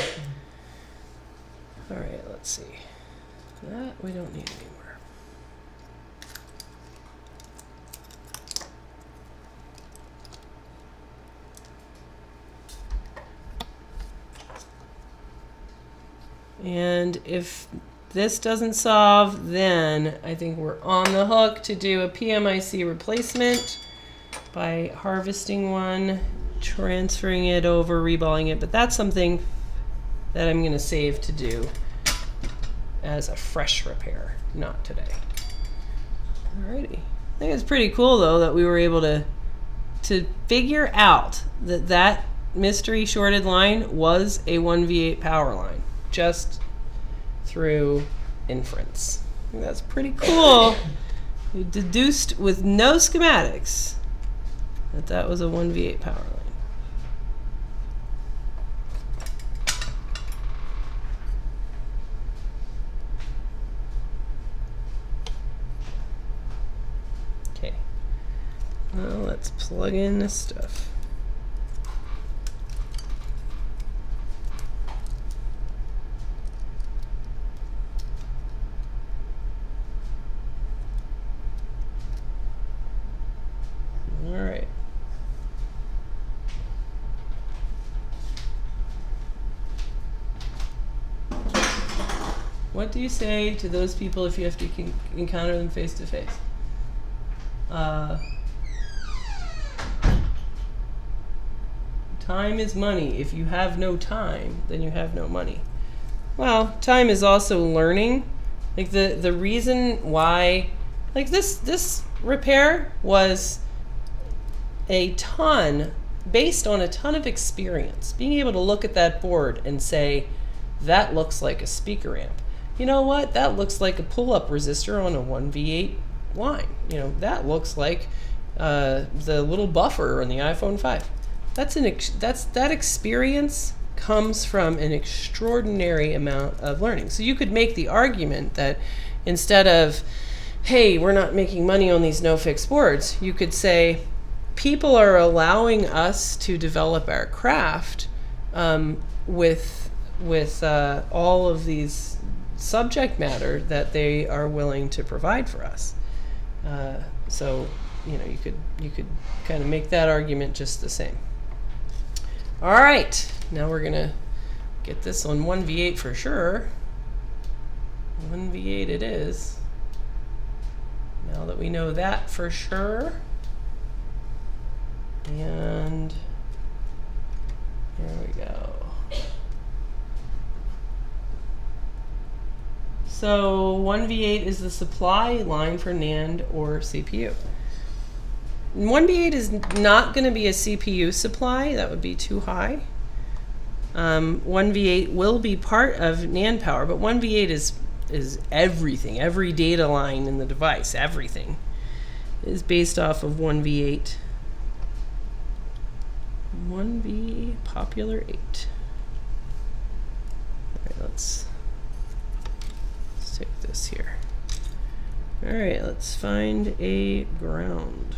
Speaker 1: right, let's see. That we don't need anymore. And if this doesn't solve, then I think we're on the hook to do a PMIC replacement by harvesting one, transferring it over, reballing it. But that's something that I'm going to save to do as a fresh repair, not today. Alrighty. I think it's pretty cool though that we were able to figure out that that mystery shorted line was a 1V8 power line just through inference. I think that's pretty cool. We deduced with no schematics that that was a 1V8 power line. Well, let's plug in this stuff. All right. What do you say to those people if you have to encounter them face to face? Time is money. If you have no time, then you have no money. Well, time is also learning. Like the reason why, like this repair was a ton, based on a ton of experience. Being able to look at that board and say, that looks like a speaker amp. You know what? That looks like a pull-up resistor on a 1V8 line. You know, that looks like the little buffer on the iPhone 5. That experience comes from an extraordinary amount of learning. So you could make the argument that instead of, hey, we're not making money on these no-fix boards, you could say, people are allowing us to develop our craft with all of these subject matter that they are willing to provide for us. So you know, you could kind of make that argument just the same. All right, now we're gonna get this on 1V8 for sure. 1V8 it is. Now that we know that for sure. And here we go. So 1V8 is the supply line for NAND or CPU. 1V8 is not going to be a CPU supply. That would be too high. 1V8 will be part of NAND power, but 1V8 is everything. Every data line in the device, everything, is based off of 1V8. 1V popular 8. All right, let's take this here. All right, let's find a ground.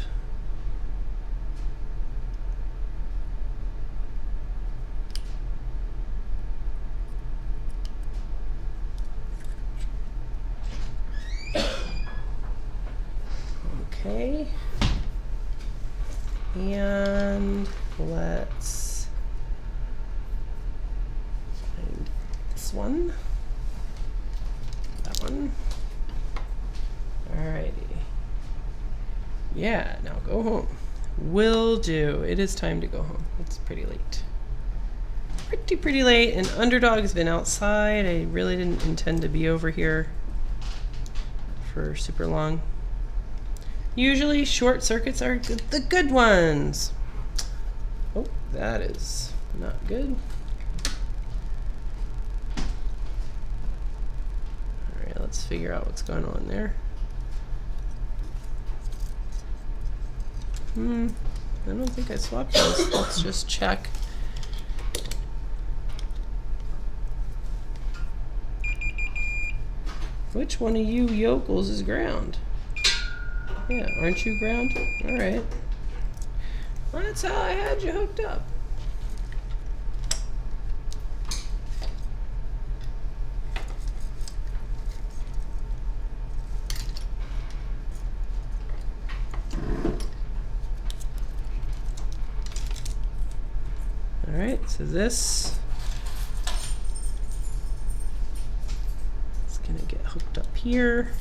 Speaker 1: Okay. And let's find this one. That one. Alrighty. Yeah, now go home. Will do. It is time to go home. It's pretty late. Pretty late, and Underdog has been outside. I really didn't intend to be over here for super long. Usually short circuits are the good ones. Oh, that is not good. All right, let's figure out what's going on there. I don't think I swapped those. Let's just check. Which one of you yokels is ground? Yeah, aren't you ground? All right. Well, that's how I had you hooked up. All right, so this is gonna get hooked up here.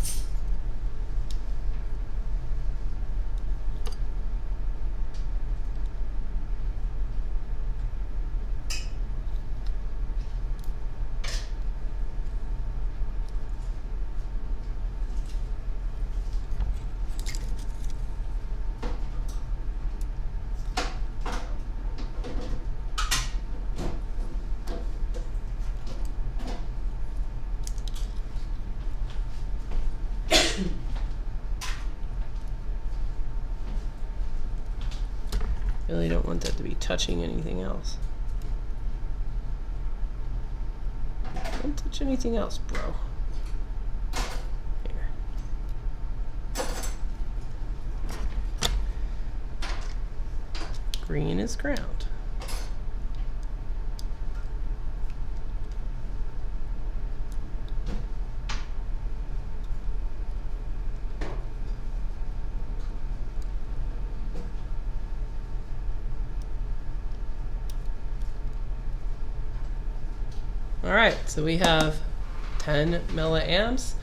Speaker 1: Really don't want that to be touching anything else. Don't touch anything else, bro. Here. Green is ground. All right, so we have 10 milliamps.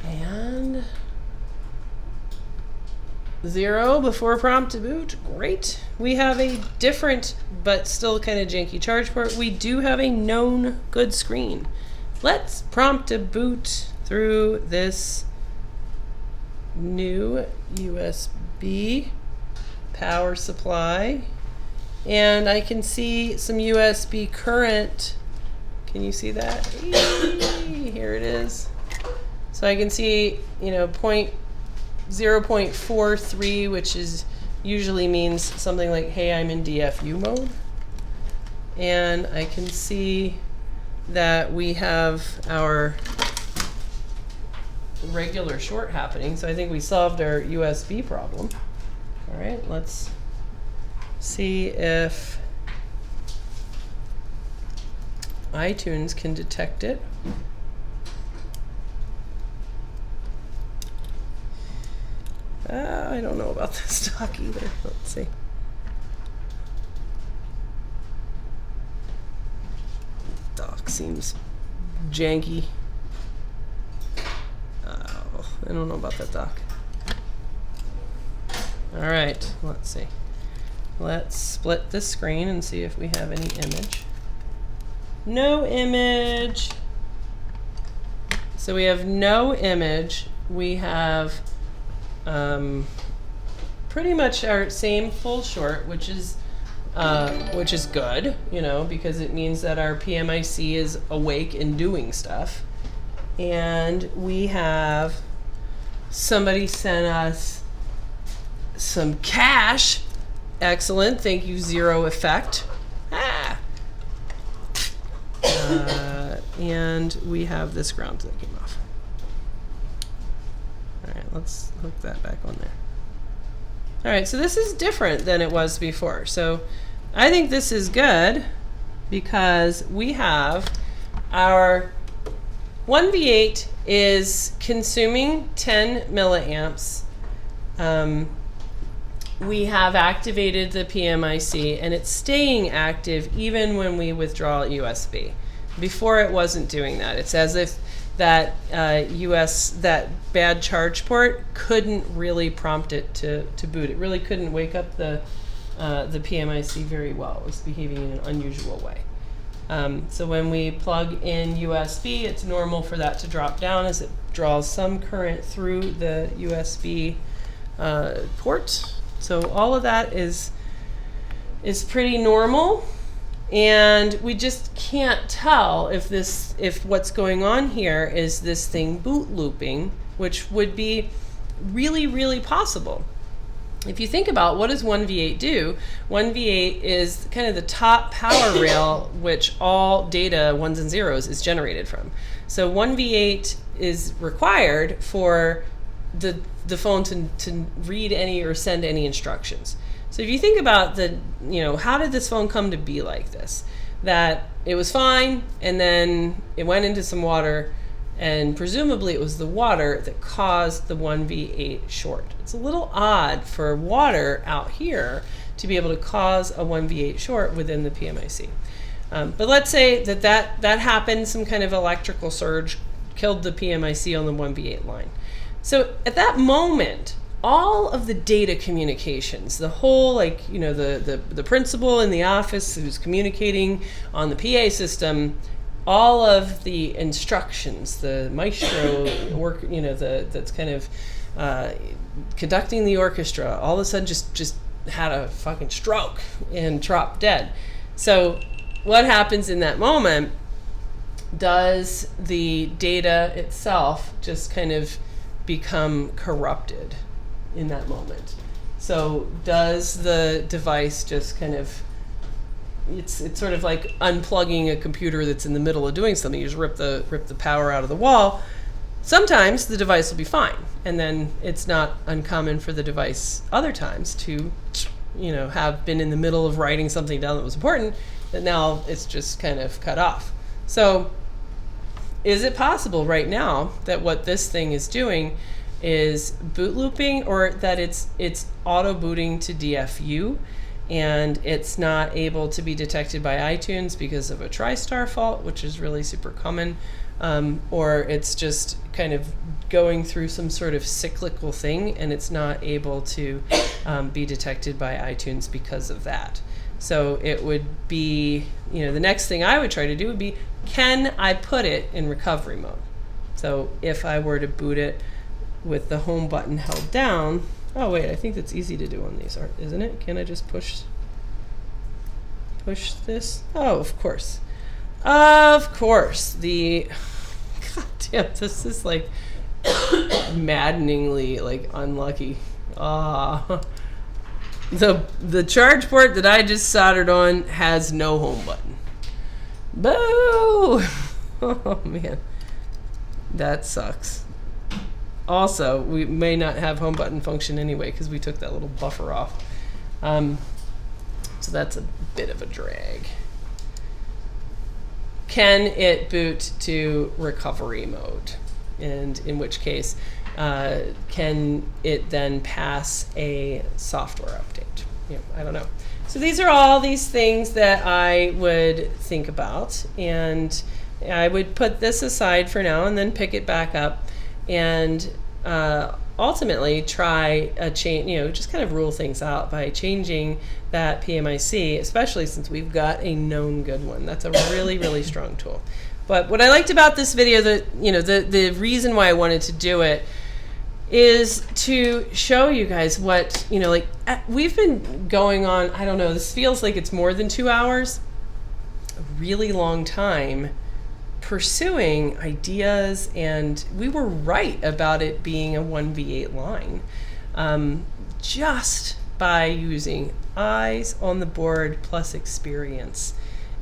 Speaker 1: And 0 before prompt to boot. Great. We have a different but still kind of janky charge port. We do have a known good screen. Let's prompt to boot through this new USB power supply. And I can see some USB current. Can you see that? Here it is. So I can see, 0.43, which is usually means something like, hey, I'm in DFU mode. And I can see that we have our regular short happening. So I think we solved our USB problem. All right, let's see if iTunes can detect it. I don't know about this dock either. Let's see. Dock seems janky. Oh, I don't know about that dock. All right, let's see. Let's split this screen and see if we have any image. No image. So we have no image. We have pretty much our same full short, which is good, because it means that our PMIC is awake and doing stuff. And we have somebody sent us some cache. Excellent. Thank you, Zero Effect. And we have this ground that came off. All right, let's hook that back on there. All right, so this is different than it was before. So I think this is good because we have our 1V8 is consuming 10 milliamps. We have activated the PMIC and it's staying active even when we withdraw USB. Before it wasn't doing that. It's as if that that bad charge port couldn't really prompt it to boot. It really couldn't wake up the PMIC very well. It was behaving in an unusual way. So when we plug in USB, it's normal for that to drop down as it draws some current through the USB port. So all of that is pretty normal. And we just can't tell if what's going on here is this thing boot looping, which would be really, really possible. If you think about what does 1V8 do, 1V8 is kind of the top power rail which all data, ones and zeros, is generated from. So 1V8 is required for the phone to read any or send any instructions. So if you think about how did this phone come to be like this? That it was fine, and then it went into some water, and presumably it was the water that caused the 1V8 short. It's a little odd for water out here to be able to cause a 1V8 short within the PMIC. But let's say that happened, some kind of electrical surge killed the PMIC on the 1V8 line. So at that moment, all of the data communications, the whole, the principal in the office who's communicating on the PA system, all of the instructions, the maestro work, that's kind of conducting the orchestra, all of a sudden just had a fucking stroke and dropped dead. So what happens in that moment? Does the data itself just kind of become corrupted in that moment? So does the device just kind of, it's sort of like unplugging a computer that's in the middle of doing something. You just rip the power out of the wall. Sometimes the device will be fine, and then it's not uncommon for the device other times to have been in the middle of writing something down that was important, that now it's just kind of cut off. So is it possible right now that what this thing is doing is boot looping, or that it's auto booting to DFU and it's not able to be detected by iTunes because of a TriStar fault, which is really super common? or it's just kind of going through some sort of cyclical thing and it's not able to be detected by iTunes because of that. So it would be, the next thing I would try to do would be, can I put it in recovery mode? So if I were to boot it with the home button held down, oh wait, I think that's easy to do on these, isn't it? Can I just push this? Oh, of course. Of course. God damn, this is like maddeningly like unlucky. The charge port that I just soldered on has no home button. Boo! Oh man, that sucks. Also, we may not have home button function anyway because we took that little buffer off. So that's a bit of a drag. Can it boot to recovery mode? And in which case, can it then pass a software update? I don't know. So these are all these things that I would think about, and I would put this aside for now and then pick it back up and ultimately try a change, just kind of rule things out by changing that PMIC, especially since we've got a known good one. That's a really, really strong tool. But what I liked about this video, the reason why I wanted to do it is to show you guys what, we've been going on, I don't know, this feels like it's more than 2 hours, a really long time, pursuing ideas, and we were right about it being a 1v8 line, just by using eyes on the board plus experience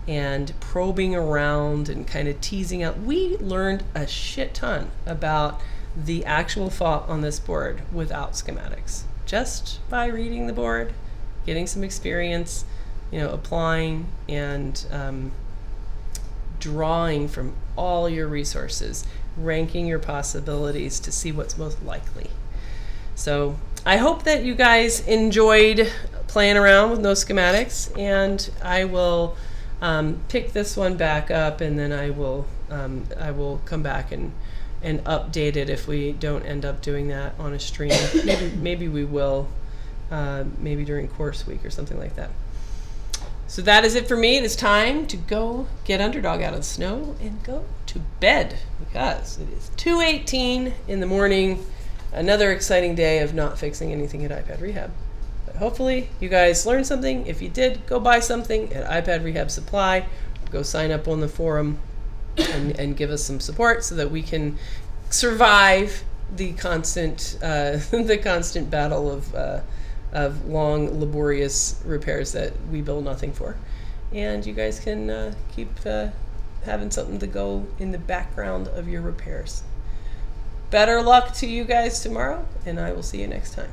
Speaker 1: and probing around and kind of teasing out. We learned a shit ton about the actual fault on this board without schematics, just by reading the board, getting some experience, applying and drawing from all your resources, ranking your possibilities to see what's most likely. So I hope that you guys enjoyed playing around with no schematics, and I will pick this one back up, and then I will come back and update it if we don't end up doing that on a stream. Maybe we will, maybe during course week or something like that. So that is it for me. It is time to go get Underdog out of the snow and go to bed, because it is 2:18 in the morning. Another exciting day of not fixing anything at iPad Rehab. But hopefully you guys learned something. If you did, go buy something at iPad Rehab Supply. Go sign up on the forum and give us some support so that we can survive the constant battle of long, laborious repairs that we bill nothing for. And you guys can keep having something to go in the background of your repairs. Better luck to you guys tomorrow, and I will see you next time.